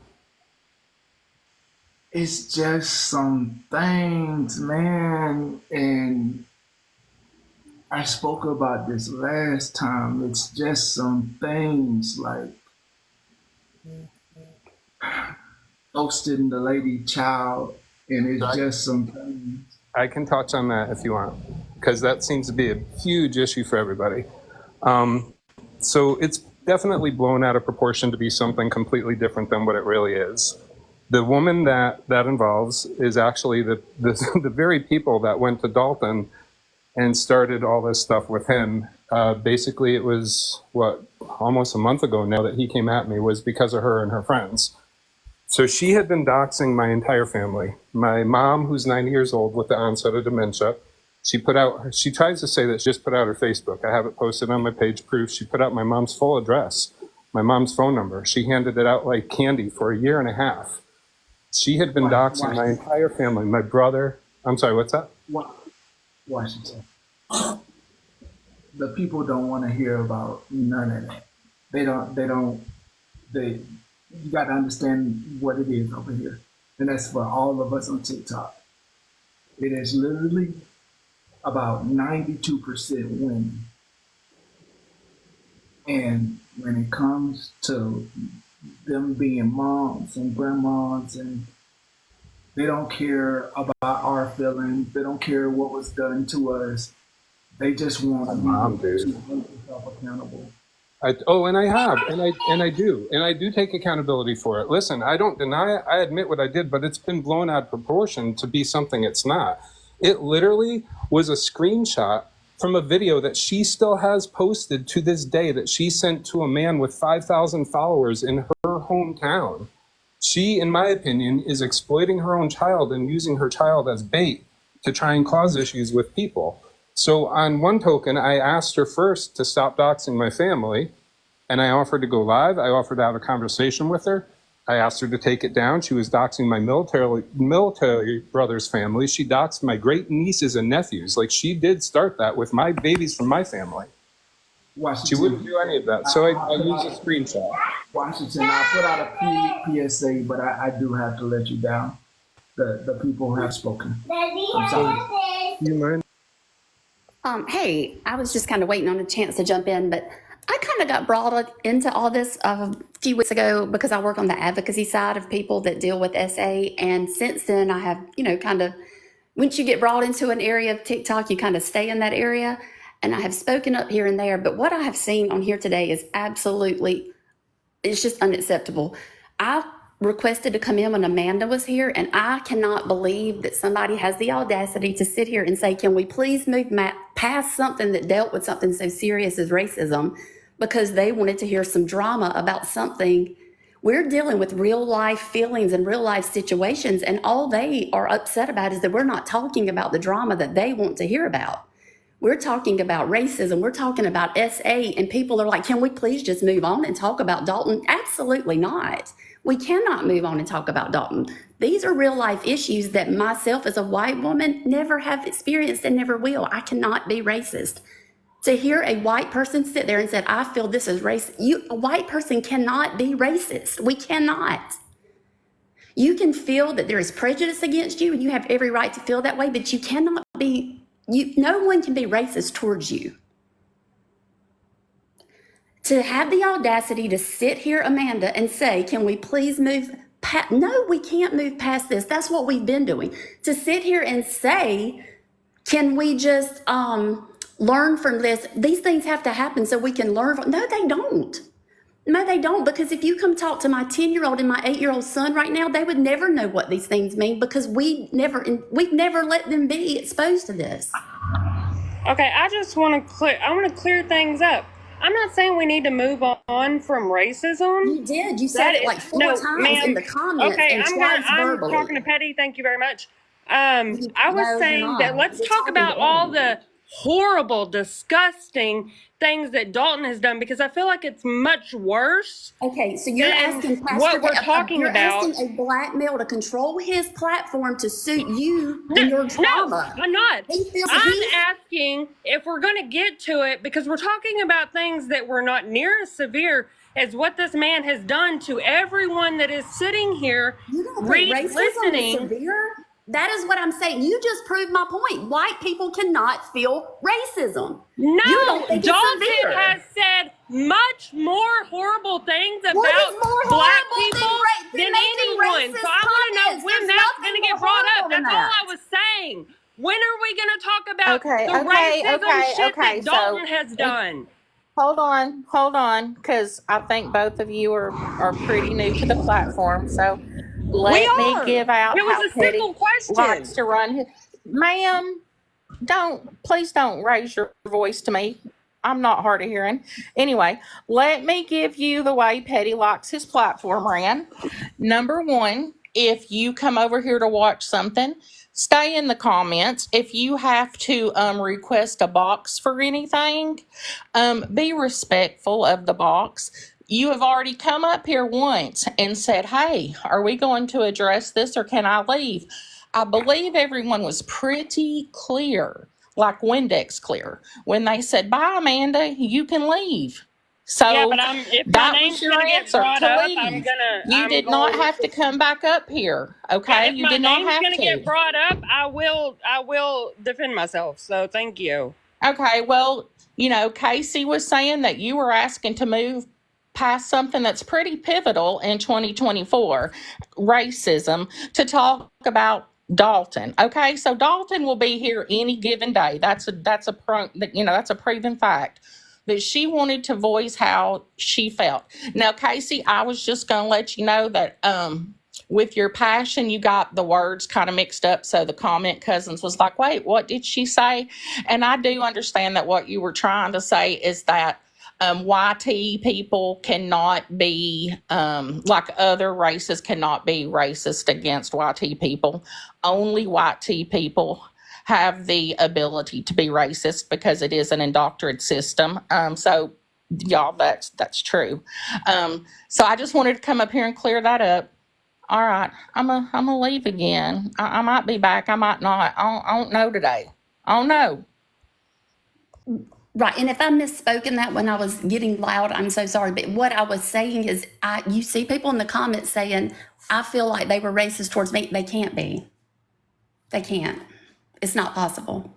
It's just some things, man. And I spoke about this last time. It's just some things like hosting the lady child. And it's just some things. I can touch on that if you want, because that seems to be a huge issue for everybody. So it's definitely blown out of proportion to be something completely different than what it really is. The woman that involves is actually the very people that went to Dalton and started all this stuff with him. Basically, it was, almost a month ago now that he came at me, was because of her and her friends. So she had been doxing my entire family. My mom, who's 90 years old with the onset of dementia, she tries to say that she just put out her Facebook. I have it posted on my page, proof. She put out my mom's full address, my mom's phone number. She handed it out like candy for a year and a half. She had been doxing my entire family. My brother, I'm sorry, what's that? Washington. The people don't want to hear about none of that. You got to understand what it is over here. And that's for all of us on TikTok. It is literally about 92% women. And when it comes to them being moms and grandmas, and they don't care about our feelings. They don't care what was done to us. They just want to hold themselves accountable. And I do take accountability for it. Listen, I don't deny it. I admit what I did, but it's been blown out of proportion to be something it's not. It literally was a screenshot from a video that she still has posted to this day that she sent to a man with 5,000 followers in her hometown. She, in my opinion, is exploiting her own child and using her child as bait to try and cause issues with people. So on one token, I asked her first to stop doxing my family, and I offered to go live. I offered to have a conversation with her. I asked her to take it down. She was doxing my military brother's family. She doxed my great nieces and nephews. Like, she did start that with my babies from my family. Washington. She wouldn't do any of that. So I used a screenshot. Washington, I put out a PSA, but I do have to let you down. The people have spoken. I'm sorry. You mind? Hey, I was just kind of waiting on a chance to jump in, but I kind of got brought into all this a few weeks ago because I work on the advocacy side of people that deal with SA. And since then, I have, kind of, once you get brought into an area of TikTok, you kind of stay in that area. And I have spoken up here and there. But what I have seen on here today is absolutely, it's just unacceptable. I requested to come in when Amanda was here, and I cannot believe that somebody has the audacity to sit here and say, can we please move past something that dealt with something so serious as racism because they wanted to hear some drama about something. We're dealing with real life feelings and real life situations, and all they are upset about is that we're not talking about the drama that they want to hear about. We're talking about racism. We're talking about SA, and people are like, can we please just move on and talk about Dalton? Absolutely not. We cannot move on and talk about Dalton. These are real life issues that myself as a white woman never have experienced and never will. I cannot be racist. To hear a white person sit there and say, I feel this is racist, a white person cannot be racist. We cannot. You can feel that there is prejudice against you, and you have every right to feel that way, but you cannot be, no one can be racist towards you. To have the audacity to sit here, Amanda, and say, can we please move past? No, we can't move past this. That's what we've been doing. To sit here and say, can we just learn from this? These things have to happen so we can learn from. No, they don't. No, they don't. Because if you come talk to my 10-year-old and my 8-year-old son right now, they would never know what these things mean because we've never let them be exposed to this. Okay, I just want to clear things up. I'm not saying we need to move on from racism. You did. You said it like four times in the comments. Okay, and I'm talking to Petty. Thank you very much. I was saying that let's talk about all the horrible, disgusting things that Dalton has done because I feel like it's much worse. Okay, so you're asking what we're talking about. You're asking a black male to control his platform to suit you and your trauma. No, I'm not. I'm asking if we're going to get to it because we're talking about things that were not near as severe as what this man has done to everyone that is sitting here listening. Severe? That is what I'm saying. You just proved my point. White people cannot feel racism. No, Dalton has said much more horrible things about black people than anyone. So I want to know when that's going to get brought up. That's all I was saying. When are we going to talk about the racism shit that Dalton has done? Hold on, because I think both of you are pretty new to the platform. So let me give out how Petty likes to run his. Ma'am, please don't raise your voice to me. I'm not hard of hearing. Anyway, let me give you the way Petty likes his platform ran. Number one, if you come over here to watch something, stay in the comments. If you have to request a box for anything, be respectful of the box. You have already come up here once and said, hey, are we going to address this or can I leave? I believe everyone was pretty clear, like Windex clear, when they said, bye, Amanda, you can leave. So yeah, but if that my name's was your gonna answer get brought to up, leave. You did not have to come back up here, okay? If you did not have to. If my name's gonna get brought up, I will defend myself. So thank you. Okay, well, Casey was saying that you were asking to move pass something that's pretty pivotal in 2024, racism, to talk about Dalton. Okay, so Dalton will be here any given day. That's a proven fact. That she wanted to voice how she felt. Now, Casey, I was just going to let you know that with your passion, you got the words kind of mixed up. So the comment cousins was like, wait, what did she say? And I do understand that what you were trying to say is that YT people cannot be, like other races cannot be racist against YT people. Only YT people have the ability to be racist because it is an indoctrinated system. So y'all, that's true. So I just wanted to come up here and clear that up. All right, I'm gonna leave again. I might be back. I might not. I don't know today. I don't know. Right, and if I misspoken that when I was getting loud, I'm so sorry. But what I was saying is, you see people in the comments saying, I feel like they were racist towards me. They can't be. They can't. It's not possible.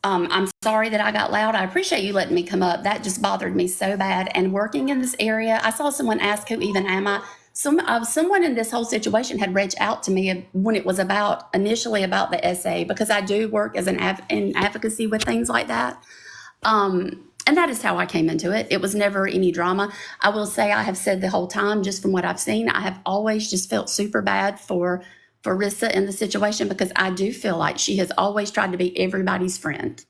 I'm sorry that I got loud. I appreciate you letting me come up. That just bothered me so bad. And working in this area, I saw someone ask, who even am I? Someone in this whole situation had reached out to me when it was initially about the SA, because I do work as in advocacy with things like that. And that is how I came into it. It was never any drama. I will say, I have said the whole time, just from what I've seen, I have always just felt super bad for Rissa in the situation, because I do feel like she has always tried to be everybody's friend.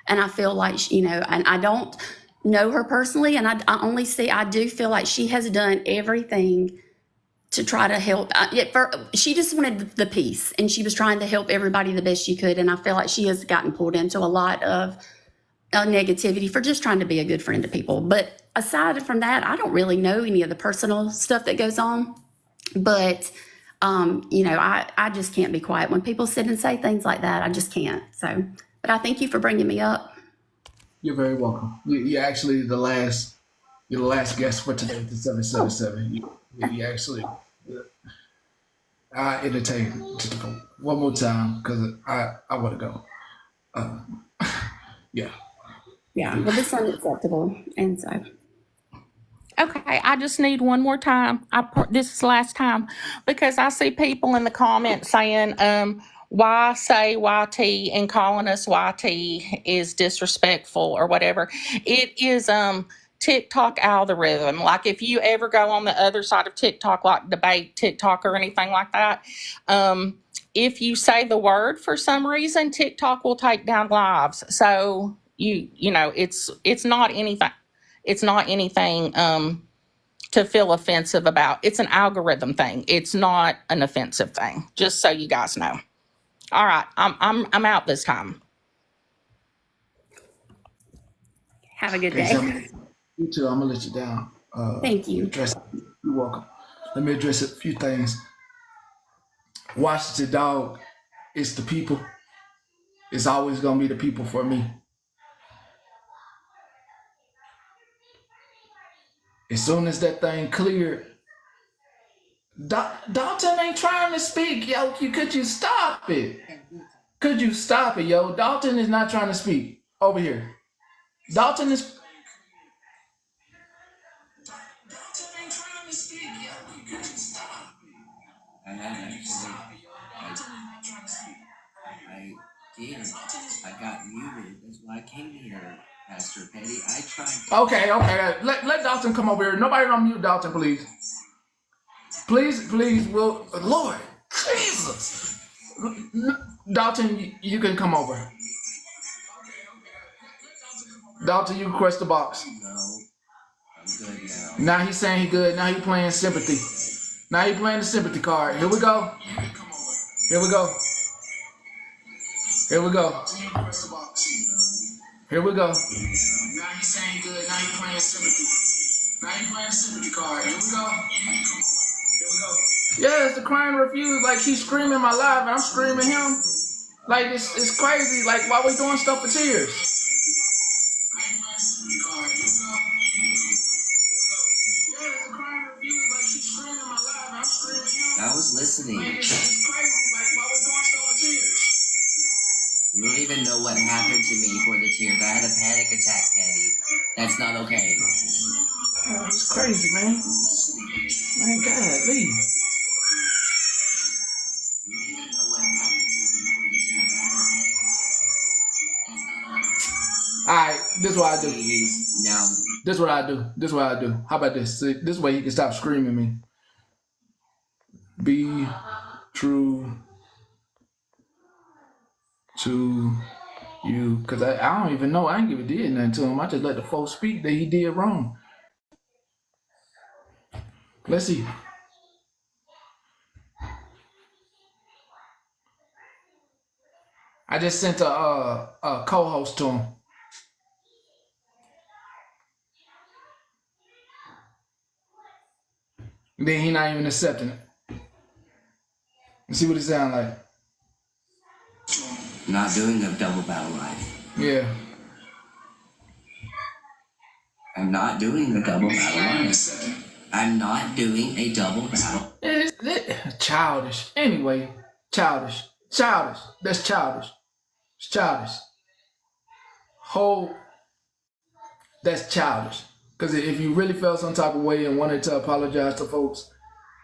And I feel like, and I don't know her personally, and I do feel like she has done everything to try to help. She just wanted the peace, and she was trying to help everybody the best she could. And I feel like she has gotten pulled into a lot of negativity for just trying to be a good friend to people. But aside from that, I don't really know any of the personal stuff that goes on. But I just can't be quiet when people sit and say things like that. I just can't. So, but I thank you for bringing me up. You're very welcome. You're actually you're the last guest for today, the 777. You actually, I entertain one more time because I want to go. Yeah. Yeah. Well, this is unacceptable, and so. Okay, I just need one more time. This is the last time, because I see people in the comments saying, why say YT and calling us YT is disrespectful or whatever. It is TikTok algorithm. Like if you ever go on the other side of TikTok, like debate TikTok or anything like that, if you say the word for some reason, TikTok will take down lives. So it's not anything. It's not anything to feel offensive about. It's an algorithm thing. It's not an offensive thing. Just so you guys know. All right, I'm out this time. Have a good day. You too. I'm gonna let you down. Thank you. You're welcome. Let me address a few things. Washington Dog, it's the people. It's always gonna be the people for me. As soon as that thing cleared, Dalton ain't trying to speak, yo. Could you stop it? Could you stop it, yo? Dalton is not trying to speak. Over here. Dalton ain't trying to speak, yo. Could you stop it? I did. I got muted. That's why I came here, Pastor Petty. I tried. Okay. Let Dalton come over here. Nobody unmute Dalton, please. Please, will Lord Jesus. Dalton, you can come over. Dalton, you request the box. No, I'm good now. Now he's saying he good. Now he playing sympathy. Now he playing the sympathy card. Here we go. Here we go. Here we go. Here we go. Now he's saying he good. Now he playing sympathy. Now he playing the sympathy card. Here we go. Here we go. Yeah, it's the crying refuse. Like he's screaming my life and I'm screaming him. Like it's crazy. Like why we doing stuff for tears? I was listening. You don't even know what happened to me for the tears. I had a panic attack, Patty. That's not okay. Oh, it's crazy, man. Man, God, leave. All right, this is what I do. Now, This is what I do. This is what I do. How about this? See, this way he can stop screaming me. Be true to you. Because I don't even know. I ain't even did nothing to him. I just let the folks speak that he did wrong. Let's see. I just sent a co-host to him. Then he not even accepting it. Let's see what it sound like. not doing a double battle life. Yeah. I'm not doing a double battle life. I'm not doing a double battle. Childish. Anyway, childish. Childish. That's childish. It's childish. That's childish. Because if you really felt some type of way and wanted to apologize to folks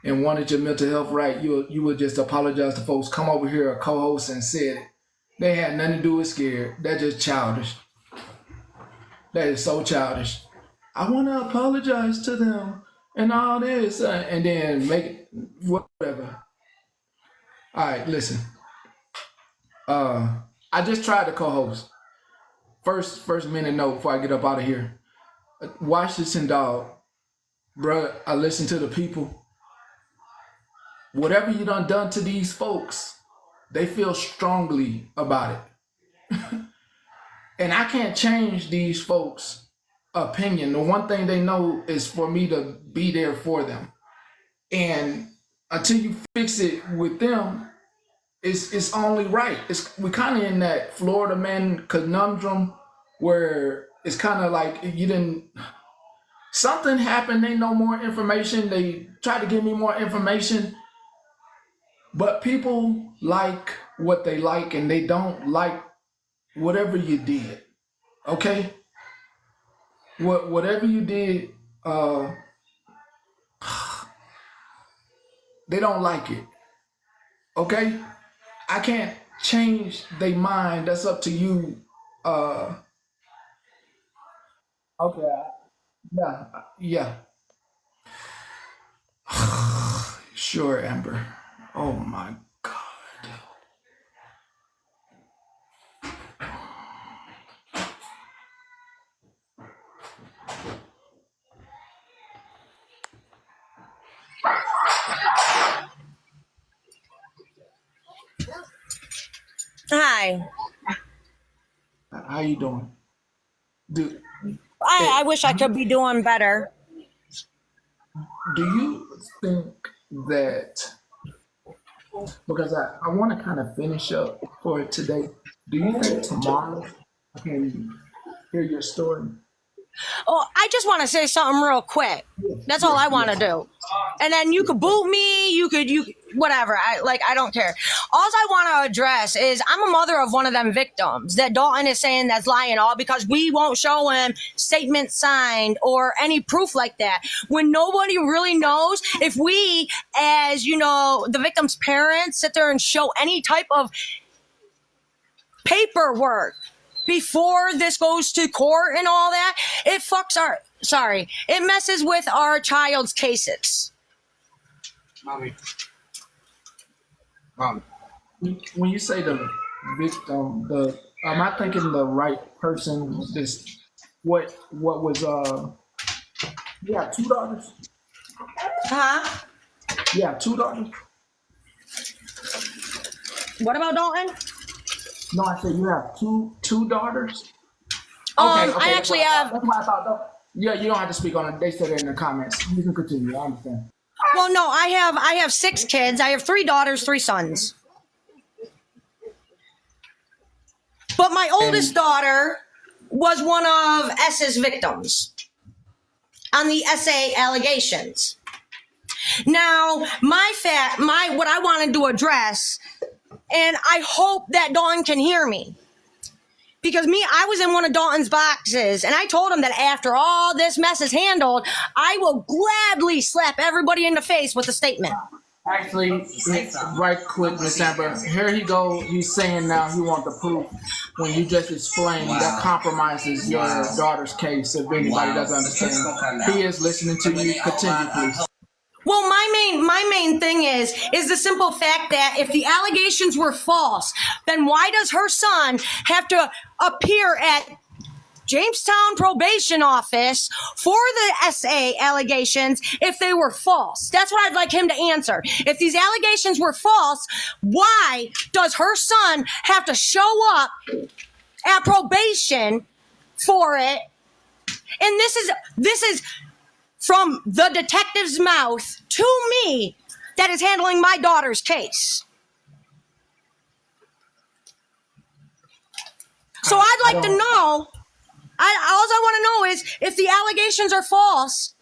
and wanted your mental health right, you would just apologize to folks, come over here, a co-host, and said it. They had nothing to do with scared. That's just childish. That is so childish. I want to apologize to them and all this, and then make it whatever. All right, listen. I just tried to co-host. First minute note before I get up out of here. Watch this and dog. Bruh, I listen to the people. Whatever you done to these folks, they feel strongly about it. And I can't change these folks' opinion. The one thing they know is for me to be there for them. And until you fix it with them, it's only right. We kind of in that Florida man conundrum where it's kind of like something happened, they know more information, they try to give me more information, but people like what they like and they don't like whatever you did, okay? Whatever you did, they don't like it, okay? I can't change their mind, that's up to you. Okay, yeah. Sure, Amber. Oh my God. Hi. How you doing? Do I wish I could be doing better. Do you think that, because I want to kind of finish up for today, do you think tomorrow I can hear your story? Oh, I just want to say something real quick. That's all I want to do. And then you could boot me, you whatever. I don't care. All I want to address is I'm a mother of one of them victims that Dalton is saying that's lying all because we won't show him statement signed or any proof like that. When nobody really knows if we, as the victim's parents, sit there and show any type of paperwork before this goes to court and all that, it messes with our child's cases. Mommy. When you say the victim, am I thinking the right person? What was you have 2 daughters? Huh? Yeah, 2 daughters. What about Dalton? No, I said you have two daughters. Okay, I actually have. That's why I thought. Yeah, you don't have to speak on it. They said it in the comments. You can continue. I understand. Well, no, I have 6 kids. I have 3 daughters, 3 sons. But my oldest daughter was one of S's victims on the SA allegations. Now, what I wanted to address, and I hope that Dawn can hear me, Because I was in one of Dalton's boxes, and I told him that after all this mess is handled, I will gladly slap everybody in the face with a statement. Actually, right quick, Miss Amber, here he go. He's saying now he wants the proof when you just explained that compromises your daughter's case. If anybody doesn't understand, he is listening to you. Continue, please. Well, my main thing is the simple fact that if the allegations were false, then why does her son have to appear at Jamestown probation office for the SA allegations if they were false? That's what I'd like him to answer. If these allegations were false, why does her son have to show up at probation for it? And this is from the detective's mouth to me that is handling my daughter's case. So I'd like to know, all I want to know is if the allegations are false,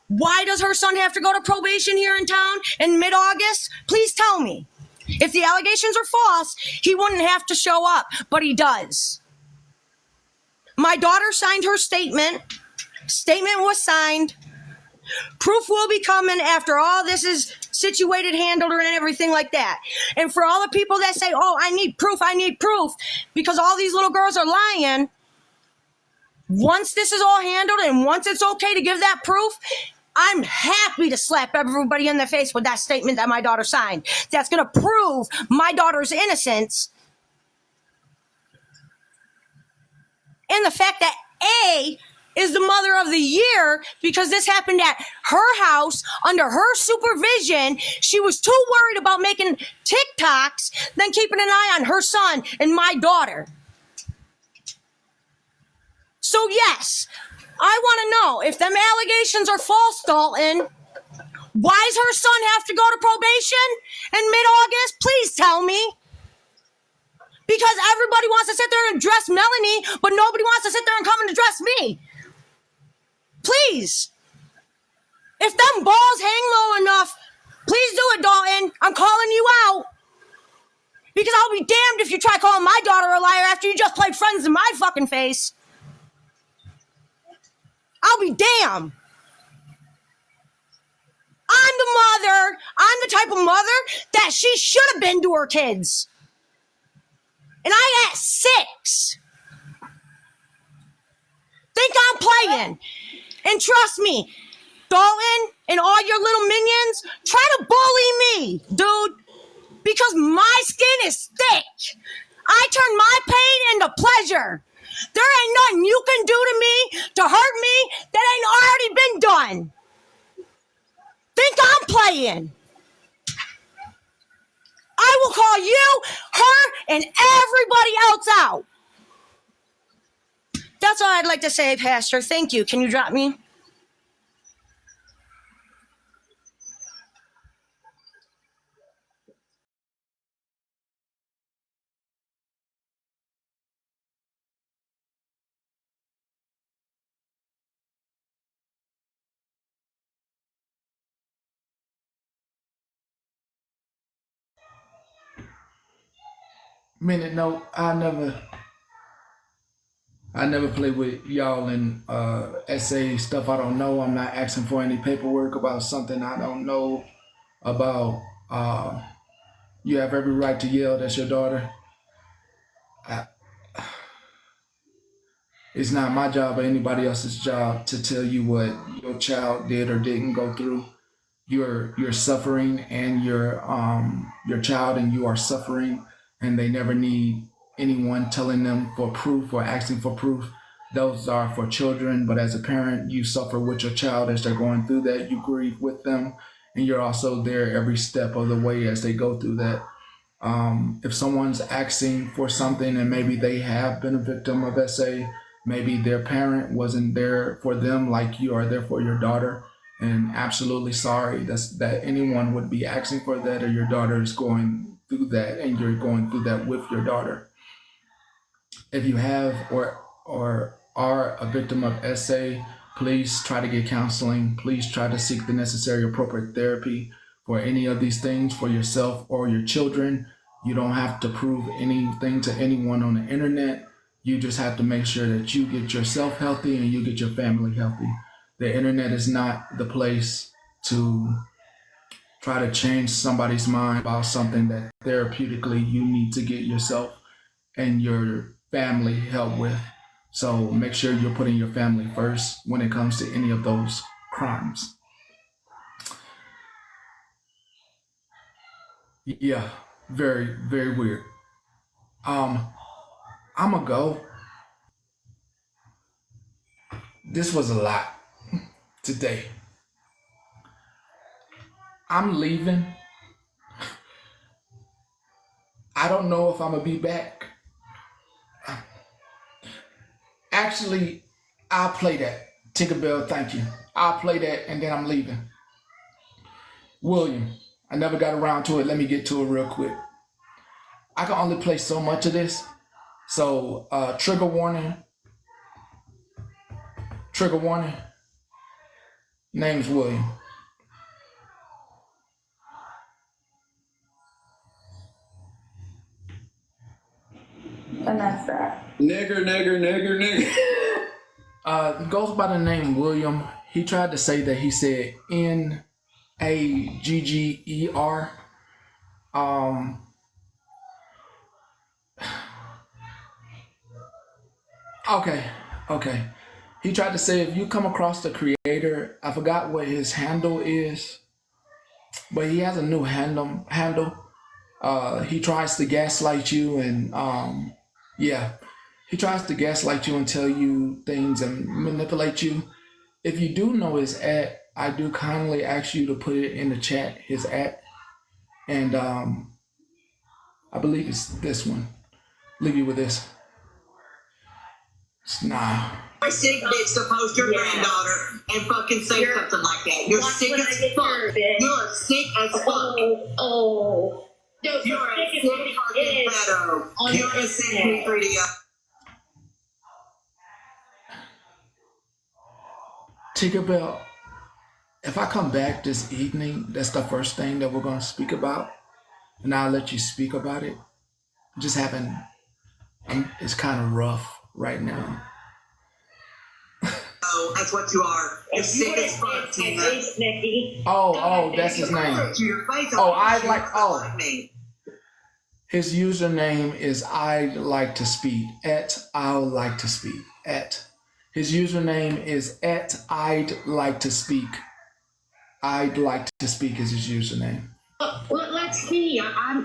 why does her son have to go to probation here in town in mid-August? Please tell me. If the allegations are false, he wouldn't have to show up, but he does. My daughter signed her statement. Statement was signed. Proof will be coming after all this is situated, handled, and everything like that. And for all the people that say, oh, I need proof, because all these little girls are lying, once this is all handled and once it's okay to give that proof, I'm happy to slap everybody in the face with that statement that my daughter signed. That's going to prove my daughter's innocence. And the fact that A is the mother of the year because this happened at her house under her supervision. She was too worried about making TikToks than keeping an eye on her son and my daughter. So yes, I want to know if them allegations are false, Dalton. Why does her son have to go to probation in mid-August? Please tell me. Because everybody wants to sit there and address Melanie, but nobody wants to sit there and come and address me. Please. If them balls hang low enough, please do it, Dalton. I'm calling you out. Because I'll be damned if you try calling my daughter a liar after you just played friends in my fucking face. I'll be damned. I'm the type of mother that she should have been to her kids. And I at 6. Think I'm playing. And trust me, Dalton and all your little minions, try to bully me, dude. Because my skin is thick. I turn my pain into pleasure. There ain't nothing you can do to me to hurt me that ain't already been done. Think I'm playing. I will call you, her, and everybody else out. That's all I'd like to say, Pastor. Thank you. Can you drop me? Minute note, I never play with y'all in SA stuff I don't know. I'm not asking for any paperwork about something I don't know about. You have every right to yell. That's your daughter. It's not my job or anybody else's job to tell you what your child did or didn't go through. You're suffering, and your child and you are suffering, and they never need anyone telling them for proof or asking for proof. Those are for children, but as a parent, you suffer with your child as they're going through that. You grieve with them, and you're also there every step of the way as they go through that. If someone's asking for something and maybe they have been a victim of SA, maybe their parent wasn't there for them like you are there for your daughter, and absolutely sorry that anyone would be asking for that, or your daughter is going through that and you're going through that with your daughter. If you have or are a victim of SA, please try to get counseling. Please try to seek the necessary appropriate therapy for any of these things for yourself or your children. You don't have to prove anything to anyone on the internet. You just have to make sure that you get yourself healthy and you get your family healthy. The internet is not the place to try to change somebody's mind about something that therapeutically you need to get yourself and your family help with. So make sure you're putting your family first when it comes to any of those crimes. Yeah, very, very weird. I'ma go. This was a lot today. I'm leaving. I don't know if I'm gonna be back. Actually, I'll play that. Tinkerbell, thank you. I'll play that and then I'm leaving. William, I never got around to it. Let me get to it real quick. I can only play so much of this. So, trigger warning. Trigger warning. Name's William. And that's that. Nigger. Goes by the name William. He tried to say that he said Nagger. Okay. He tried to say if you come across the creator, I forgot what his handle is, but he has a new handle. He tries to gaslight you and he tries to gaslight you and tell you things and manipulate you. If you do know his at, I do kindly ask you to put it in the chat, his at. And I believe it's this one. Leave you with this. Nah. You're a sick bitch to post your granddaughter and fucking say something like that. You're sick as fuck. You're sick as fuck. Oh. You're a sick fucking pedo. You're a sick video. Tinkerbell, if I come back this evening, that's the first thing that we're going to speak about. And I'll let you speak about it. Just having, it's kind of rough right now. Oh, that's what you are. You're sick as fuck, Tina. Oh, that's his name. His username is I'd like to speak. I'll like to speak. His username is I'd like to speak. I'd like to speak is his username. Let's see. I'm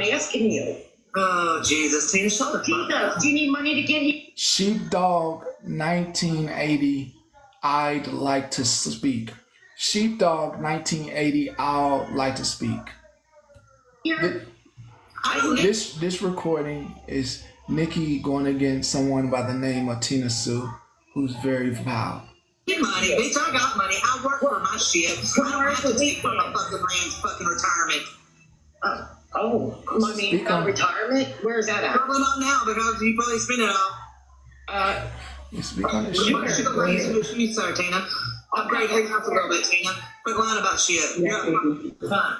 asking you. Oh Jesus, Tina, shut the fuck up. Do you need money to get here? Sheepdog 1980. I'd like to speak. Sheepdog 1980. I'll like to speak. This recording is Nikki going against someone by the name of Tina Sue, who's very vile. Get money, bitch. I got money. I work for my shit. I don't have to take from my fucking man's fucking retirement. Money on retirement? Where's that at? Probably not now because you probably spend it all. You speak on this You shit. should raise your shoes, sir, Tina. Upgrade your house a little bit, Tina. Quit lying about shit. Yeah, Fine.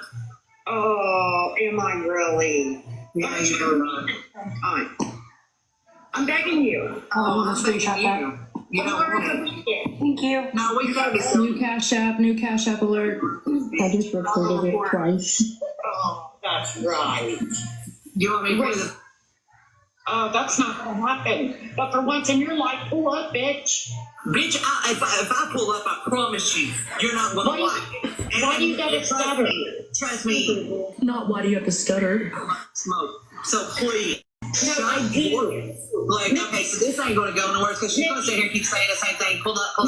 Oh, am I really? Yeah, you're Fine. I'm begging you. I'm begging you. You don't want it. Thank you. No, we got this. New Cash App alert. I just recorded it twice. Oh, that's right. You want me to put it? Oh, that's not gonna happen. But for once in your life, pull up, bitch. Bitch, if I pull up, I promise you, you're not gonna like it. Why do you gotta stutter? Trust me. Not why do you have to stutter? Smoke. So please. No, I do. Like, okay, so this ain't gonna go nowhere because she's gonna sit here and keep saying the same thing. Pull up. I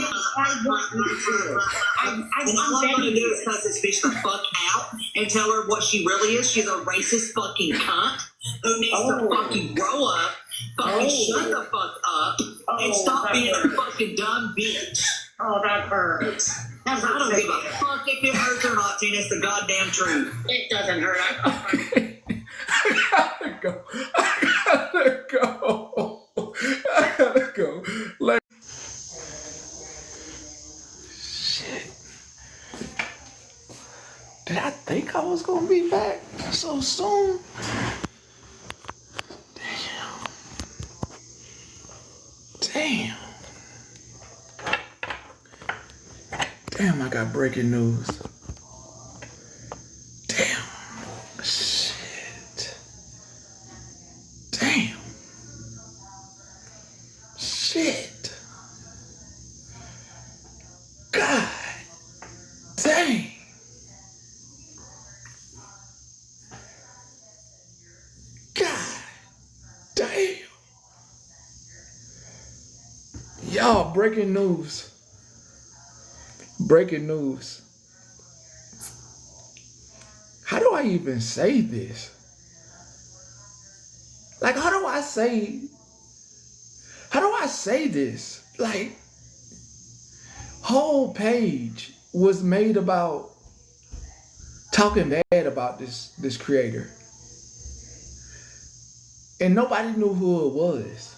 want you to. And all I'm gonna do is cuss this bitch the fuck out and tell her what she really is. She's a racist fucking cunt who needs to fucking grow up, fucking shut the fuck up, and stop being a fucking dumb bitch. Oh, that hurts. I don't give a fuck if it hurts or not, Tina. It's the goddamn truth. It doesn't hurt. I gotta go. Shit. Did I think I was gonna be back so soon? Damn. Damn. Damn, I got breaking news. Damn. Shit. Damn. Shit. God. Dang. God. Damn. Y'all, breaking news. Breaking news. How do I even say this? Like, how do I say this? Like, whole page was made about talking bad about this creator. And nobody knew who it was.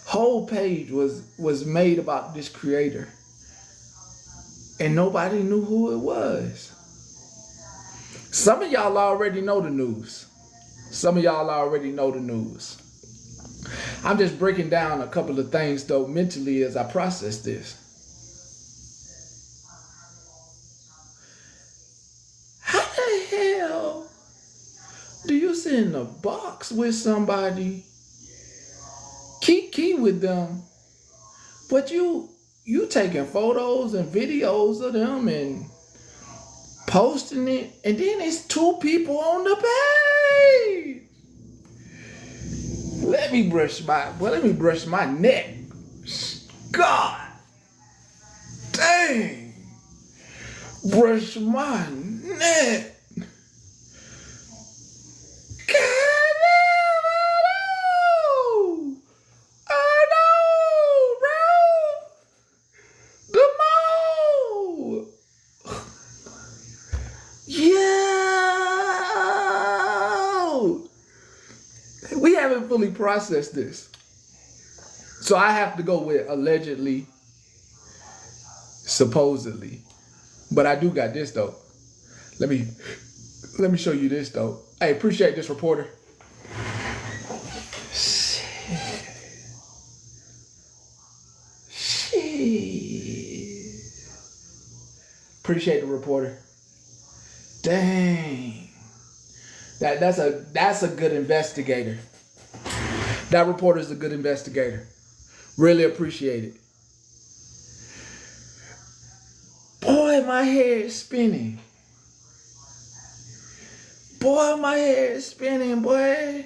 Whole page was made about this creator. And nobody knew who it was. Some of y'all already know the news. Some of y'all already know the news. I'm just breaking down a couple of things though mentally as I process this. How the hell do you sit in a box with somebody, kiki with them, but you taking photos and videos of them and posting it, and then it's 2 people on the page? Let me brush my neck. God dang. Brush my neck. God damn, I know, bro. The mole. Yo. We haven't fully processed this. So I have to go with allegedly, supposedly. But I do got this though. Let me show you this though. Hey, appreciate this, reporter. Shit. Appreciate the reporter. Dang. That's a good investigator. That reporter's a good investigator. Really appreciate it. Boy, my hair is spinning. Boy, my hair is spinning, boy.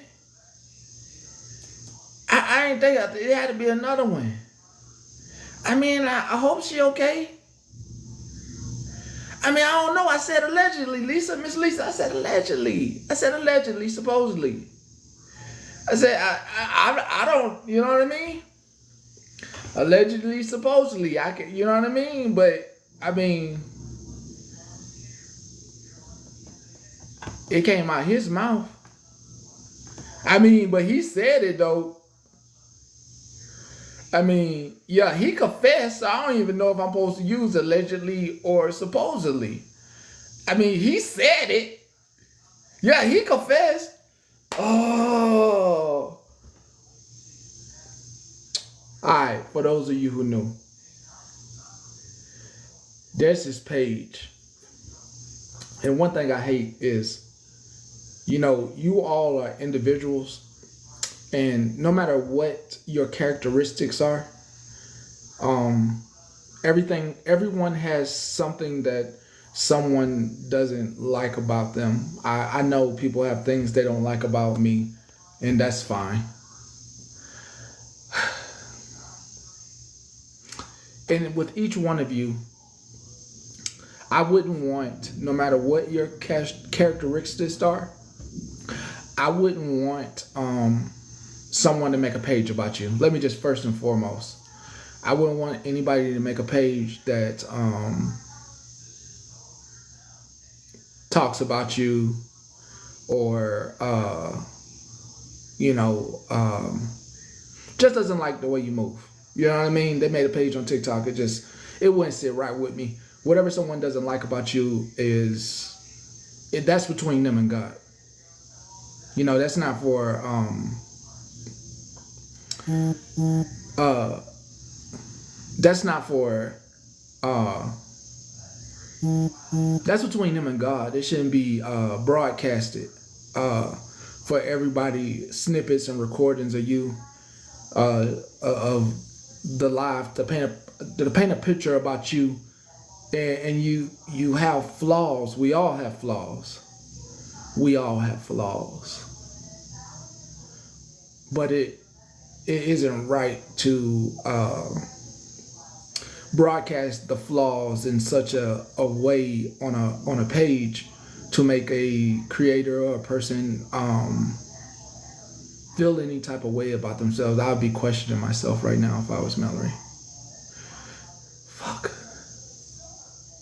I ain't think it had to be another one. I mean, I hope she okay. I mean, I don't know. I said allegedly, Miss Lisa. I said allegedly. I said allegedly, supposedly. I said, I don't, you know what I mean? Allegedly, supposedly, I can, you know what I mean? But, I mean, it came out his mouth. I mean, but he said it, though. I mean, yeah, he confessed. So I don't even know if I'm supposed to use allegedly or supposedly. I mean, he said it. Yeah, he confessed. Oh. All right, for those of you who knew, there's his page. And one thing I hate is, you know, you all are individuals, and no matter what your characteristics are, everyone has something that someone doesn't like about them. I know people have things they don't like about me, and that's fine. And with each one of you, I wouldn't want, no matter what your characteristics are, I wouldn't want someone to make a page about you. Let me just first and foremost, I wouldn't want anybody to make a page that talks about you or, just doesn't like the way you move. You know what I mean? They made a page on TikTok. It wouldn't sit right with me. Whatever someone doesn't like about you that's between them and God. You know, that's not for That's not for that's between him and God. It shouldn't be broadcasted for everybody, snippets and recordings of you of the live to paint a picture about you, and you have flaws. We all have flaws. We all have flaws. But it isn't right to broadcast the flaws in such a way on a page to make a creator or a person feel any type of way about themselves. I would be questioning myself right now if I was Mallory. Fuck.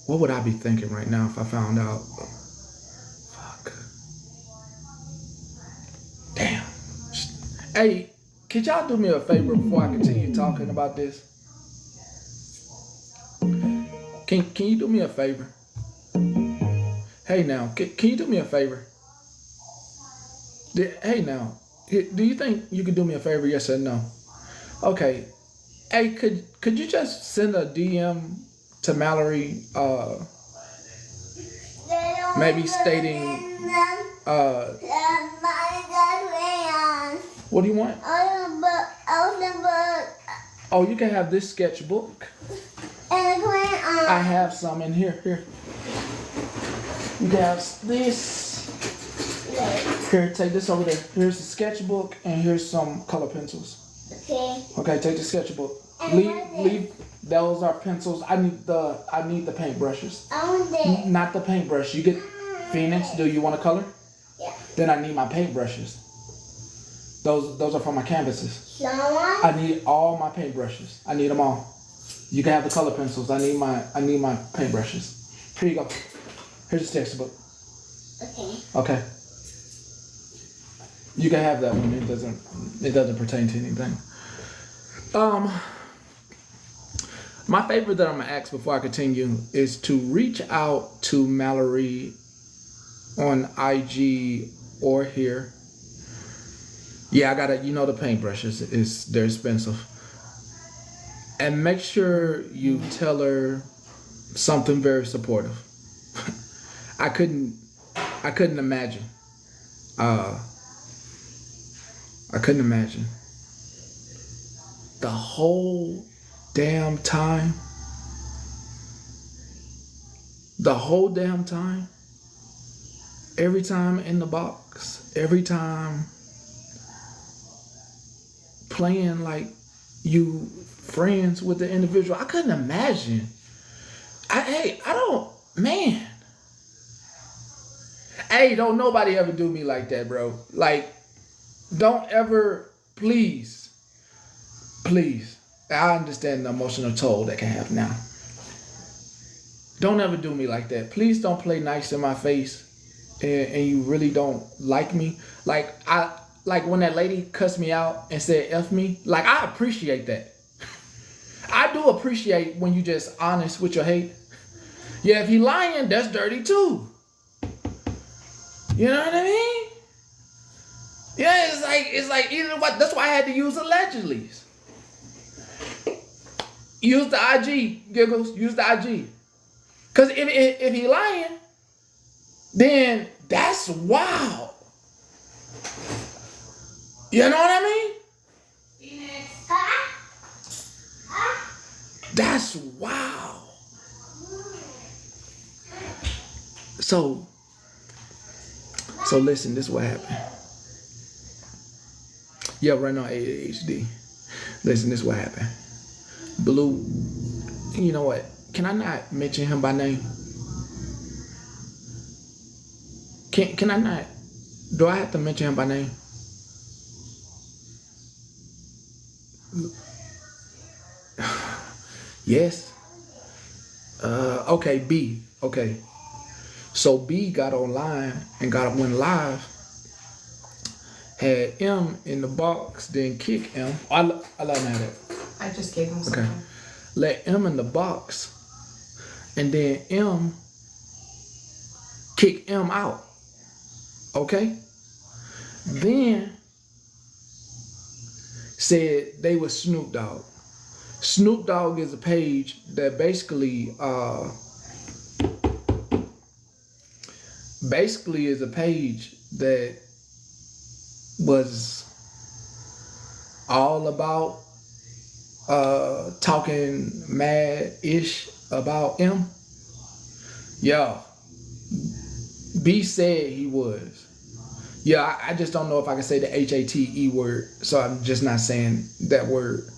What would I be thinking right now if I found out? Fuck. Damn. Hey, could y'all do me a favor before I continue talking about this? Can you do me a favor? Hey now, can you do me a favor? Hey now, do you think you could do me a favor? Yes or no? Okay. Hey, could you just send a DM to Mallory, maybe stating, what do you want? Oh, you can have this sketchbook. I have some in here. Here. You can have this. Here, take this over there. Here's the sketchbook, and here's some color pencils. Okay. Okay, take the sketchbook. Leave. Those are pencils. I need the paintbrushes. Not the paintbrush. You get Phoenix. Do you want to color? Yeah. Then I need my paintbrushes. Those are for my canvases. I need all my paintbrushes. I need them all. You can have the color pencils. I need my paintbrushes. Here you go. Here's the textbook. Okay. Okay. You can have that one. It doesn't pertain to anything. My favorite that I'm gonna ask before I continue is to reach out to Mallory on IG or here. Yeah, I gotta. The paintbrushes they're expensive. And make sure you tell her something very supportive. I couldn't imagine. I couldn't imagine. The whole damn time. Every time in the box. Every time playing like you friends with the individual. I couldn't imagine. Don't nobody ever do me like that, bro. Like, don't ever, please. I understand the emotional toll that can have now. Don't ever do me like that. Please don't play nice in my face and you really don't like me. Like when that lady cussed me out and said F me, like I appreciate that. I do appreciate when you just honest with your hate. Yeah, if he lying, that's dirty too. You know what I mean? Yeah, it's like either what. That's why I had to use allegedly. Use the IG, Giggles. Use the IG. Cause if he lying, then that's wild. You know what I mean? That's wild. So listen, this is what happened. Yeah, right now ADHD. Listen, this is what happened. Blue, you know what? Can I not mention him by name? Can I not? Do I have to mention him by name? Yes. Okay, B. Okay. So B got online and went live. Had M in the box, then kick M. I love that. I just gave him something. Okay. Let M in the box, and then M kick M out. Okay? Then said they was Snoop Dogg. Snoop Dogg is a page that basically is a page that was all about talking mad-ish about him. Yeah. B said he was. Yeah, I just don't know if I can say the HATE word, so I'm just not saying that word.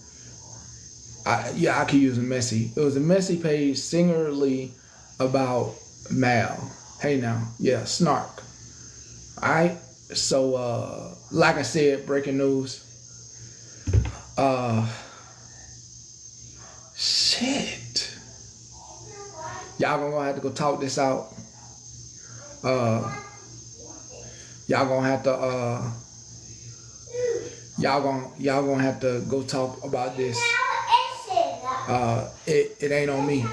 I could use a messy. It was a messy page singularly about Mal. Hey now, yeah, snark. Alright, so like I said, breaking news. Shit. Y'all gonna have to go talk this out. Y'all gonna have to y'all gonna have to go talk about this. It ain't on me.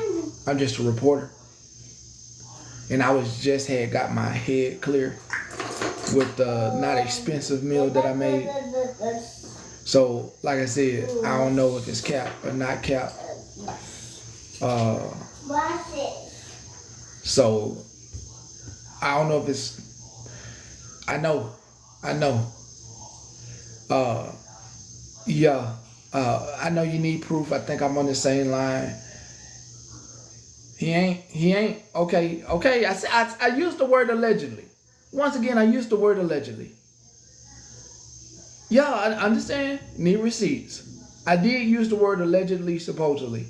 I'm just a reporter. And I had got my head clear with the not expensive meal that I made. So, like I said, I don't know if it's cap or not cap. So, I don't know if it's. I know. Yeah. I know you need proof. I think I'm on the same line. He ain't. Okay. I used the word allegedly. Once again, I used the word allegedly. Yeah, I understand. Need receipts. I did use the word allegedly, supposedly.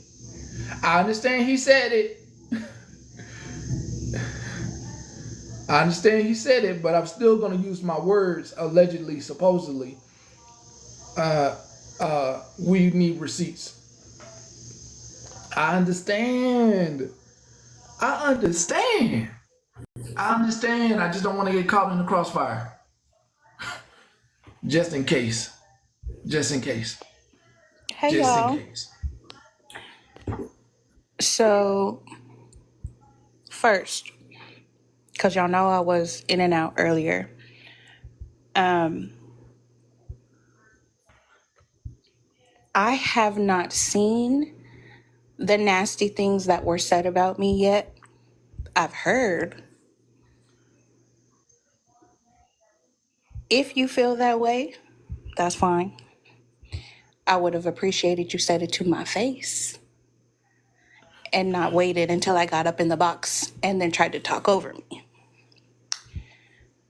I understand he said it. But I'm still going to use my words allegedly, supposedly. We need receipts. I understand. I just don't want to get caught in the crossfire. Just in case. Hey, y'all. So, first, because y'all know I was in and out earlier, I have not seen the nasty things that were said about me yet. I've heard. If you feel that way, that's fine. I would have appreciated you said it to my face and not waited until I got up in the box and then tried to talk over me.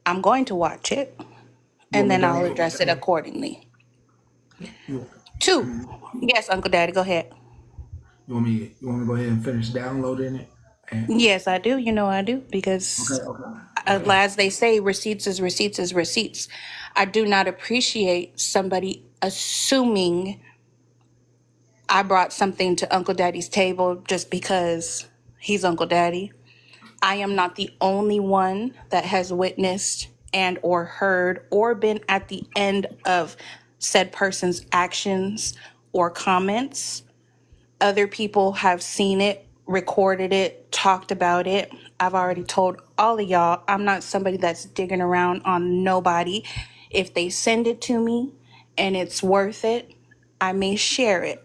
I'm going to watch it and then I'll address it accordingly. 2. Yes, Uncle Daddy, go ahead. You want me to go ahead and finish downloading it? Yes, I do. You know I do, because as they say, receipts is receipts. I do not appreciate somebody assuming I brought something to Uncle Daddy's table just because he's Uncle Daddy. I am not the only one that has witnessed and or heard or been at the end of said person's actions or comments. Other people have seen it, recorded it, talked about it. I've already told all of y'all, I'm not somebody that's digging around on nobody. If they send it to me and it's worth it, I may share it.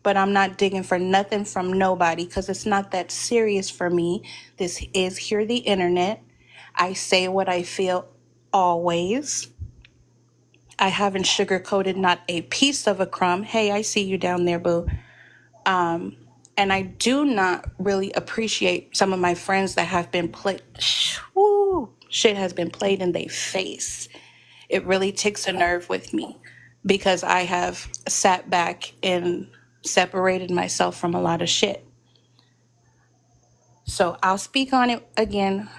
But I'm not digging for nothing from nobody because it's not that serious for me. This is Hear the Internet. I say what I feel always. I haven't sugarcoated not a piece of a crumb. Hey, I see you down there, boo. And I do not really appreciate some of my friends that have been played. Shit has been played in their face. It really ticks a nerve with me because I have sat back and separated myself from a lot of shit. So I'll speak on it again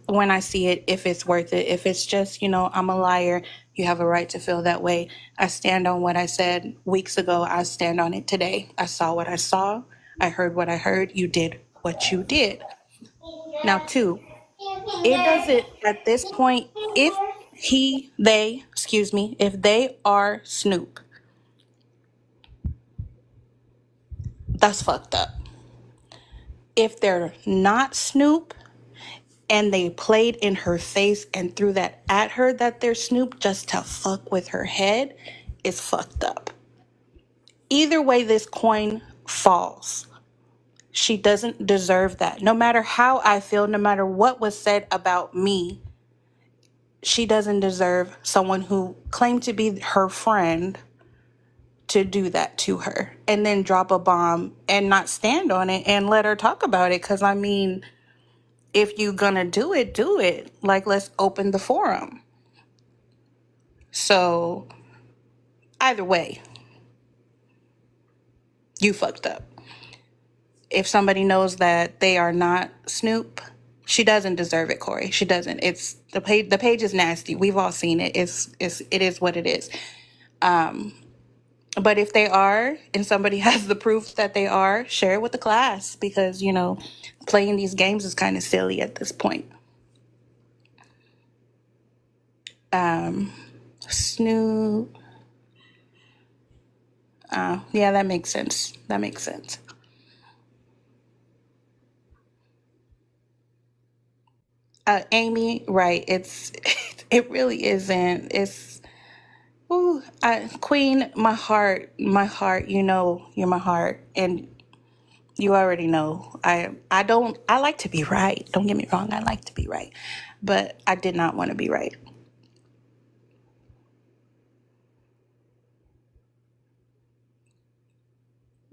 when I see it, if it's worth it. If it's just, I'm a liar, you have a right to feel that way. I stand on what I said weeks ago. I stand on it today. I saw what I saw. I heard what I heard. You did what you did. Now, 2, it doesn't, at this point, if they are Snoop, that's fucked up. If they're not Snoop and they played in her face and threw that at her that they're Snoop just to fuck with her head, it's fucked up. either way this coin falls, she doesn't deserve that. No matter how I feel, no matter what was said about me, she doesn't deserve someone who claimed to be her friend to do that to her and then drop a bomb and not stand on it and let her talk about it. Because, I mean, if you're gonna do it, do it. Like, let's open the forum. So, either way, you fucked up. If somebody knows that they are not Snoop, she doesn't deserve it, Corey. She doesn't. It's the page. The page is nasty. We've all seen it. It is what it is. But if they are, and somebody has the proof that they are, share it with the class, because playing these games is kind of silly at this point. Snoop. Yeah, that makes sense. That makes sense. Amy, right? It really isn't. It's Queen, my heart. You're my heart, and you already know. I like to be right. Don't get me wrong. I like to be right, but I did not want to be right.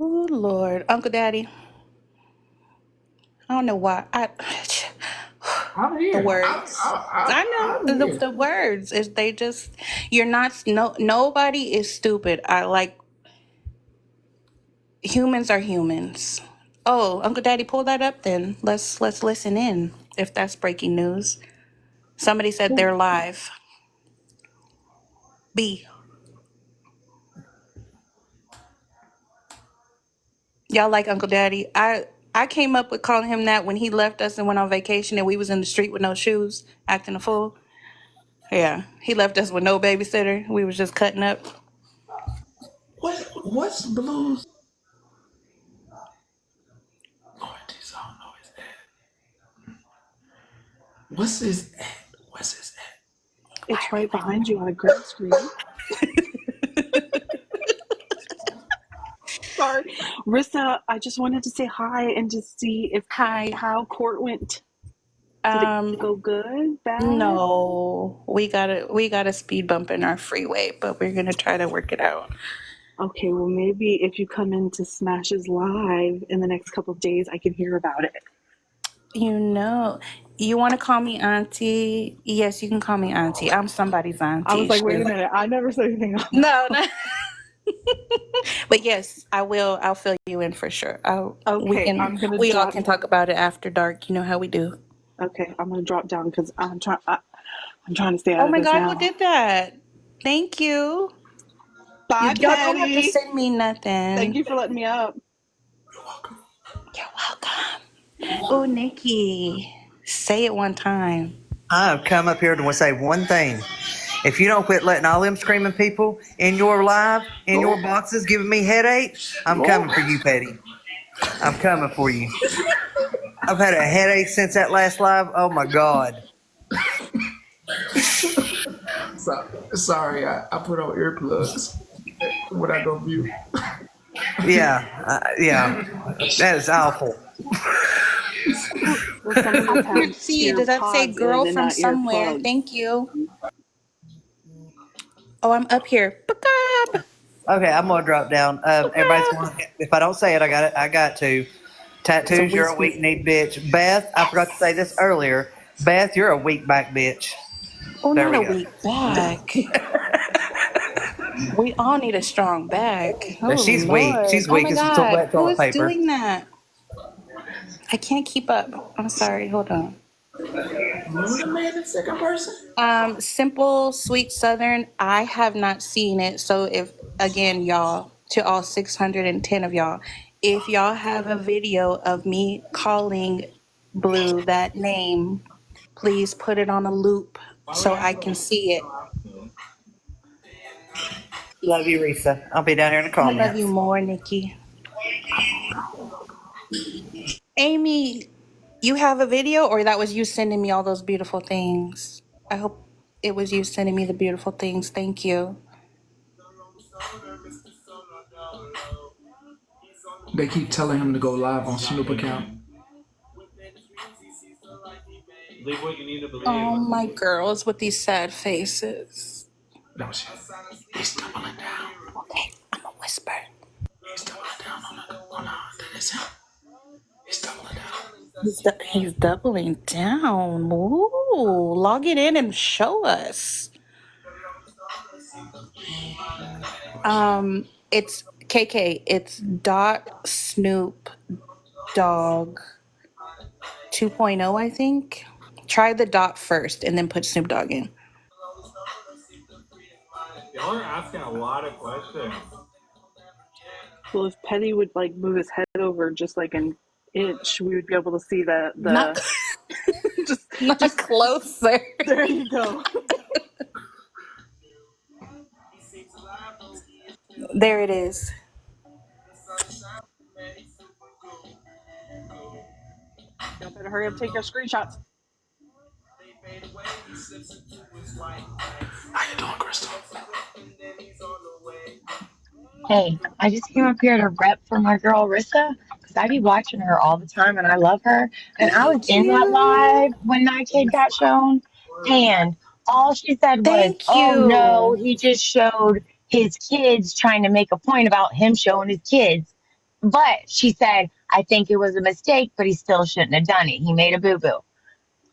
Oh Lord, Uncle Daddy. I don't know why. I'm here. The words. I know the words is they just. You're not. No, nobody is stupid. I like. Humans are humans. Oh, Uncle Daddy, pull that up. Then let's listen in. If that's breaking news, somebody said they're live. B. Y'all like Uncle Daddy? I came up with calling him that when he left us and went on vacation and we was in the street with no shoes, acting a fool. Yeah, he left us with no babysitter. We was just cutting up. What's Blue's? Oh, this I don't know his ad. What's his ad? What's his ad? It's right behind you on a green screen. Sorry. Rissa, I just wanted to say hi and just see if how court went. Did it go good? Bad? No, we got a speed bump in our freeway, but we're gonna try to work it out. Okay, well maybe if you come into Smash's live in the next couple of days, I can hear about it. You want to call me auntie? Yes, you can call me auntie. I'm somebody's auntie. I was like, wait a minute, I never said anything else. No. But yes, I will. I'll fill you in for sure. Okay, we all can talk about it after dark. You know how we do. Okay, I'm gonna drop down because I'm trying to stay out Oh my of this God, now. who did that? Thank you. Bye, Y'all don't have to Patty. send me nothing. Thank you for letting me up. You're welcome. Oh, Nikki, say it one time. I've come up here to say one thing. If you don't quit letting all them screaming people in your live, in your boxes, giving me headaches, I'm coming for you, Petty. I'm coming for you. I've had a headache since that last live. Oh my God. Sorry, I put on earplugs when I go mute. Yeah. That is awful. Well, some of us have See, does that say girl from somewhere? Thank you. Oh, I'm up here. Okay, I'm gonna drop down. Everybody's going. If I don't say it, I got to. Tattoos, you're a weak knee bitch. Beth, I forgot to say this earlier. Beth, you're a weak back bitch. Oh, there not we a go. weak back. We all need a strong back. Oh, She's Lord. weak. She's Oh weak. my It's God. wet Who toilet is paper. doing that? I can't keep up. I'm sorry. Hold on. Second person. Simple Sweet Southern. I have not seen it. So if again, y'all, to all 610 of y'all, if y'all have a video of me calling Blue that name, please put it on a loop so I can see it. Love you, Risa. I'll be down here in the I comments. love you more, Nikki. Amy, you have a video, or that was you sending me all those beautiful things? I hope it was you sending me the beautiful things. Thank you. They keep telling him to go live on Snoop account. Believe what you need to believe. Oh, my girls with these sad faces. No shit. He's doubling down. Okay, I'm a whisper. He's doubling down on that is him. He's doubling down. He's doubling down. Ooh, log it in and show us. It's KK. It's Snoop Dogg 2.0, I think. Try the dot first and then put Snoop Dogg in. Y'all are asking a lot of questions. Well, if Petty would like move his head over just like an inch, we would be able to see the Not, just closer. There you go. There it is. Y'all better hurry up and take your screenshots. How you doing, Crystal? Hey, I just came up here to rep for my girl Rissa because I be watching her all the time and I love her. And I was Thank in that you. live when that kid got shown, and all she said was, Thank "Oh no, you. he just showed his kids," trying to make a point about him showing his kids. But she said, "I think it was a mistake, but he still shouldn't have done it. He made a boo boo."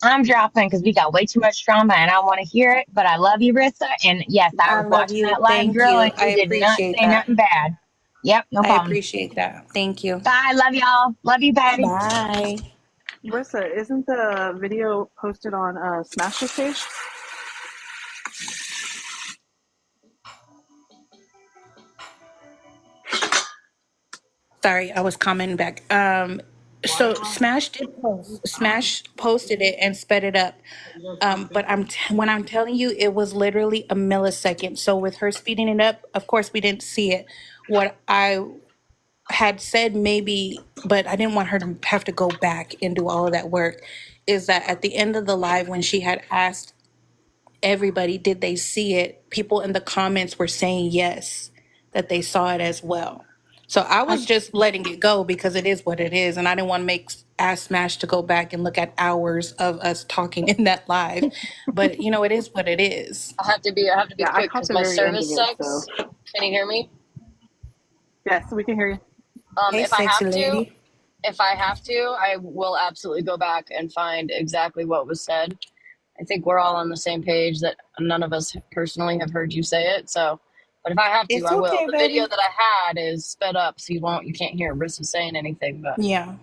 I'm dropping because we got way too much drama and I want to hear it. But I love you, Rissa. And yes, I I was love watching you. that live, Thank girl, you. and I you did not appreciate say that. nothing bad. Yep, no I problem. appreciate that. Thank you. Bye. Love y'all. Love you, Patty. Bye. Rissa, isn't the video posted on Smash's page? Sorry, I was commenting back. So Smash posted it and sped it up. But when I'm telling you, it was literally a millisecond. So with her speeding it up, of course we didn't see it. What I had said maybe, but I didn't want her to have to go back and do all of that work, is that at the end of the live when she had asked everybody, did they see it? People in the comments were saying yes, that they saw it as well. So I was just letting it go because it is what it is, and I didn't want to ask Smash to go back and look at hours of us talking in that live. But you know, it is what it is. I have to be Yeah, I quick caught because the my very end of service it, so. sucks. Can you hear me? Yes, we can hear you. Hey, If I sexy have to, lady. I will absolutely go back and find exactly what was said. I think we're all on the same page that none of us personally have heard you say it. So, but if I have to, It's I will. okay, The video baby. that I had is sped up, so you can't hear Rissa saying anything. But Yeah.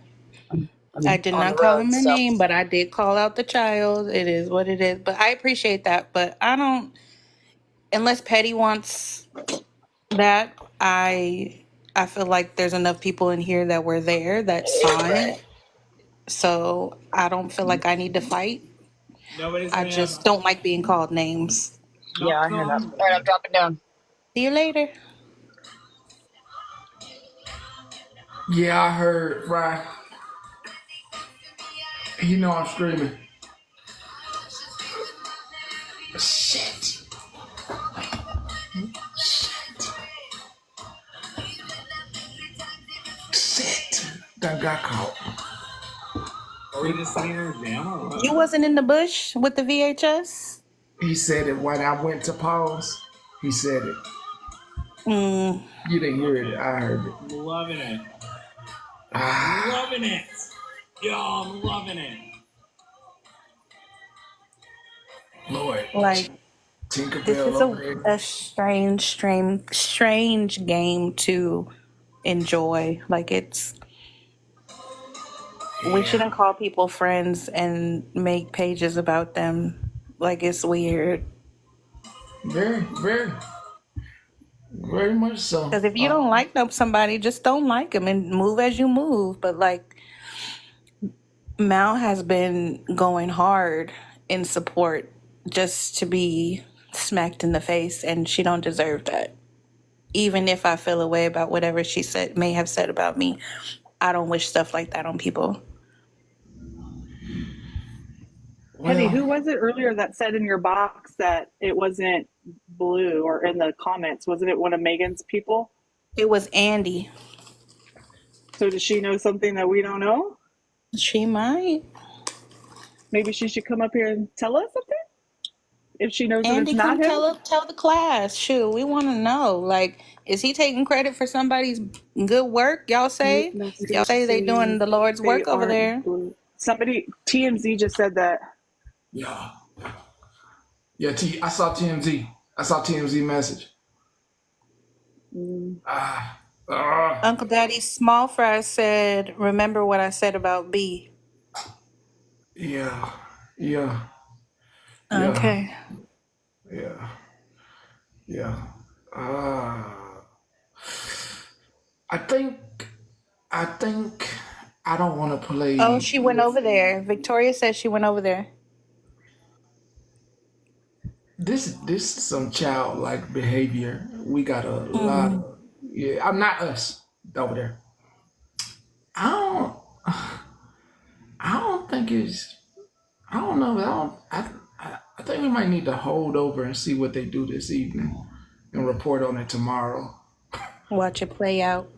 I'm I did on the not call road, him a so name, but I did call out the child. It is what it is. But I appreciate that. But I don't, unless Petty wants that, I feel like there's enough people in here that were there that saw it. So I don't feel like I need to fight. Nobody's I gonna have. just don't like being called names. yeah, I hear that. All right, I'm dropping down. See you later. Yeah, I heard, right. You know I'm screaming. Shit. Shit. That got caught. Are we just sitting there jam or what? You wasn't in the bush with the VHS? He said it when I went to pause. He said it. You didn't hear it. I heard it. I'm loving it. I'm loving it. Yo, I'm loving it. Lord. Like, this Tinkerbell is over there. a strange game to enjoy. Like, we shouldn't call people friends and make pages about them. Like, it's weird. Very, very, very much so. Because if you don't like somebody, just don't like them and move as you move. But like, Mal has been going hard in support just to be smacked in the face, and she don't deserve that. Even if I feel a way about whatever she may have said about me, I don't wish stuff like that on people. Petty, who was it earlier that said in your box that it wasn't blue, or in the comments? Wasn't it one of Megan's people? It was Andy. So does she know something that we don't know? She might. Maybe she should come up here and tell us something. If she knows that it's Andy, not come him. tell the class. Shoot, we want to know. Like, is he taking credit for somebody's good work? Y'all say they doing the Lord's They work over there. aren't blue. Somebody TMZ just said that. Yeah. Yeah, I saw TMZ. I saw TMZ message. Uncle Daddy Small Fry said, "Remember what I said about B." Yeah. Yeah. Okay. Yeah. Yeah. I think I don't want to play. Oh, she went over there. Victoria said she went over there. This is some childlike behavior. We got a lot of, yeah. I'm not us over there. I don't think it's. I don't know. I think we might need to hold over and see what they do this evening, and report on it tomorrow. Watch it play out.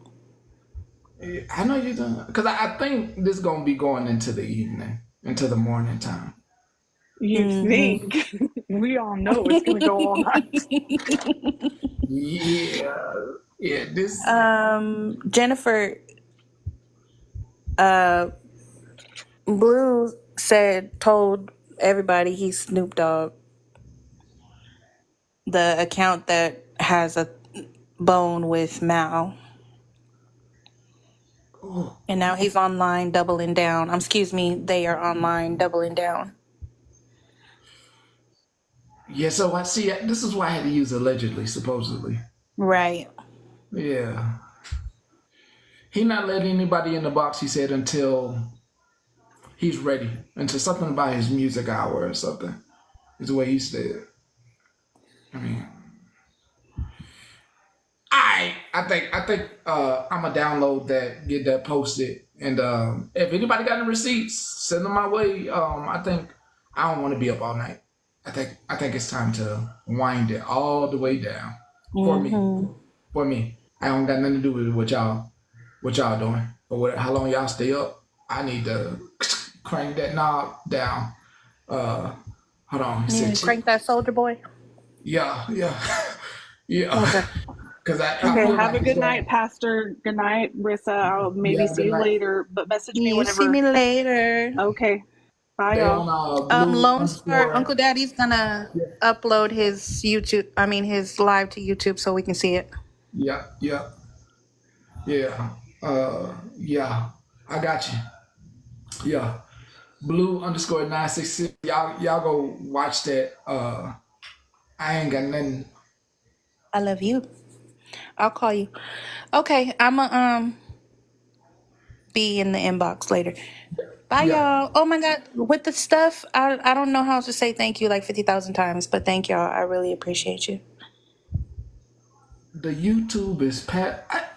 I know you're doing, because I think this is gonna be going into the evening, into the morning time. You think? We all know it's gonna go all night. Yeah. This. Jennifer. Blue told everybody he's Snoop Dogg. The account that has a bone with Mal. And now he's online doubling down. They are online doubling down. Yeah, so I see. This is why I had to use allegedly, supposedly. Right. Yeah. He not letting anybody in the box, he said, until he's ready. Until something about his music hour or something. Is the way he said. I mean, I think I'm gonna download that, get that posted, and if anybody got any receipts, send them my way. I think I don't want to be up all night. I think it's time to wind it all the way down for me. For me, I don't got nothing to do with what y'all doing. But how long y'all stay up? I need to crank that knob down. Hold on. Crank that soldier boy. Yeah. Okay. Because have a good night, Pastor. Good night, Rissa. I'll maybe see you later, but message me whenever. See me later. Okay. Bye, y'all. Lone Star, Uncle Daddy's gonna upload his his live to YouTube so we can see it. Yeah. I got you. Yeah. Blue_966. Y'all go watch that. I ain't got nothing. I love you. I'll call you. Okay, I'ma be in the inbox later. Bye, y'all. Oh my God, with the stuff, I don't know how to say thank you like 50,000 times, but thank y'all. I really appreciate you. The YouTube is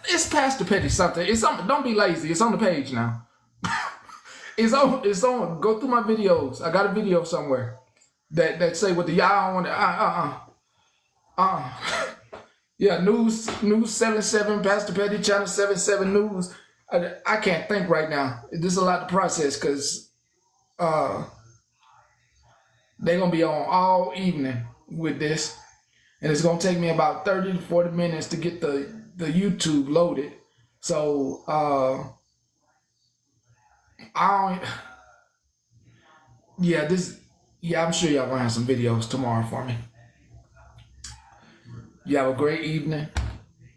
it's Pastor Petty something. It's on. Don't be lazy. It's on the page now. It's on. Go through my videos. I got a video somewhere that say what the y'all want. Yeah, news 77, Pastor Petty, Channel 77 News. I can't think right now. There's a lot to process because they're going to be on all evening with this. And it's going to take me about 30 to 40 minutes to get the YouTube loaded. So, I'm sure y'all going to have some videos tomorrow for me. You have a great evening.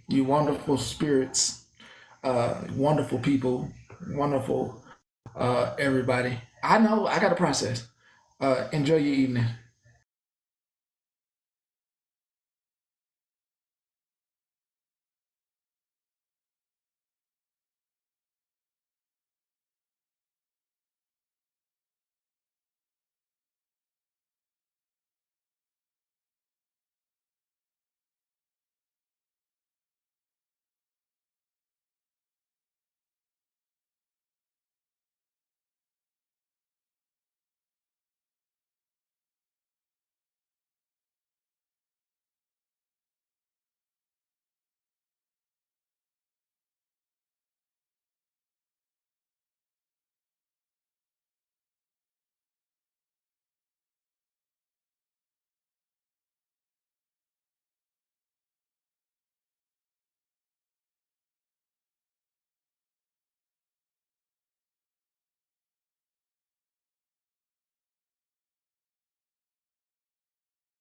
You wonderful spirits, wonderful people, wonderful everybody. I know I got a process. Enjoy your evening.